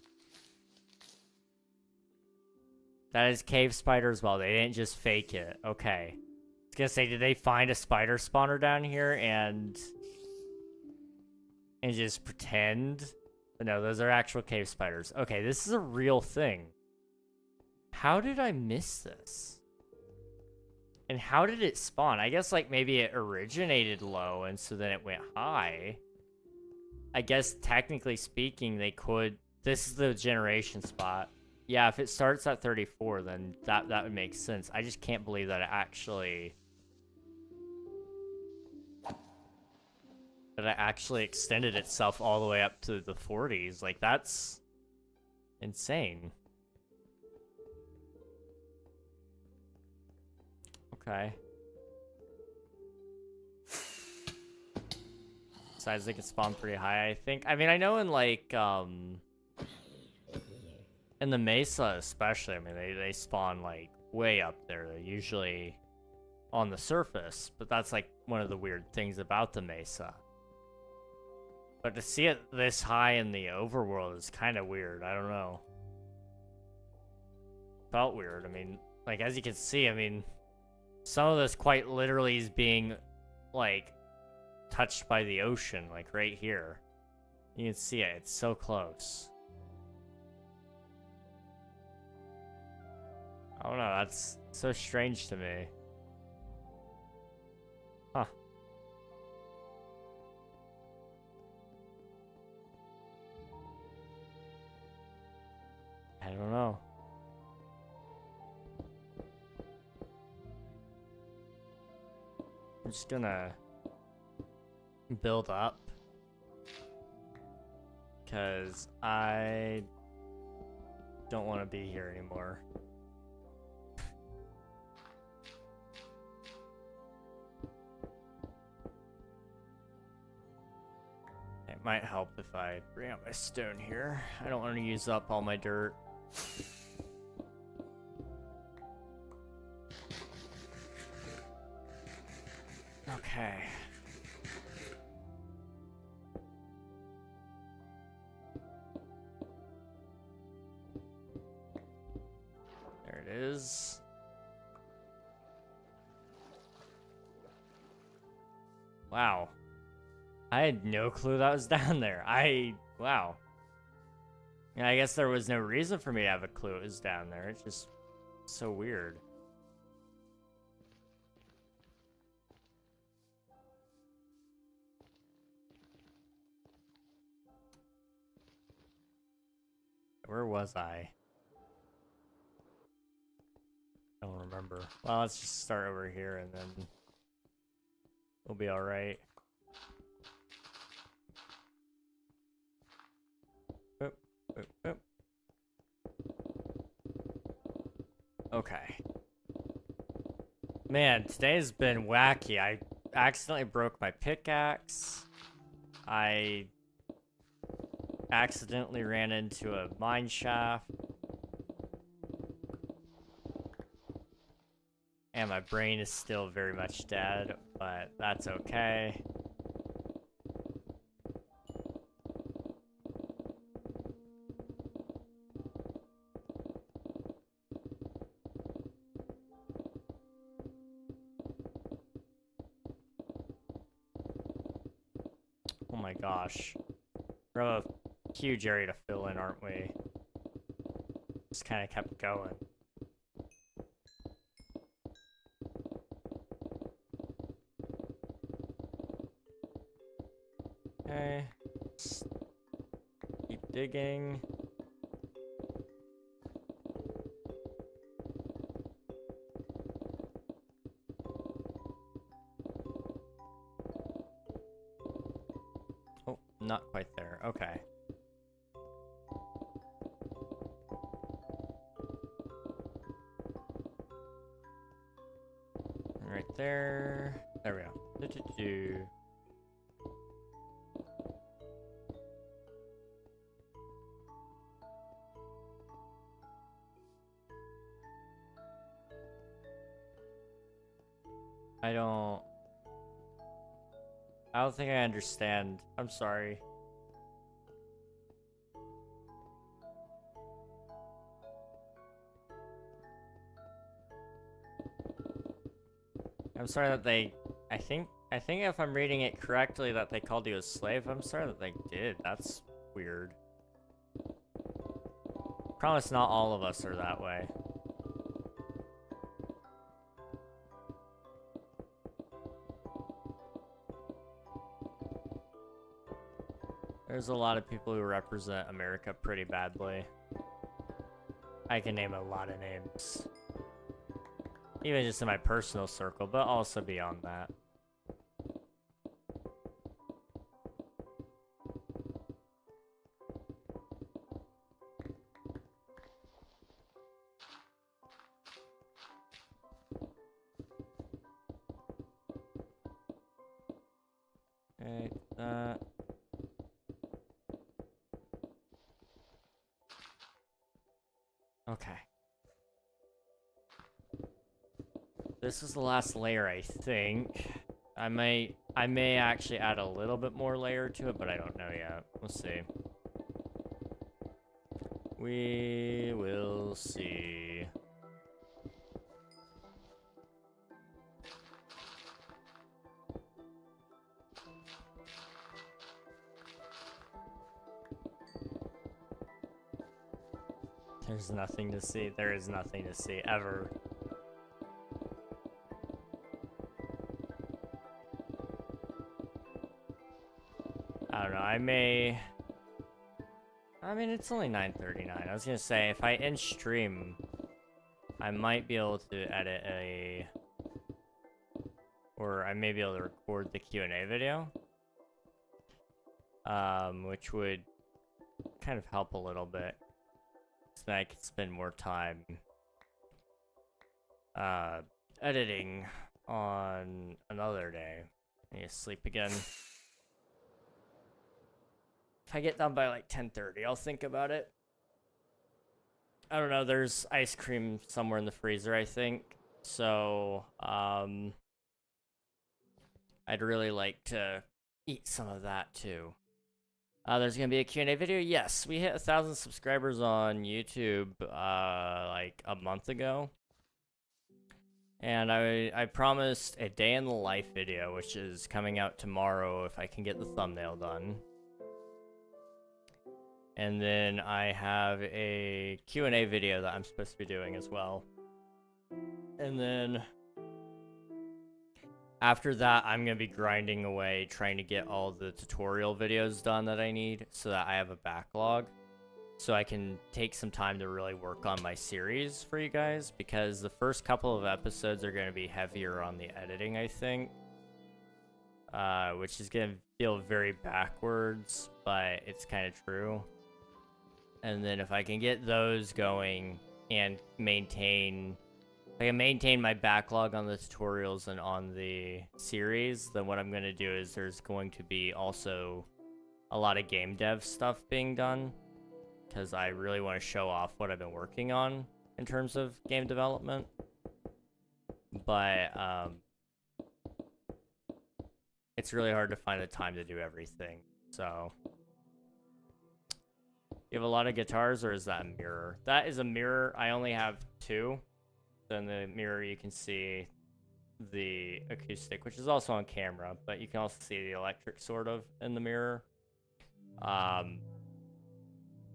That is cave spider as well. They didn't just fake it. Okay. I was gonna say, did they find a spider spawner down here and just pretend? But no, those are actual cave spiders. Okay, this is a real thing. How did I miss this? And how did it spawn? I guess like maybe it originated low and so then it went high. I guess technically speaking, they could. This is the generation spot. Yeah, if it starts at 34, then that would make sense. I just can't believe that it actually extended itself all the way up to the 40s. Like, that's insane. Okay. Besides, they can spawn pretty high, I think. I mean, I know in, like, in the Mesa especially, I mean, they spawn, like, way up there. They're usually on the surface, but that's, like, one of the weird things about the Mesa. But to see it this high in the overworld is kind of weird. I don't know. Felt weird. I mean, like, as you can see, I mean, some of this quite literally is being, like, touched by the ocean, like, right here. You can see it. It's so close. I don't know. That's so strange to me. Huh. I don't know. I'm just gonna build up because I don't want to be here anymore. It might help if I bring out my stone here. I don't want to use up all my dirt. Okay. There it is. Wow. I had no clue that was down there. Wow. Yeah, I guess there was no reason for me to have a clue it was down there. It's just so weird. Where was I? I don't remember. Well, let's just start over here and then we'll be alright. Oop, oop, oop. Okay. Man, today's been wacky. I accidentally broke my pickaxe. I accidentally ran into a mine shaft. And my brain is still very much dead, but that's okay. Oh my gosh. We have a huge area to fill in, aren't we? Just kind of kept going. Okay. Just keep digging. Oh, not quite there. Okay. Right there. There we go. Do-do-do. I don't think I understand. I'm sorry. I'm sorry that they, I think if I'm reading it correctly that they called you a slave. I'm sorry that they did. That's weird. Promise not all of us are that way. There's a lot of people who represent America pretty badly. I can name a lot of names. Even just in my personal circle, but also beyond that. Okay, that. Okay. This is the last layer, I think. I may actually add a little bit more layer to it, but I don't know yet. We'll see. We will see. There's nothing to see. There is nothing to see, ever. I don't know, I mean, it's only 9:39. I was gonna say, if I end stream, I might be able to edit or I may be able to record the Q&A video. Which would kind of help a little bit. So that I could spend more time editing on another day. I need to sleep again. If I get done by like 10:30, I'll think about it. I don't know, there's ice cream somewhere in the freezer, I think. So, I'd really like to eat some of that too. There's gonna be a Q&A video. Yes, we hit 1,000 subscribers on YouTube like a month ago. And I promised a day in the life video, which is coming out tomorrow if I can get the thumbnail done. And then I have a Q&A video that I'm supposed to be doing as well. And then after that, I'm going to be grinding away trying to get all the tutorial videos done that I need so that I have a backlog. So I can take some time to really work on my series for you guys, because the first couple of episodes are going to be heavier on the editing, I think. Which is going to feel very backwards, but it's kind of true. And then if I can get those going and maintain my backlog on the tutorials and on the series, then what I'm going to do is there's going to be also a lot of game dev stuff being done, because I really want to show off what I've been working on in terms of game development. but it's really hard to find the time to do everything. So, you have a lot of guitars, or is that a mirror? That is a mirror. I only have 2. So in the mirror, you can see the acoustic, which is also on camera, but you can also see the electric sort of in the mirror. But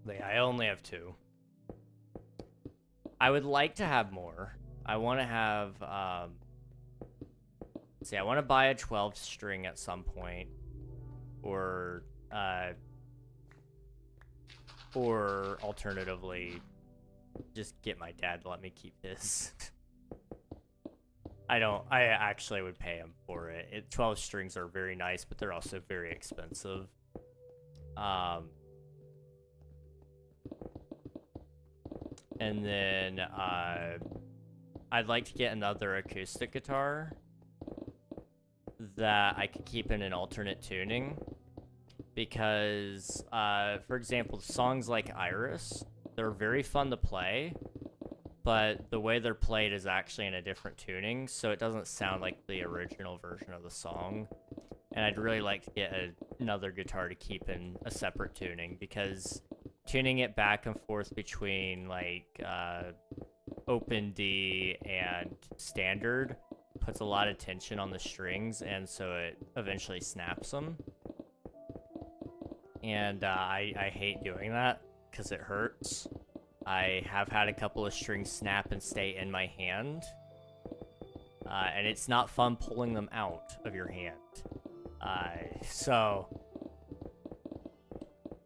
yeah, I only have 2. I would like to have more. I want to have, see, I want to buy a 12 string at some point, or alternatively, just get my dad to let me keep his. I actually would pay him for it. 12 strings are very nice, but they're also very expensive. And then, I'd like to get another acoustic guitar that I could keep in an alternate tuning. Because, for example, songs like Iris, they're very fun to play, but the way they're played is actually in a different tuning, so it doesn't sound like the original version of the song. And I'd really like to get another guitar to keep in a separate tuning, because tuning it back and forth between, like, open D and standard puts a lot of tension on the strings, and so it eventually snaps them. And I hate doing that because it hurts. I have had a couple of strings snap and stay in my hand, and it's not fun pulling them out of your hand. So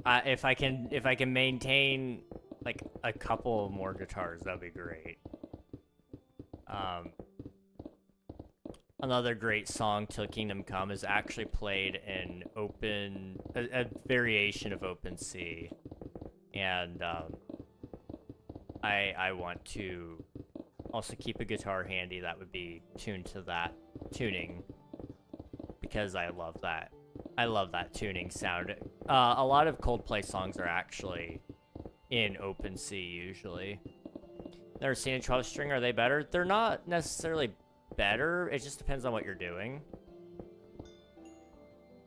if I can maintain like a couple more guitars, that'd be great. Another great song, Till Kingdom Come, is actually played in a variation of Open C. And I want to also keep a guitar handy that would be tuned to that tuning, because I love that. I love that tuning sound. A lot of Coldplay songs are actually in Open C usually. Never seen a 12 string. Are they better? They're not necessarily better. It just depends on what you're doing.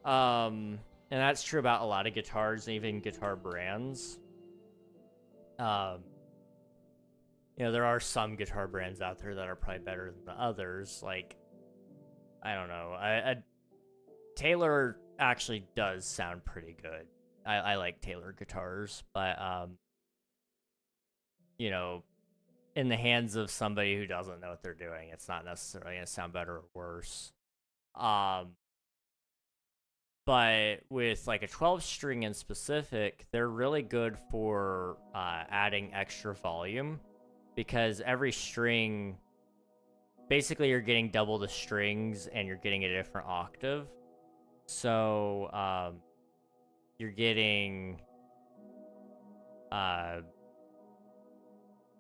And that's true about a lot of guitars and even guitar brands. You know, there are some guitar brands out there that are probably better than the others. Like, I don't know. Taylor actually does sound pretty good. I like Taylor guitars, but you know, in the hands of somebody who doesn't know what they're doing, it's not necessarily gonna sound better or worse. But with like a 12 string in specific, they're really good for adding extra volume, because every string, basically you're getting double the strings and you're getting a different octave. So you're getting a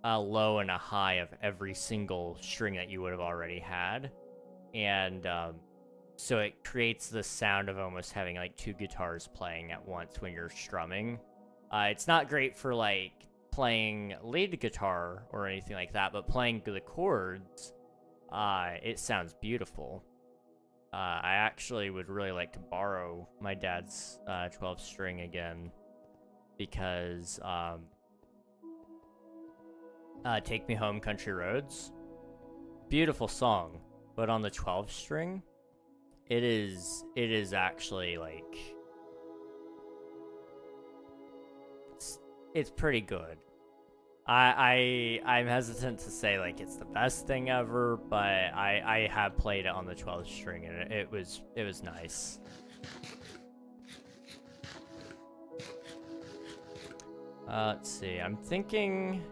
low and a high of every single string that you would have already had. And so it creates the sound of almost having like 2 guitars playing at once when you're strumming. It's not great for like playing lead guitar or anything like that, but playing the chords, it sounds beautiful. I actually would really like to borrow my dad's 12 string again, because Take Me Home Country Roads, beautiful song, but on the 12 string, it is actually like it's pretty good. I'm hesitant to say like it's the best thing ever, but I have played it on the 12 string and it was nice. Let's see. I'm thinking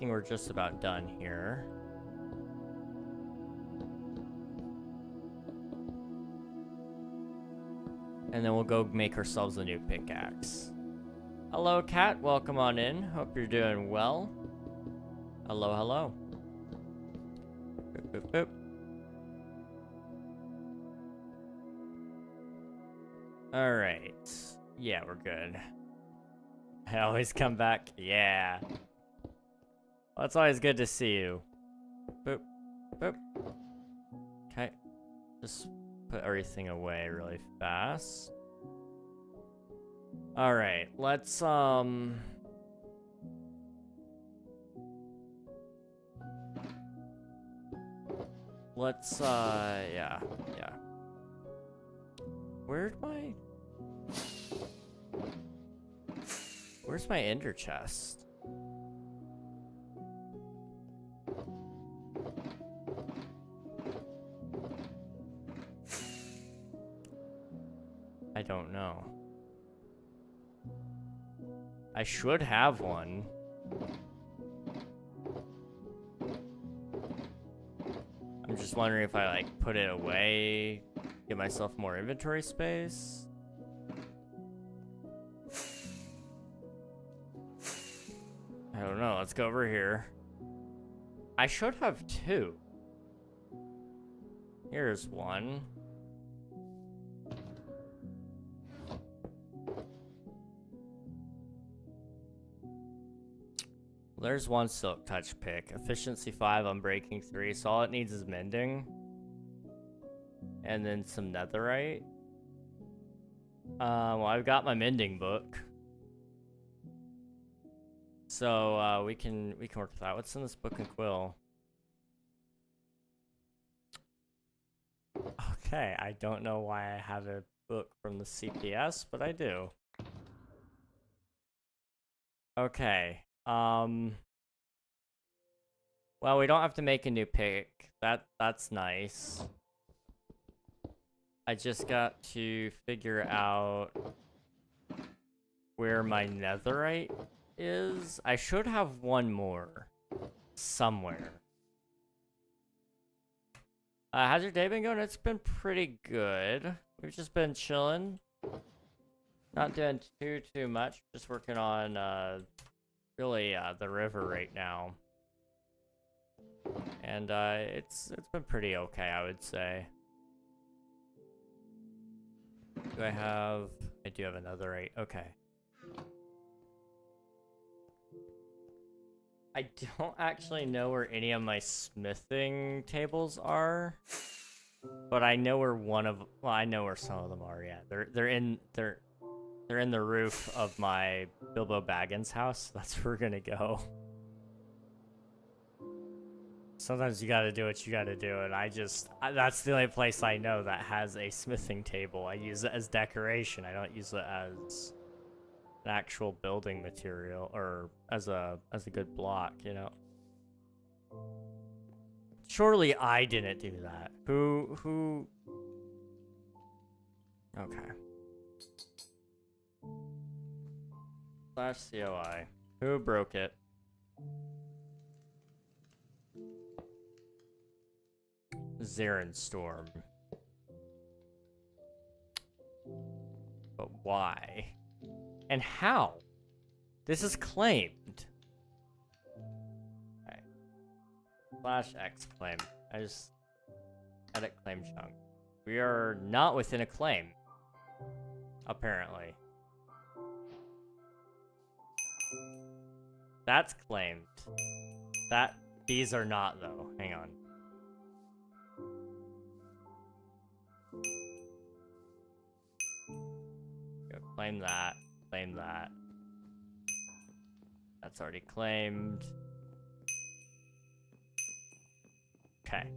we're just about done here. And then we'll go make ourselves a new pickaxe. Hello, Cat. Welcome on in. Hope you're doing well. Hello, hello. Boop, boop, boop. All right. Yeah, we're good. I always come back. Yeah. Well, it's always good to see you. Boop. Boop. Okay. Just put everything away really fast. Alright, let's, yeah. Where's my ender chest? I don't know. I should have one. I'm just wondering if I, like, put it away, give myself more inventory space. I don't know. Let's go over here. I should have two. Here's one. There's one silk touch pick. Efficiency 5, unbreaking 3. So all it needs is mending. And then some netherite. Well, I've got my mending book. So we can work with that. What's in this book and quill? Okay, I don't know why I have a book from the CPS, but I do. Okay. Well, we don't have to make a new pick. That's nice. I just got to figure out where my netherite is. I should have one more somewhere. How's your day been going? It's been pretty good. We've just been chilling. Not doing too much. Just working on really the river right now. And it's been pretty okay, I would say. Do I have... I do have another 8. Okay. I don't actually know where any of my smithing tables are, but I know where one of... Well, I know where some of them are. Yeah, they're in the roof of my Bilbo Baggins house. That's where we're gonna go. Sometimes you gotta do what you gotta do, and that's the only place I know that has a smithing table. I use it as decoration. I don't use it as an actual building material, or as a good block, you know? Surely I didn't do that. Who... Okay. /COI. Who broke it? Zarin Storm. But why? And how? This is claimed. Okay. /X claim. I just edit claim chunk. We are not within a claim. Apparently. That's claimed. These are not though. Hang on. Go claim that. Claim that. That's already claimed. Okay.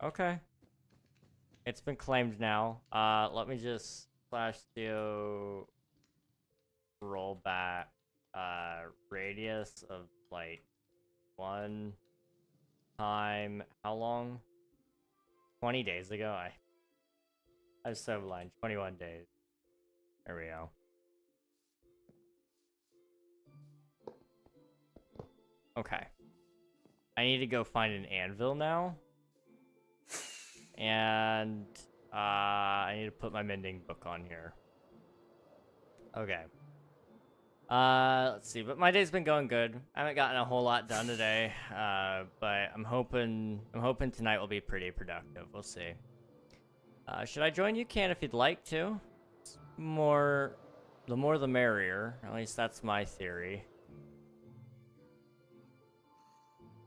Okay. It's been claimed now. Let me just /CO roll back radius of like 1 time. How long? 20 days ago. I was so blind. 21 days. There we go. Okay. I need to go find an anvil now. And I need to put my mending book on here. Okay. Let's see. But my day's been going good. I haven't gotten a whole lot done today. But I'm hoping tonight will be pretty productive. We'll see. Should I join you, Can, if you'd like to? the more the merrier. At least that's my theory.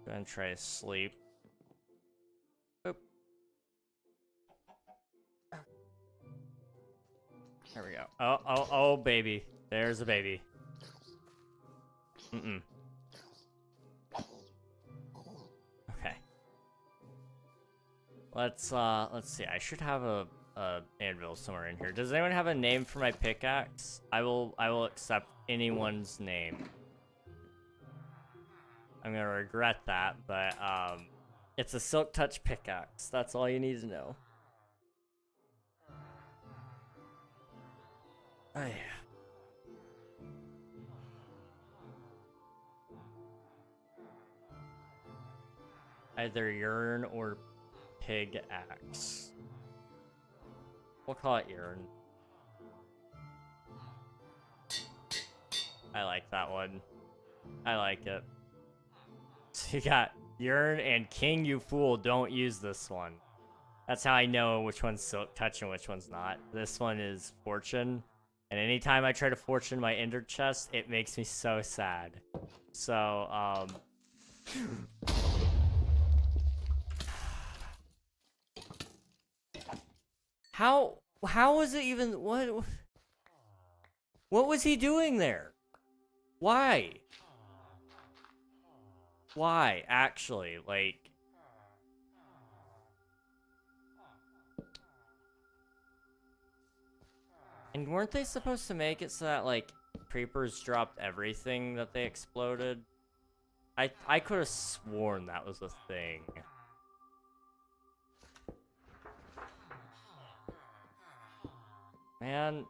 Go ahead and try to sleep. Oop. There we go. Oh, baby. There's a baby. Okay. Let's see. I should have a anvil somewhere in here. Does anyone have a name for my pickaxe? I will accept anyone's name. I'm gonna regret that, but it's a silk touch pickaxe. That's all you need to know. Oh yeah. Either urn or pig axe. We'll call it urn. I like that one. I like it. So you got urn and king, you fool, don't use this one. That's how I know which one's silk touch and which one's not. This one is fortune. And anytime I try to fortune my ender chest, it makes me so sad. So, How was it even, what was he doing there? Why? Why, actually, like... And weren't they supposed to make it so that, like, creepers dropped everything that they exploded? I could have sworn that was a thing. Man.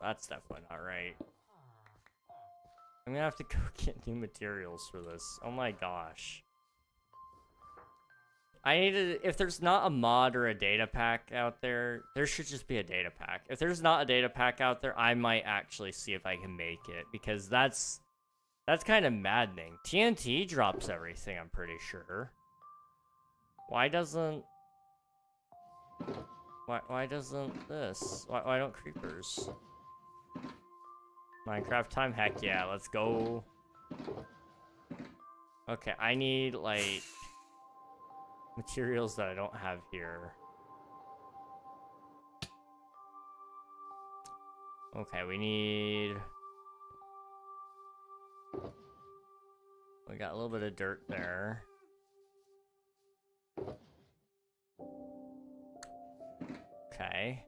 That's definitely not right. I'm gonna have to go get new materials for this. Oh my gosh. I need to, if there's not a mod or a data pack out there, there should just be a data pack. If there's not a data pack out there, I might actually see if I can make it, because that's kind of maddening. TNT drops everything, I'm pretty sure. Why doesn't this? Why don't creepers? Minecraft time? Heck yeah, let's go. Okay, I need, like, materials that I don't have here. Okay, we got a little bit of dirt there. Okay.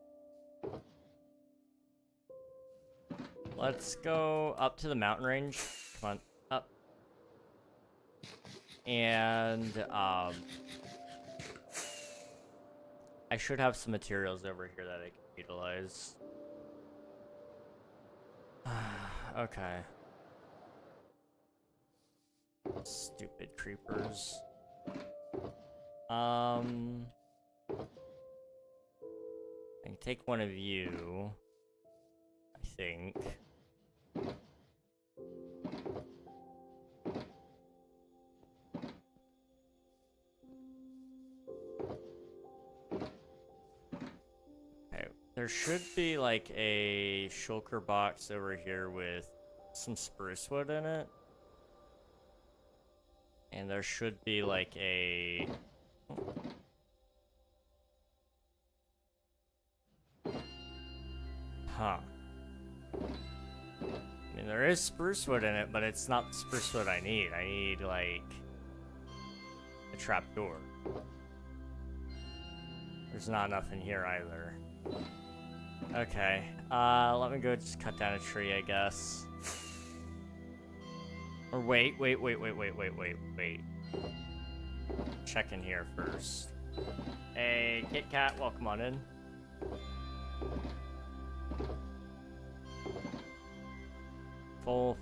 Let's go up to the mountain range. Come on, up. And, I should have some materials over here that I can utilize. Okay. Stupid creepers. I can take one of you, I think. Okay, there should be like a shulker box over here with some spruce wood in it. And there should be like a... Huh. I mean, there is spruce wood in it, but it's not the spruce wood I need. I need, like, a trapdoor. There's not enough in here either. Okay. Let me go just cut down a tree, I guess. Or wait. Check in here first. Hey, Kit Kat, welcome on in. Full.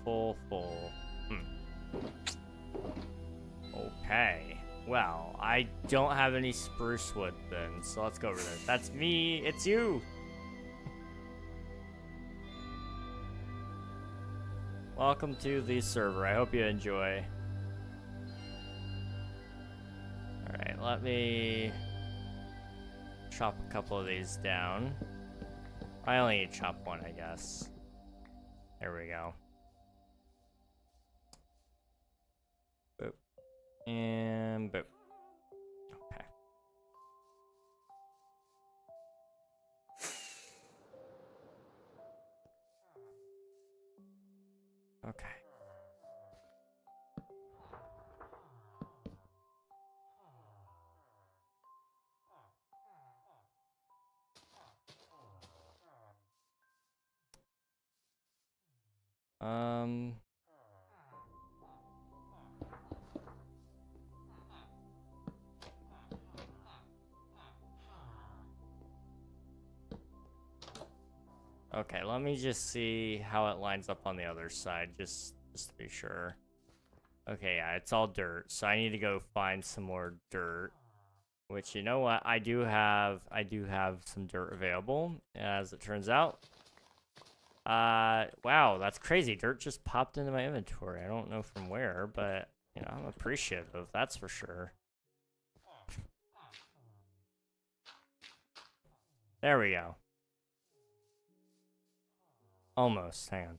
Okay. Well, I don't have any spruce wood then, so let's go over there. That's me, it's you! Welcome to the server, I hope you enjoy. Alright, let me chop a couple of these down. I only need to chop one, I guess. There we go. Boop. And boop. Okay. Okay. Okay, let me just see how it lines up on the other side, just to be sure. Okay, yeah, it's all dirt, so I need to go find some more dirt. Which, you know what, I do have some dirt available, as it turns out. Wow, that's crazy. Dirt just popped into my inventory. I don't know from where, but, you know, I'm appreciative, that's for sure. There we go. Almost, hang on.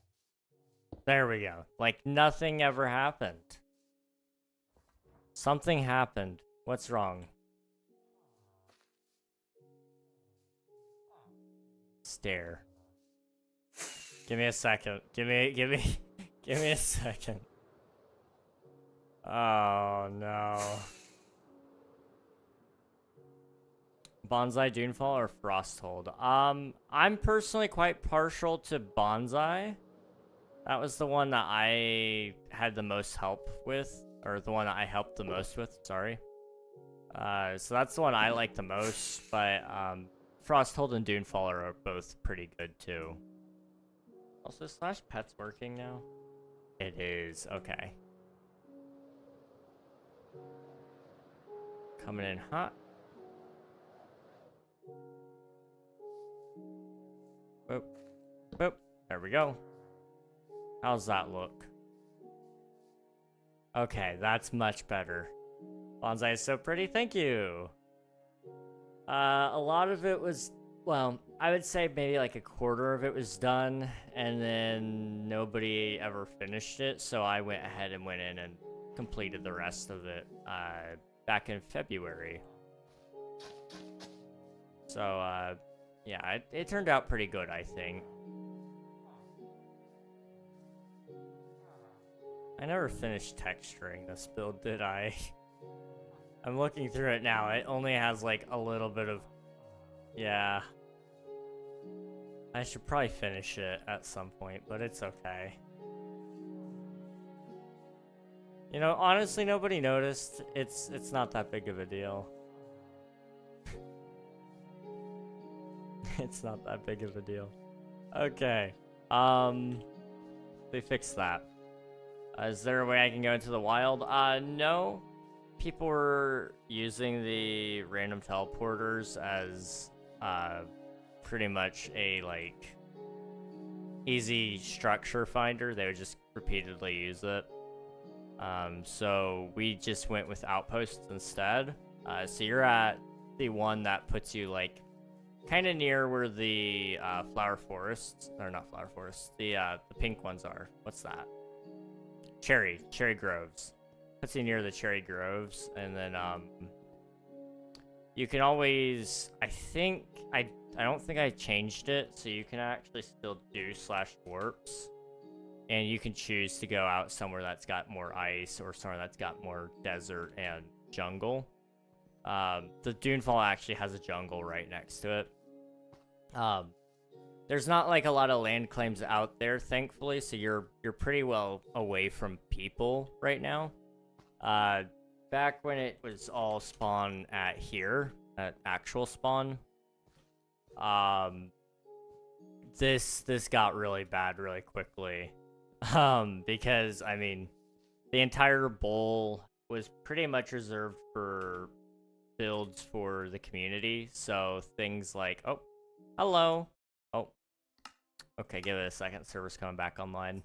There we go. Like, nothing ever happened. Something happened. What's wrong? Stare. Give me a second. Give me a second. Oh, no. Bonsai, Dunefall, or Frosthold? I'm personally quite partial to Bonsai. That was the one that I had the most help with, or the one that I helped the most with, sorry. So that's the one I like the most, but Frosthold and Dunefall are both pretty good too. Also, slash pet's working now? It is, okay. Coming in hot. Boop. Boop. There we go. How's that look? Okay, that's much better. Bonsai is so pretty, thank you. A lot of it was, well, I would say maybe like a quarter of it was done, and then nobody ever finished it, so I went ahead and went in and completed the rest of it back in February. So, yeah, it turned out pretty good, I think. I never finished texturing this build, did I? I'm looking through it now. It only has like a little bit of... Yeah. I should probably finish it at some point, but it's okay. You know, honestly, nobody noticed. It's not that big of a deal. It's not that big of a deal. Okay. They fixed that. Is there a way I can go into the wild? No. People were using the random teleporters as pretty much a like easy structure finder. They would just repeatedly use it. So we just went with outposts instead. So you're at the one that puts you like kind of near where the flower forests, or not flower forests, the pink ones are. What's that? Cherry groves. Puts you near the cherry groves, and then you can always, I don't think I changed it, so you can actually still do /warps, and you can choose to go out somewhere that's got more ice or somewhere that's got more desert and jungle. The Dunefall actually has a jungle right next to it. There's not like a lot of land claims out there, thankfully, so you're pretty well away from people right now. Back when it was all spawn at here, at actual spawn, this got really bad really quickly. Because, I mean, the entire bowl was pretty much reserved for builds for the community, so things like, oh, hello. Oh, okay, give it a second, server's coming back online.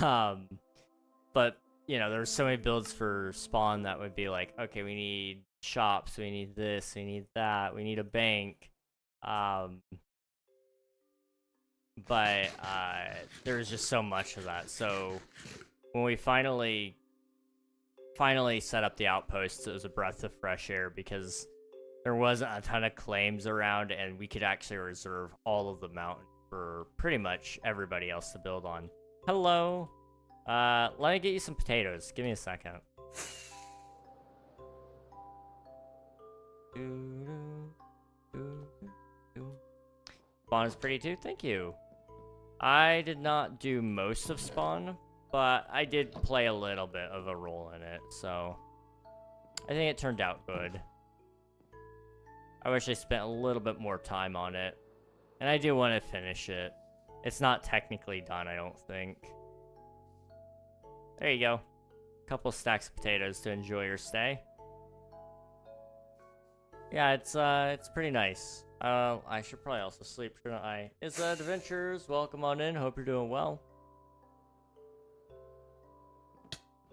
But, you know, there's so many builds for spawn that would be like, okay, we need shops, we need this, we need that, we need a bank. But there's just so much of that. So when we finally set up the outposts, it was a breath of fresh air because there wasn't a ton of claims around, and we could actually reserve all of the mountain for pretty much everybody else to build on. Hello. Let me get you some potatoes. Give me a second. Spawn is pretty too. Thank you. I did not do most of Spawn, but I did play a little bit of a role in it, so I think it turned out good. I wish I spent a little bit more time on it, and I do want to finish it. It's not technically done, I don't think. There you go. Couple stacks of potatoes to enjoy your stay. Yeah, it's pretty nice. I should probably also sleep, shouldn't I? It's Adventures. Welcome on in. Hope you're doing well.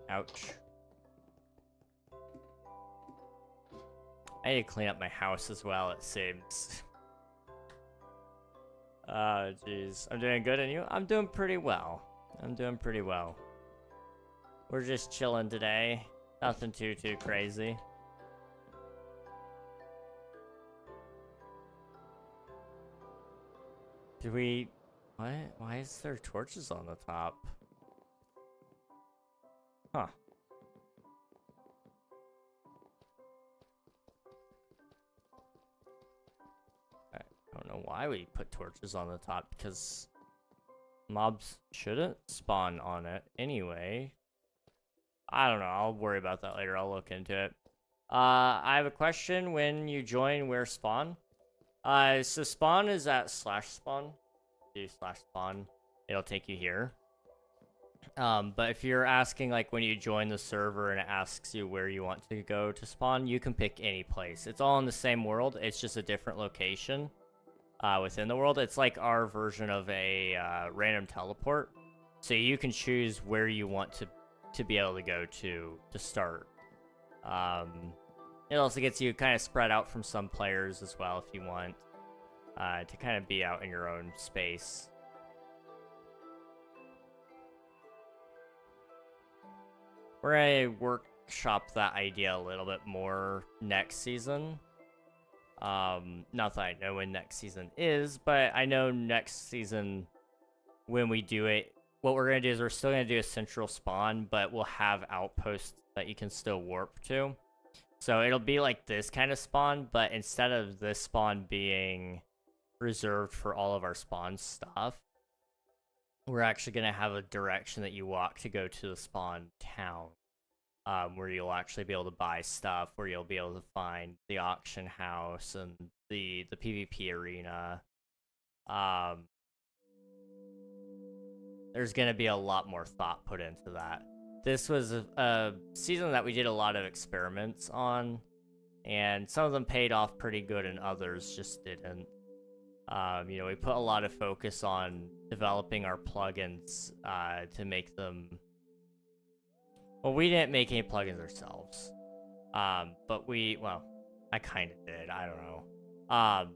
Ouch. I need to clean up my house as well, it seems. Oh, jeez. I'm doing good, and you? I'm doing pretty well. I'm doing pretty well. We're just chilling today. Nothing too crazy. Did we... What? Why is there torches on the top? Huh. I don't know why we put torches on the top, because mobs shouldn't spawn on it anyway. I don't know. I'll worry about that later. I'll look into it. I have a question. When you join, where spawn? So spawn is at /spawn. Do /spawn. It'll take you here. But if you're asking, like, when you join the server and it asks you where you want to go to spawn, you can pick any place. It's all in the same world. It's just a different location within the world. It's like our version of a random teleport. So you can choose where you want to be able to go to start. It also gets you kind of spread out from some players as well if you want to kind of be out in your own space. We're going to workshop that idea a little bit more next season. Not that I know when next season is, but I know next season when we do it, what we're going to do is we're still going to do a central spawn, but we'll have outposts that you can still warp to. So it'll be like this kind of spawn, but instead of this spawn being reserved for all of our spawn stuff, we're actually going to have a direction that you walk to go to the spawn town, where you'll actually be able to buy stuff, where you'll be able to find the auction house and the PvP arena. There's going to be a lot more thought put into that. This was a season that we did a lot of experiments on, and some of them paid off pretty good and others just didn't. You know, we put a lot of focus on developing our plugins to make them... Well, we didn't make any plugins ourselves. But well, I kind of did, I don't know.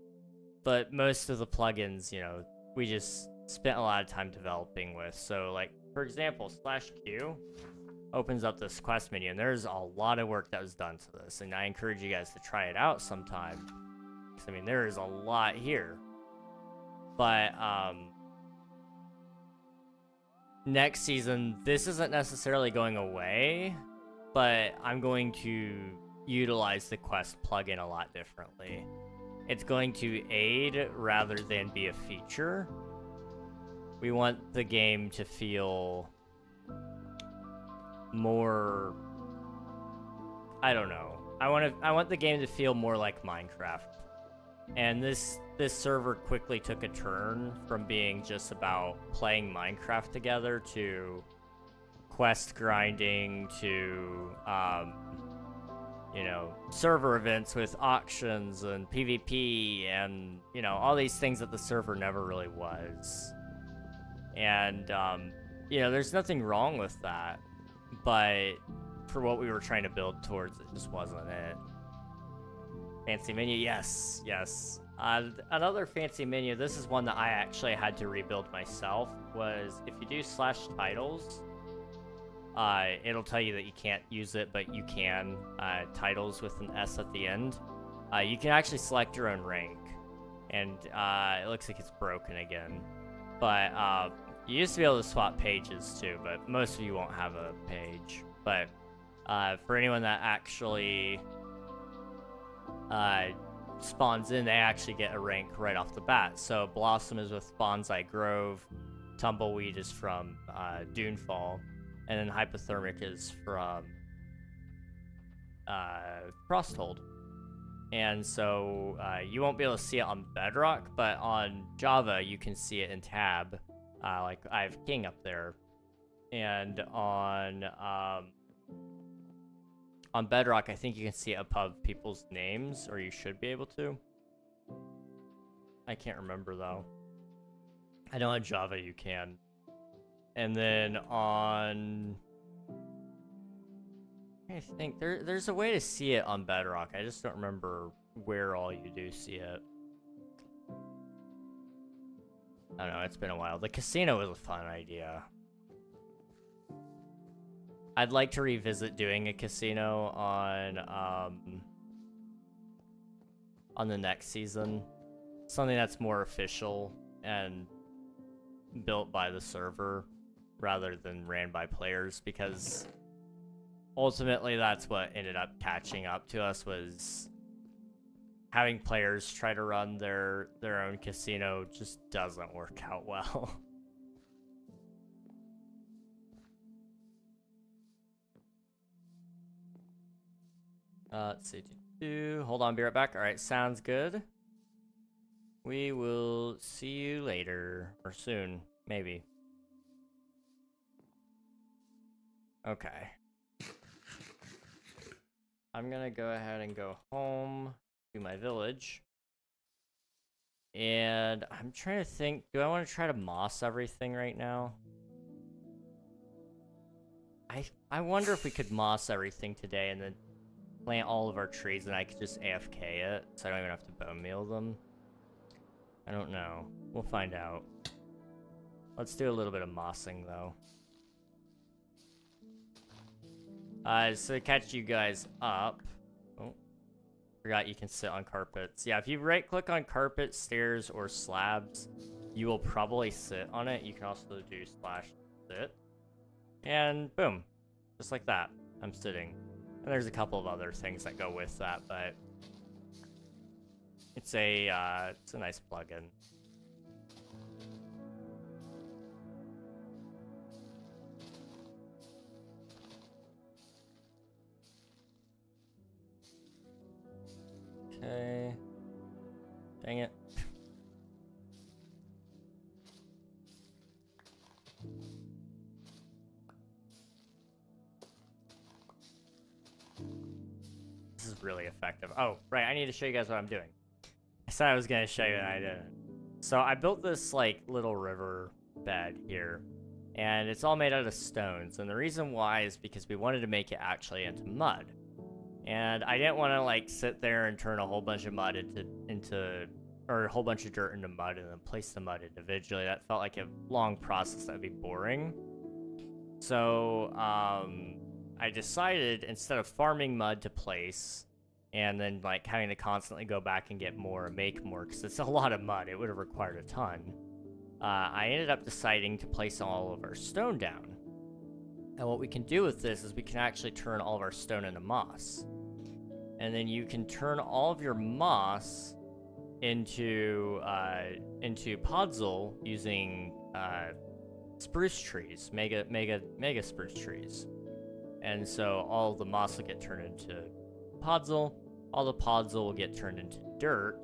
But most of the plugins, you know, we just spent a lot of time developing with. So, like, for example, /Q opens up this quest menu, and there's a lot of work that was done to this, and I encourage you guys to try it out sometime. I mean, there is a lot here. But, next season, this isn't necessarily going away, but I'm going to utilize the quest plugin a lot differently. It's going to aid rather than be a feature. We want the game to feel more... I don't know. I want the game to feel more like Minecraft. And this server quickly took a turn from being just about playing Minecraft together to quest grinding to, you know, server events with auctions and PvP and, you know, all these things that the server never really was. And, you know, there's nothing wrong with that, but for what we were trying to build towards, it just wasn't it. Fancy menu, yes, yes. Another fancy menu, this is one that I actually had to rebuild myself, was if you do /titles, it'll tell you that you can't use it, but you can, titles with an S at the end. You can actually select your own rank, and it looks like it's broken again. But you used to be able to swap pages too, but most of you won't have a page. But for anyone that actually spawns in, they actually get a rank right off the bat. So Blossom is with Bonsai Grove, Tumbleweed is from Dunefall, and then Hypothermic is from Frosthold. And so you won't be able to see it on Bedrock, but on Java you can see it in tab. Like I have King up there, and on Bedrock I think you can see it above people's names, or you should be able to. I can't remember though. I know on Java you can. And then on, I think there's a way to see it on Bedrock. I just don't remember where all you do see it. I don't know, it's been a while. The casino was a fun idea. I'd like to revisit doing a casino on the next season. Something that's more official and built by the server rather than ran by players, because ultimately that's what ended up catching up to us, was having players try to run their own casino just doesn't work out well. Let's see. Hold on, be right back. All right, sounds good. We will see you later, or soon, maybe. Okay. I'm gonna go ahead and go home to my village. And I'm trying to think, do I want to try to moss everything right now? I wonder if we could moss everything today and then plant all of our trees and I could just AFK it, so I don't even have to bone meal them. I don't know. We'll find out. Let's do a little bit of mossing, though. So to catch you guys up... Oh, forgot you can sit on carpets. Yeah, if you right-click on carpet, stairs, or slabs, you will probably sit on it. You can also do /sit. And boom. Just like that. I'm sitting. And there's a couple of other things that go with that, but... It's a nice plugin. Okay. Dang it. This is really effective. Oh, right, I need to show you guys what I'm doing. I said I was gonna show you and I didn't. So I built this like little river bed here, and it's all made out of stones, and the reason why is because we wanted to make it actually into mud. And I didn't want to like sit there and turn a whole bunch of mud into or a whole bunch of dirt into mud and then place the mud individually. That felt like a long process that would be boring. So I decided, instead of farming mud to place and then like having to constantly go back and get more and make more, because it's a lot of mud, it would have required a ton, I ended up deciding to place all of our stone down. And what we can do with this is we can actually turn all of our stone into moss. And then you can turn all of your moss into podzol using spruce trees, mega spruce trees. And so all of the moss will get turned into podzol, all the podzol will get turned into dirt,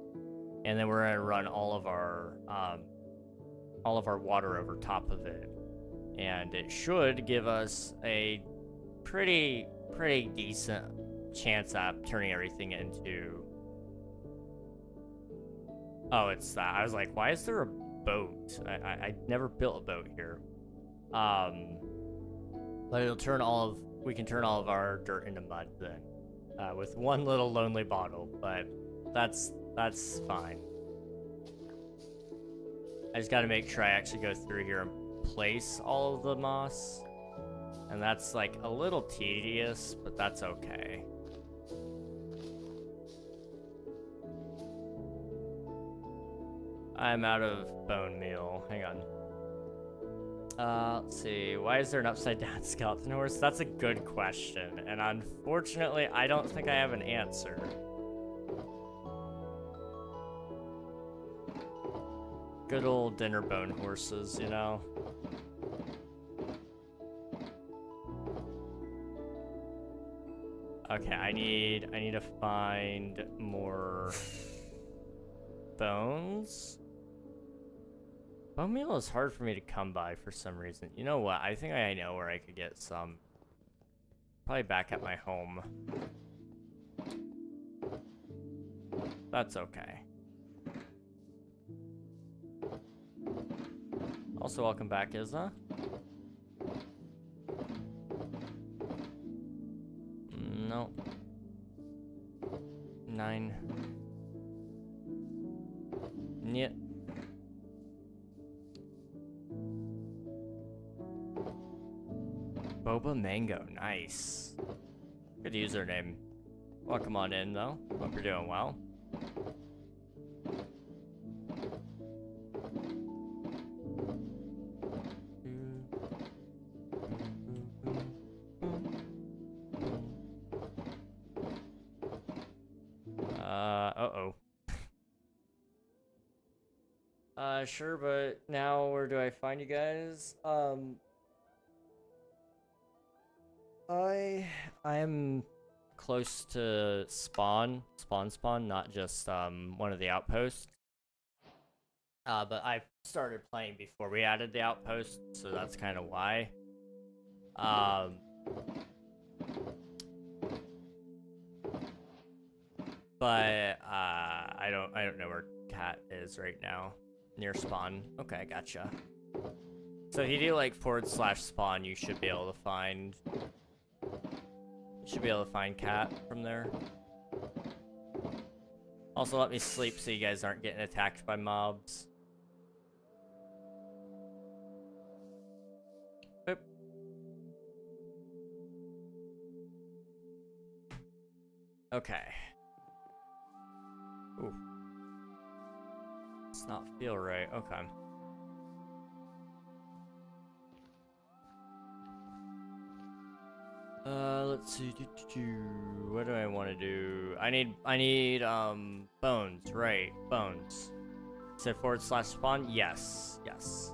and then we're gonna run all of our water over top of it. And it should give us a pretty decent chance at turning everything into... Oh, it's that. I was like, why is there a boat? I never built a boat here. But it'll turn we can turn all of our dirt into mud then. With one little lonely bottle, but That's fine. I just gotta make sure I actually go through here and place all of the moss. And that's like a little tedious, but that's okay. I'm out of bone meal. Hang on. Let's see. Why is there an upside down skeleton horse? That's a good question. And unfortunately, I don't think I have an answer. Good old dinner bone horses, you know? Okay, I need to find more bones. Bone meal is hard for me to come by for some reason. You know what? I think I know where I could get some. Probably back at my home. That's okay. Also, welcome back, Izza. No. 9. Nyet. Boba Mango, nice. Good username. Welcome on in, though. Hope you're doing well. Uh-oh. Sure, but now where do I find you guys? I am close to spawn, not just one of the outposts. But I started playing before we added the outpost, so that's kind of why. But I don't know where Cat is right now. Near spawn. Okay, gotcha. So if you do like /spawn, you should be able to find. Cat from there. Also, let me sleep so you guys aren't getting attacked by mobs. Boop. Okay. Ooh. Does not feel right. Okay. Let's see. What do I want to do? I need bones. Right, bones. Said /spawn. Yes, yes.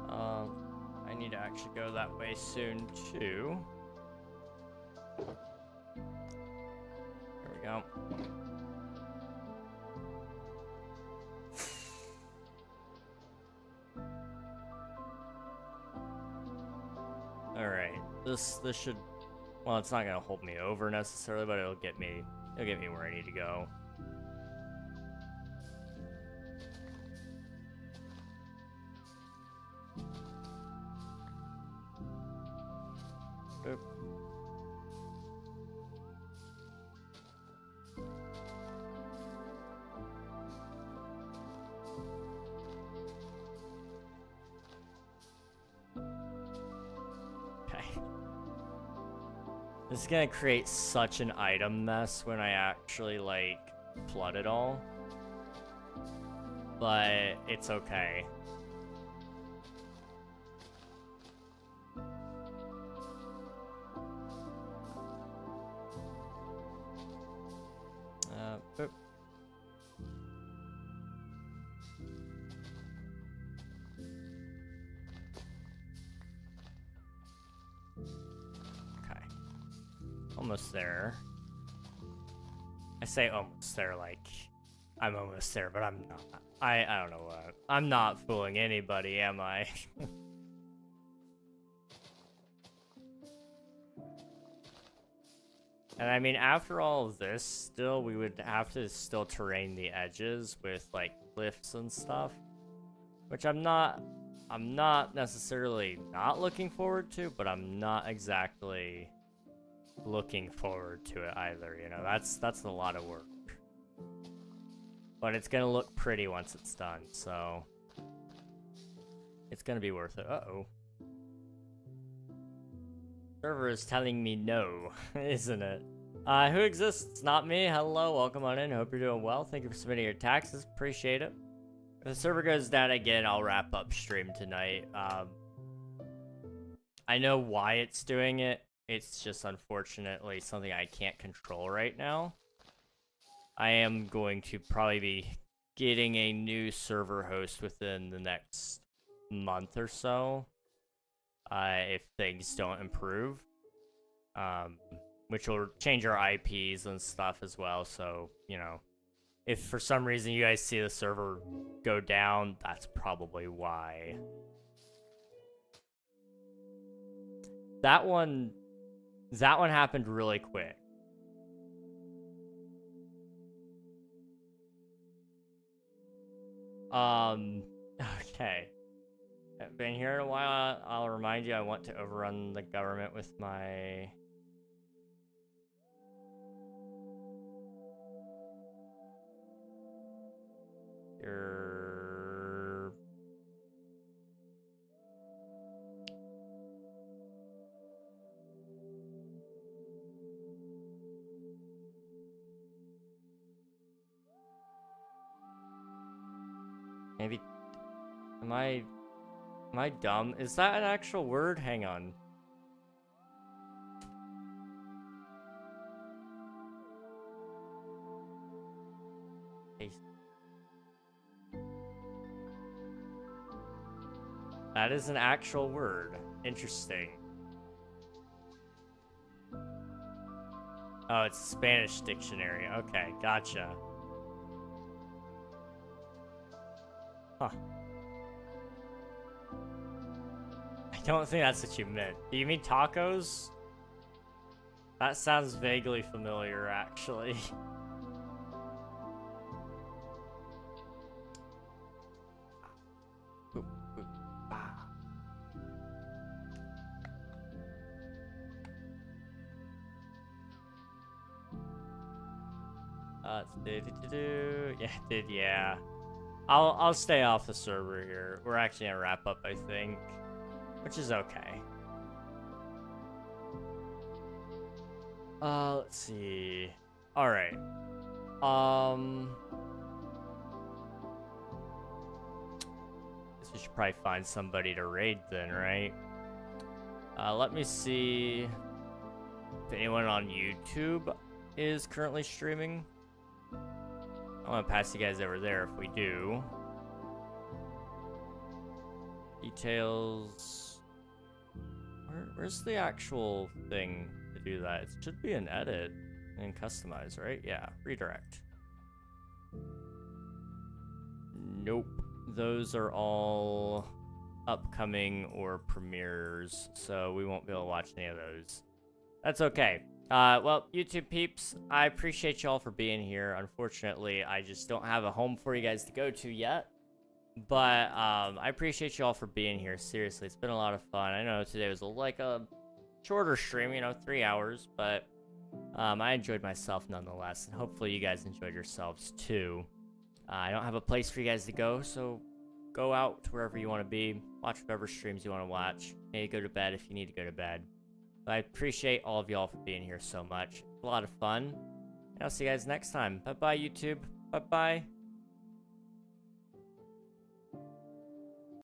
I need to actually go that way soon too. There we go. All right, this should, well, it's not gonna hold me over necessarily, but it'll get me where I need to go. Boop. This is gonna create such an item mess when I actually, like, flood it all. But it's okay. Boop. Almost there. I say almost there like I'm almost there, but I'm not. I don't know what. I'm not fooling anybody, am I? And I mean, after all of this, still, we would have to still terrain the edges with, like, lifts and stuff. Which I'm not necessarily not looking forward to, but I'm not exactly looking forward to it either, you know. That's a lot of work. But it's gonna look pretty once it's done, so it's gonna be worth it. Uh-oh. Server is telling me no, isn't it? Who exists? Not me. Hello, welcome on in. Hope you're doing well. Thank you for submitting your taxes. Appreciate it. If the server goes down again, I'll wrap up stream tonight. I know why it's doing it. It's just unfortunately something I can't control right now. I am going to probably be getting a new server host within the next month or so. If things don't improve. Which will change our IPs and stuff as well, so, you know. If for some reason you guys see the server go down, that's probably why. That one happened really quick. Okay. Been here in a while. I'll remind you, I want to overrun the government with my... Maybe... Am I dumb? Is that an actual word? Hang on. That is an actual word. Interesting. Oh, it's a Spanish dictionary. Okay, gotcha. Huh. I don't think that's what you meant. Do you mean tacos? That sounds vaguely familiar, actually. Yeah, it did, yeah. I'll stay off the server here. We're actually gonna wrap up, I think, which is okay. Let's see. All right. Guess we should probably find somebody to raid then, right? Let me see if anyone on YouTube is currently streaming. I want to pass you guys over there if we do. Details. Where's the actual thing to do that? It should be an edit and customize, right? Yeah, redirect. Nope. Those are all upcoming or premieres, so we won't be able to watch any of those. That's okay. Well, YouTube peeps, I appreciate y'all for being here. Unfortunately, I just don't have a home for you guys to go to yet. But, I appreciate y'all for being here. Seriously, it's been a lot of fun. I know today was like a shorter stream, you know, 3 hours. But, I enjoyed myself nonetheless. And hopefully you guys enjoyed yourselves too. I don't have a place for you guys to go, so go out to wherever you want to be. Watch whatever streams you want to watch. Maybe go to bed if you need to go to bed. But I appreciate all of y'all for being here so much. It's a lot of fun. And I'll see you guys next time. Bye-bye, YouTube. Bye-bye.